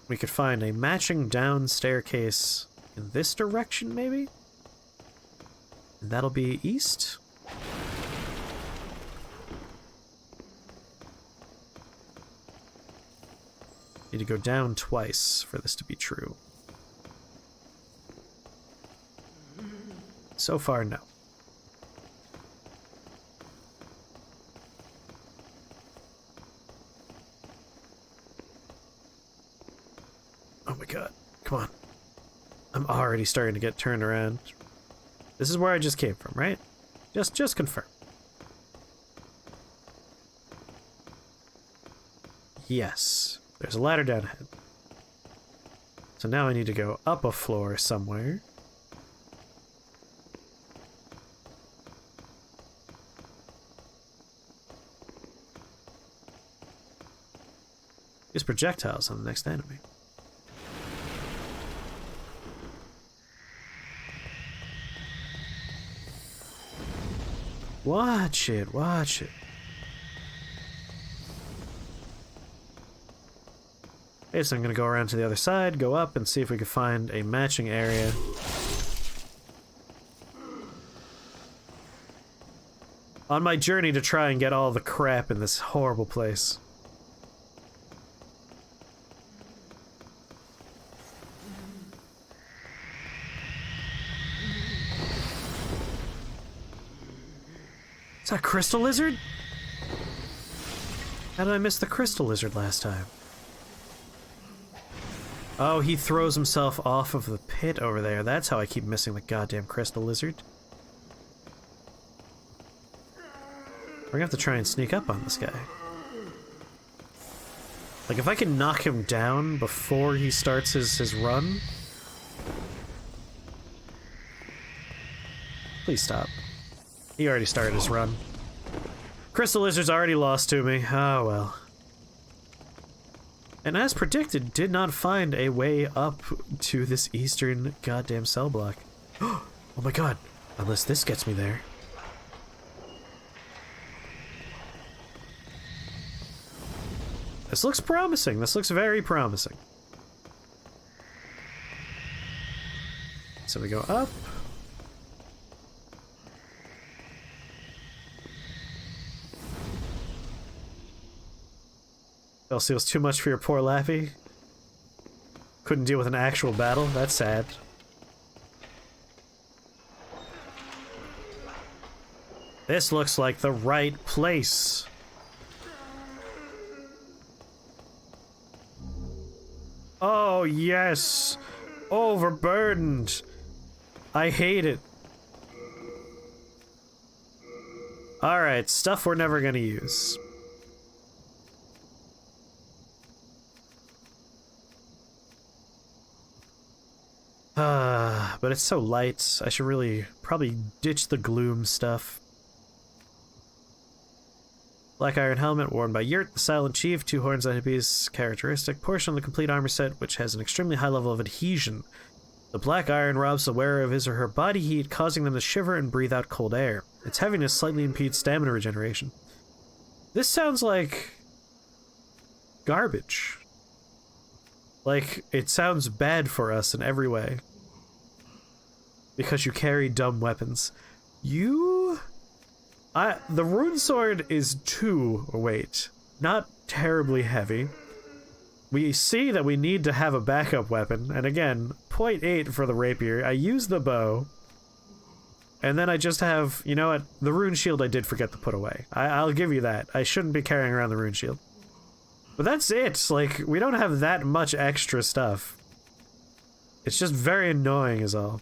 we could find a matching down staircase in this direction, maybe? And that'll be east? Need to go down twice for this to be true. So far, no. Oh my god. Come on. I'm already starting to get turned around. This is where I just came from, right? Just confirm. Yes. There's a ladder down ahead. So now I need to go up a floor somewhere. Use projectiles on the next enemy. Watch it, watch it. Okay, so I'm gonna go around to the other side, go up, and see if we can find a matching area. On my journey to try and get all the crap in this horrible place. Is that a crystal lizard? How did I miss the crystal lizard last time? Oh, he throws himself off of the pit over there. That's how I keep missing the goddamn crystal lizard. We're gonna have to try and sneak up on this guy. Like, if I can knock him down before he starts his run... Please stop. He already started his run. Crystal Lizard's already lost to me. Oh well. And as predicted, did not find a way up to this eastern goddamn cell block. Oh my god. Unless this gets me there. This looks promising. This looks very promising. So we go up. Seal's too much for your poor Laffy. Couldn't deal with an actual battle. That's sad. This looks like the right place. Oh, yes. Overburdened. I hate it. Alright, stuff we're never gonna use. But it's so light, I should really probably ditch the gloom stuff. Black iron helmet worn by Yurt, the Silent Chief, 2 horns on his characteristic, portion of the complete armor set which has an extremely high level of adhesion. The black iron robs the wearer of his or her body heat, causing them to shiver and breathe out cold air. Its heaviness slightly impedes stamina regeneration. This sounds like garbage. Like, it sounds bad for us in every way. Because you carry dumb weapons. The rune sword is 2 weight. Not terribly heavy. We see that we need to have a backup weapon. And again, 0.8 for the rapier. I use the bow. And then I just have, you know what? The rune shield I did forget to put away. I'll give you that. I shouldn't be carrying around the rune shield. But that's it. Like, we don't have that much extra stuff. It's just very annoying is all.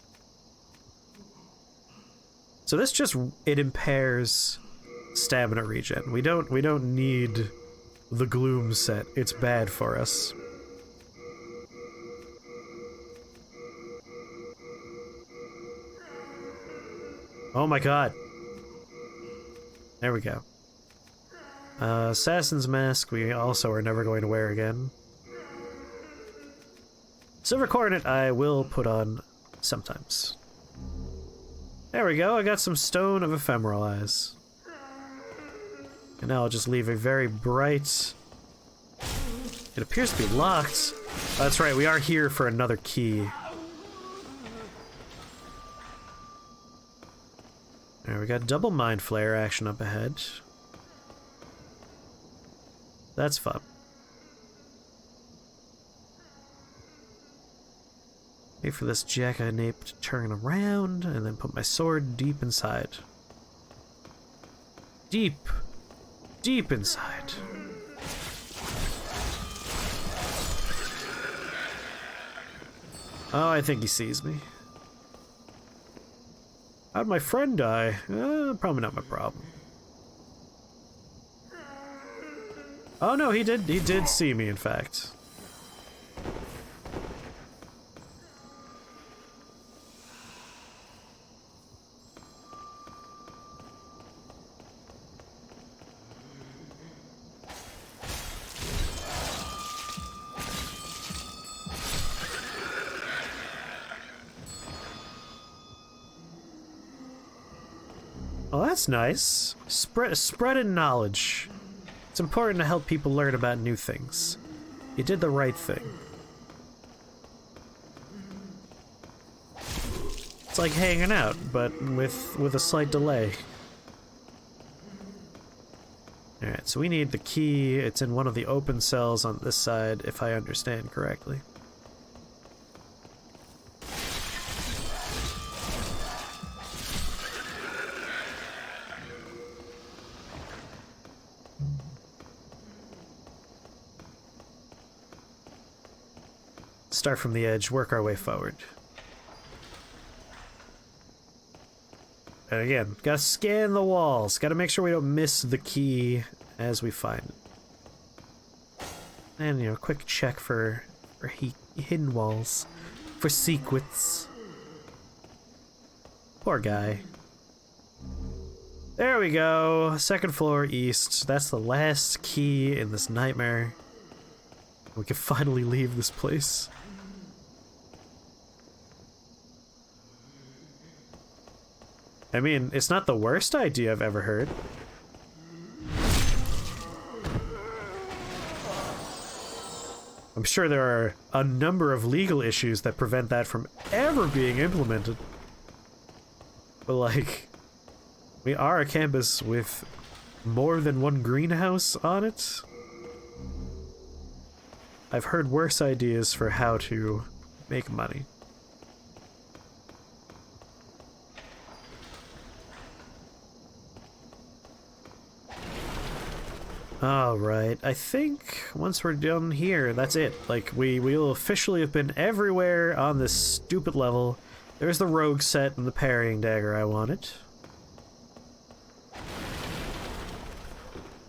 So this just, it impairs stamina regen. We don't need the gloom set. It's bad for us. Oh my god. There we go. Assassin's Mask we also are never going to wear again. Silver Coronet I will put on sometimes. There we go, I got some Stone of Ephemeral Eyes. And now I'll just leave a very bright... It appears to be locked. Oh, that's right, we are here for another key. There, we got double Mind Flare action up ahead. That's fun. Wait for this jackanape to turn around, and then put my sword deep inside. Deep inside. Oh, I think he sees me. How'd my friend die? Probably not my problem. Oh no, he did see me, in fact. Oh, that's nice. Spreading knowledge. It's important to help people learn about new things. You did the right thing. It's like hanging out, but with a slight delay. Alright, so we need the key. It's in one of the open cells on this side, if I understand correctly. Start from the edge, work our way forward. And again, gotta scan the walls. Gotta make sure we don't miss the key as we find it. And, you know, quick check for hidden walls. For secrets. Poor guy. There we go. Second floor east. That's the last key in this nightmare. We can finally leave this place. I mean, it's not the worst idea I've ever heard. I'm sure there are a number of legal issues that prevent that from ever being implemented. But like, we are a campus with more than one greenhouse on it. I've heard worse ideas for how to make money. Alright, I think once we're done here, that's it. Like, we will officially have been everywhere on this stupid level. There's the rogue set and the parrying dagger I wanted.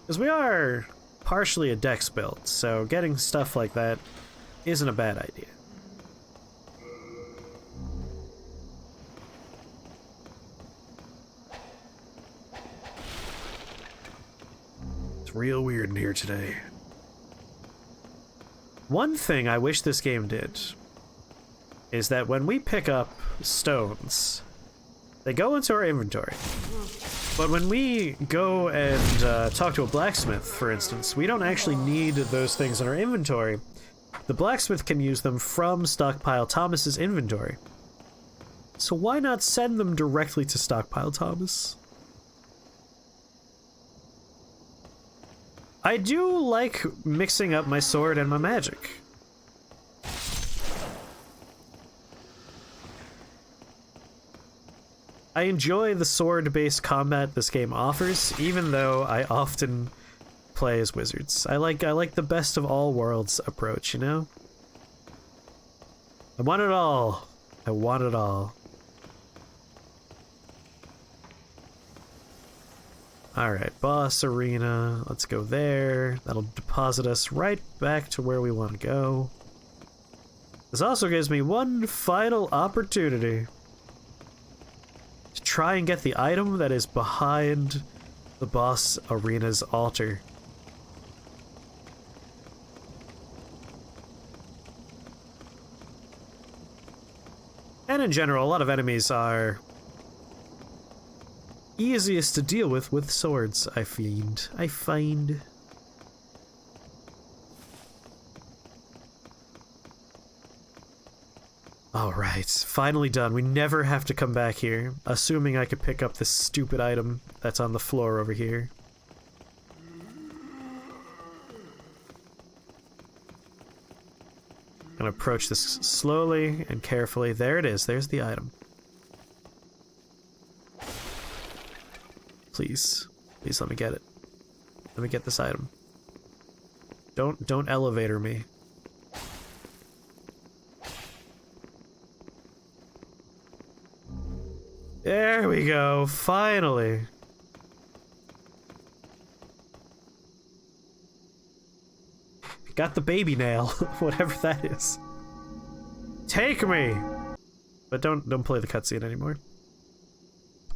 Because we are partially a dex build, so getting stuff like that isn't a bad idea. Real weird in here today. One thing I wish this game did is that when we pick up stones, they go into our inventory. But when we go and talk to a blacksmith, for instance, we don't actually need those things in our inventory. The blacksmith can use them from Stockpile Thomas's inventory. So why not send them directly to Stockpile Thomas? I do like mixing up my sword and my magic. I enjoy the sword-based combat this game offers, even though I often play as wizards. I like the best of all worlds approach, you know? I want it all. I want it all. Alright, boss arena. Let's go there. That'll deposit us right back to where we want to go. This also gives me one final opportunity to try and get the item that is behind the boss arena's altar. And in general, a lot of enemies are easiest to deal with swords, I find. Alright, finally done. We never have to come back here, assuming I could pick up this stupid item that's on the floor over here. I'm gonna approach this slowly and carefully. There it is, there's the item. Please. Please let me get it. Let me get this item. Don't elevator me. There we go, finally. Got the baby nail, whatever that is. Take me! But don't play the cutscene anymore.